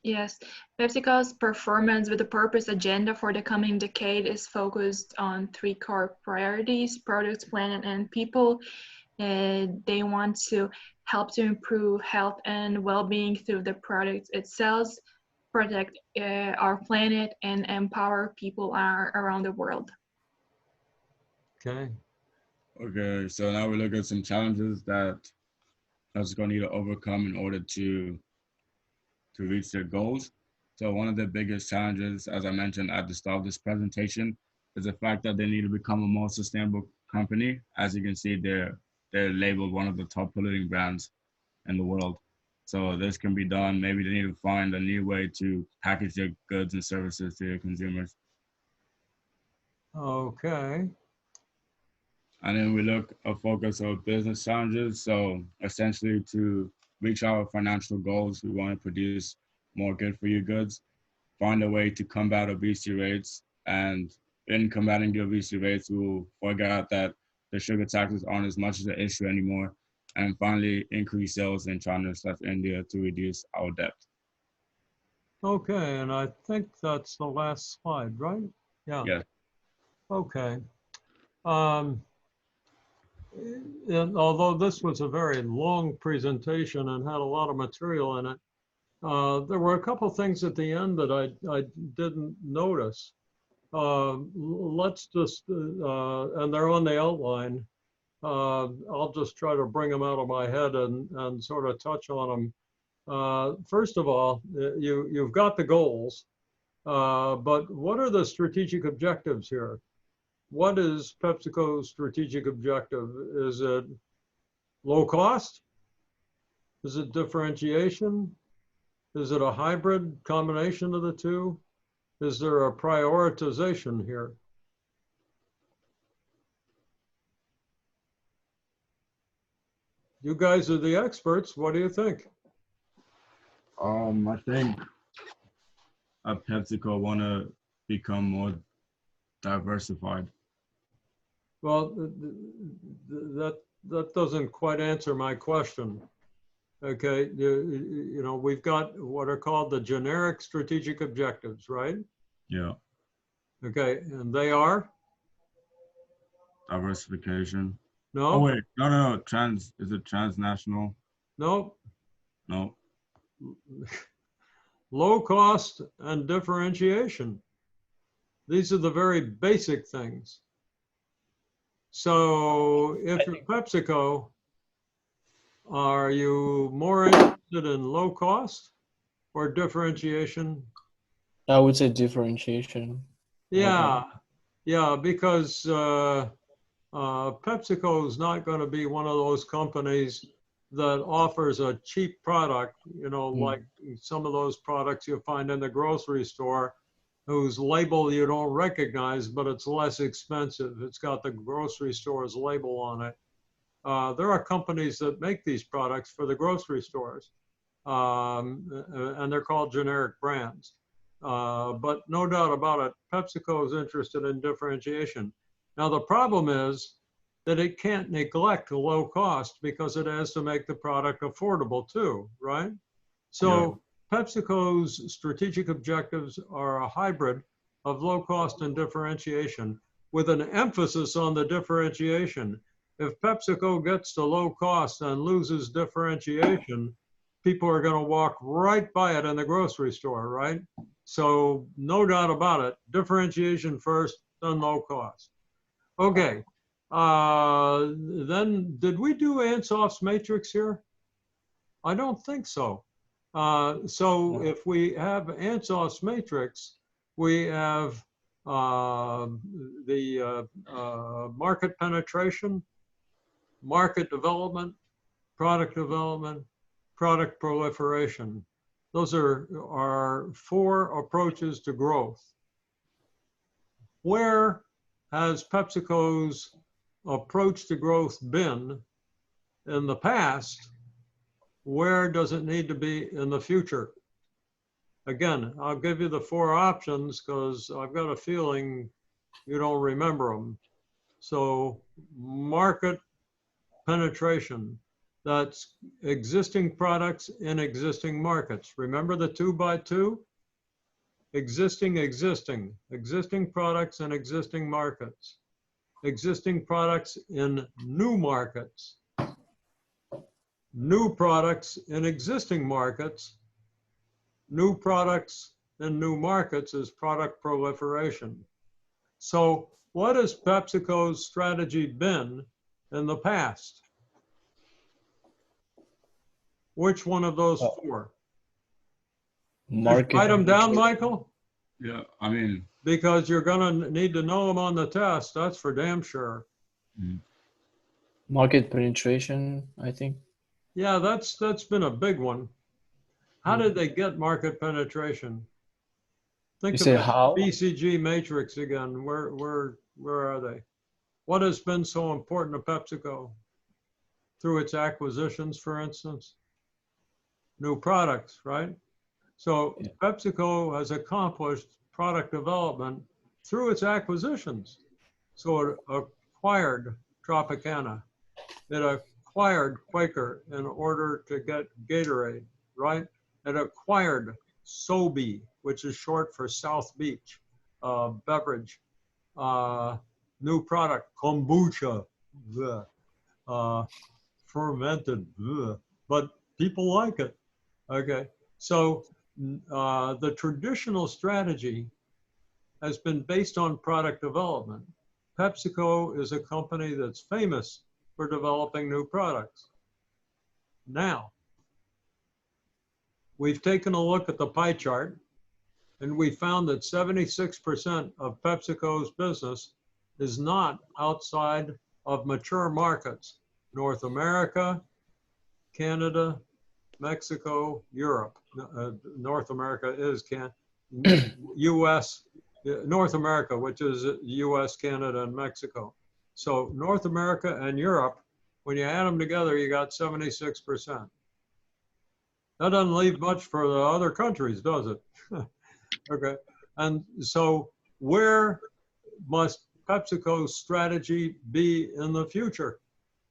Yes, PepsiCo's performance with a purpose agenda for the coming decade is focused on 3 core priorities: products, planet, and people. They want to help to improve health and well-being through the products it sells, protect our planet, and empower people around the world. Okay. Okay, so now we look at some challenges that PepsiCo going to need to overcome in order to reach their goals. So one of the biggest challenges, as I mentioned at the start of this presentation, is the fact that they need to become a more sustainable company. As you can see, they're labeled one of the top polluting brands in the world. So this can be done. Maybe they need to find a new way to package their goods and services to their consumers. Okay. And then we look a focus on business challenges. So essentially to reach our financial goals, we want to produce more good for you goods, find a way to combat obesity rates, and in combating the obesity rates, we will figure out that the sugar taxes aren't as much of an issue anymore, and finally increase sales in China/India to reduce our debt. Okay, and I think that's the last slide, right? Yeah. Yeah. Okay. And although this was a very long presentation and had a lot of material in it, there were a couple things at the end that I didn't notice. Let's just, and they're on the outline. I'll just try to bring them out of my head and sort of touch on them. First of all, you've got the goals, but what are the strategic objectives here? What is PepsiCo's strategic objective? Is it low cost? Is it differentiation? Is it a hybrid combination of the two? Is there a prioritization here? You guys are the experts. What do you think? I think PepsiCo want to become more diversified. Well, that doesn't quite answer my question. Okay, you know, we've got what are called the generic strategic objectives, right? Yeah. Okay, and they are? Diversification. No? Oh wait, no. Is it transnational? No. No. Low cost and differentiation. These are the very basic things. So if you're PepsiCo, are you more interested in low cost or differentiation? I would say differentiation. Yeah, yeah, because PepsiCo is not going to be one of those companies that offers a cheap product, you know, like some of those products you find in the grocery store whose label you don't recognize, but it's less expensive. It's got the grocery store's label on it. There are companies that make these products for the grocery stores, and they're called generic brands. But no doubt about it, PepsiCo is interested in differentiation. Now, the problem is that it can't neglect the low cost because it has to make the product affordable too, right? So PepsiCo's strategic objectives are a hybrid of low cost and differentiation with an emphasis on the differentiation. If PepsiCo gets to low cost and loses differentiation, people are going to walk right by it in the grocery store, right? So no doubt about it, differentiation first, then low cost. Okay, then did we do Ansoff's matrix here? I don't think so. So if we have Ansoff's matrix, we have the market penetration, market development, product proliferation. Those are our four approaches to growth. Where has PepsiCo's approach to growth been in the past? Where does it need to be in the future? Again, I'll give you the four options because I've got a feeling you don't remember them. So market penetration, that's existing products in existing markets. Remember the 2 by 2? Existing products in existing markets. Existing products in new markets. New products in existing markets. New products in new markets is product proliferation. So what has PepsiCo's strategy been in the past? Which one of those four? Market. Write them down, Michael? Yeah, I mean. Because you're going to need to know them on the test. That's for damn sure. Market penetration, I think. Yeah, that's been a big one. How did they get market penetration? Think about how? BCG matrix again. Where are they? What has been so important to PepsiCo? Through its acquisitions, for instance? New products, right? So PepsiCo has accomplished product development through its acquisitions. So it acquired Tropicana. It acquired Quaker in order to get Gatorade, right? It acquired SoBe, which is short for South Beach beverage. New product, kombucha, fermented, but people like it. Okay, so the traditional strategy has been based on product development. PepsiCo is a company that's famous for developing new products. Now, we've taken a look at the pie chart and we found that 76% of PepsiCo's business is not outside of mature markets, North America, Canada, Mexico, Europe. North America is U.S., North America, which is U.S., Canada, and Mexico. So North America and Europe, when you add them together, you got 76%. That doesn't leave much for the other countries, does it? Okay. And so where must PepsiCo's strategy be in the future?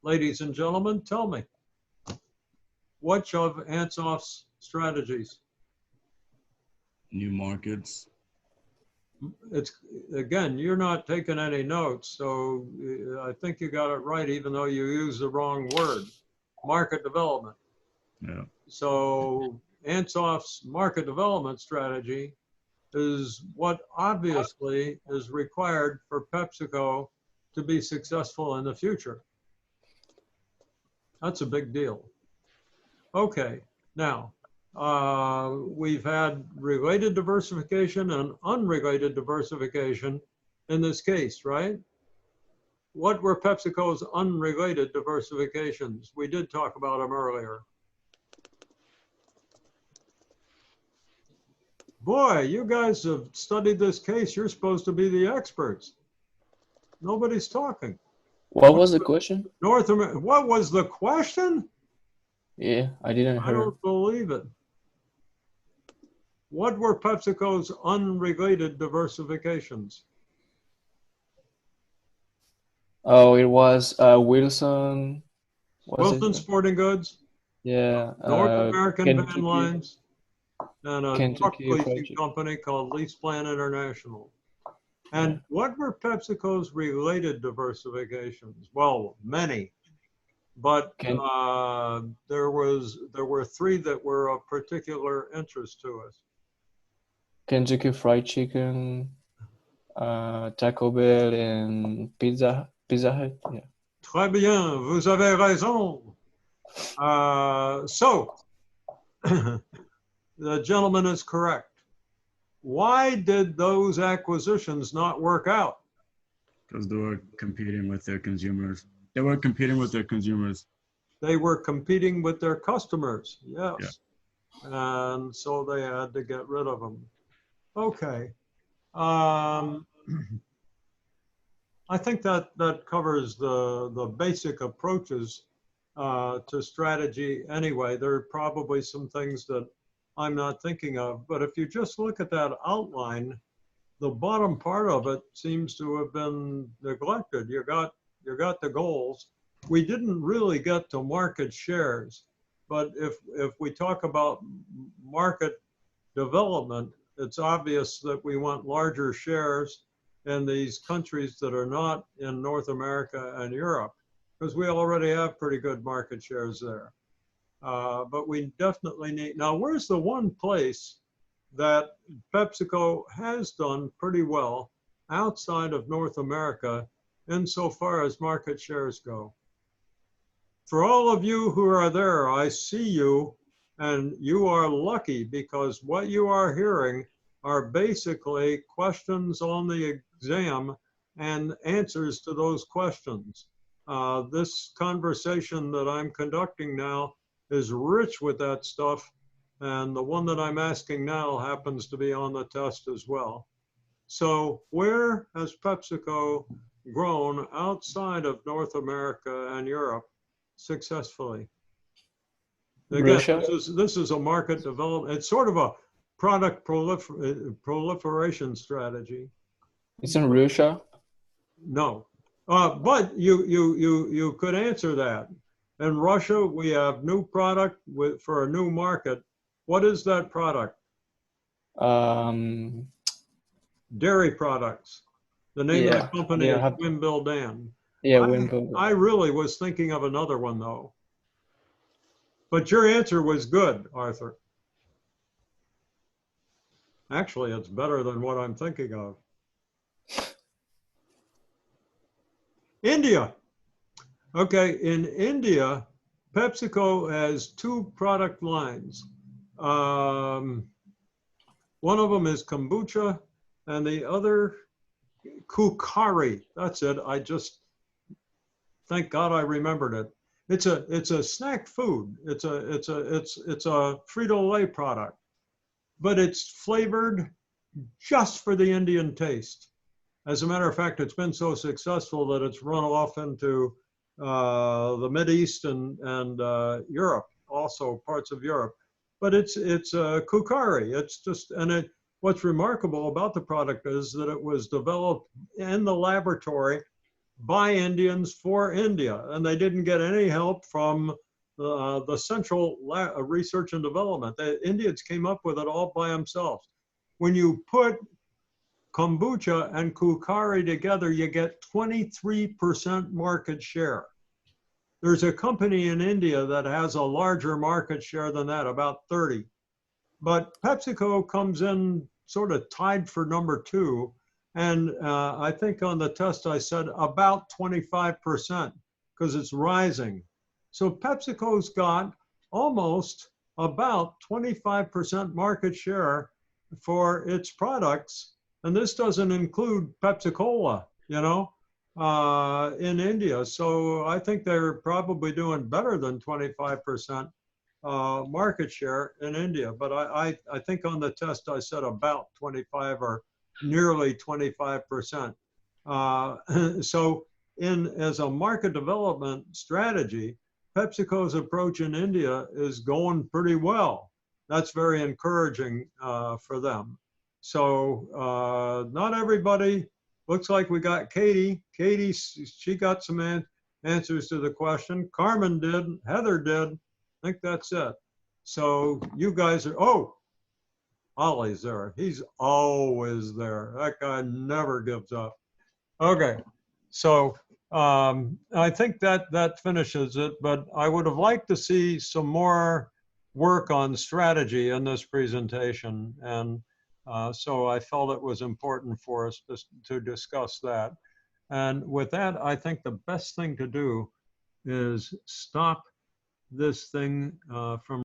Ladies and gentlemen, tell me. Which of Ansoff's strategies? New markets. It's, again, you're not taking any notes, so I think you got it right, even though you used the wrong word. Market development. Yeah. So Ansoff's market development strategy is what obviously is required for PepsiCo to be successful in the future. That's a big deal. Okay, now we've had related diversification and unrelated diversification in this case, right? What were PepsiCo's unrelated diversifications? We did talk about them earlier. Boy, you guys have studied this case. You're supposed to be the experts. Nobody's talking. What was the question? North America. What was the question? Yeah, I didn't I hear. don't believe it. What were PepsiCo's unrelated diversifications? Oh, it was Wilson. Was Wilson it? Sporting Goods, Yeah. North American Van Kentucky, Lines, and a truck Kentucky Fried leasing Chicken. company called Lease Plan International. And Yeah. what were PepsiCo's related diversifications? Well, many, but there were three that were of particular interest to us. Kentucky Fried Chicken, Taco Bell, and Pizza Hut. Yeah. Très bien, vous avez raison. So, the gentleman is correct. Why did those acquisitions not work out? Because they were competing with their consumers. They were competing with their consumers. They were competing with their customers, yes. Yeah. And so they had to get rid of them. Okay. I think that covers the basic approaches to strategy anyway. There are probably some things that I'm not thinking of, but if you just look at that outline, the bottom part of it seems to have been neglected. You got the goals. We didn't really get to market shares, but if we talk about market development, it's obvious that we want larger shares in these countries that are not in North America and Europe, because we already have pretty good market shares there. But we definitely need, now where's the one place that PepsiCo has done pretty well outside of North America insofar as market shares go? For all of you who are there, I see you, and you are lucky because what you are hearing are basically questions on the exam and answers to those questions. This conversation that I'm conducting now is rich with that stuff, and the one that I'm asking now happens to be on the test as well. So where has PepsiCo grown outside of North America and Europe successfully? Again, Russia? this is a market development. It's sort of a product proliferation strategy. It's in Russia. No, but you could answer that. In Russia, we have new product for a new market. What is that product? Dairy products. The name of the company is Wimbill Dan. Yeah, Wimbill. I really was thinking of another one though. But your answer was good, Arthur. Actually, it's better than what I'm thinking of. India. Okay, in India, PepsiCo has two product lines. One of them is kombucha, and the other, Kukari. That's it. Thank God I remembered it. It's a snack food. It's a Frito-Lay product, but it's flavored just for the Indian taste. As a matter of fact, it's been so successful that it's run off into the Mideast and Europe, also parts of Europe. But it's Kukari. It's just, and it, what's remarkable about the product is that it was developed in the laboratory by Indians for India, and they didn't get any help from the central research and development. The Indians came up with it all by themselves. When you put kombucha and Kukari together, you get 23% market share. There's a company in India that has a larger market share than that, about 30. But PepsiCo comes in sort of tied for number 2. And I think on the test I said about 25% because it's rising. So PepsiCo's got almost about 25% market share for its products. And this doesn't include Pepsi-Cola, you know, in India. So I think they're probably doing better than 25% market share in India. But I think on the test I said about 25 or nearly 25%. So as a market development strategy, PepsiCo's approach in India is going pretty well. That's very encouraging for them. So not everybody, looks like we got Katie. Katie, she got some answers to the question. Carmen did, Heather did. I think that's it. So you guys are, oh, Ollie's there. He's always there. That guy never gives up. Okay, so I think that finishes it, but I would have liked to see some more work on strategy in this presentation. And so I felt it was important for us to discuss that. And with that, I think the best thing to do is stop this thing from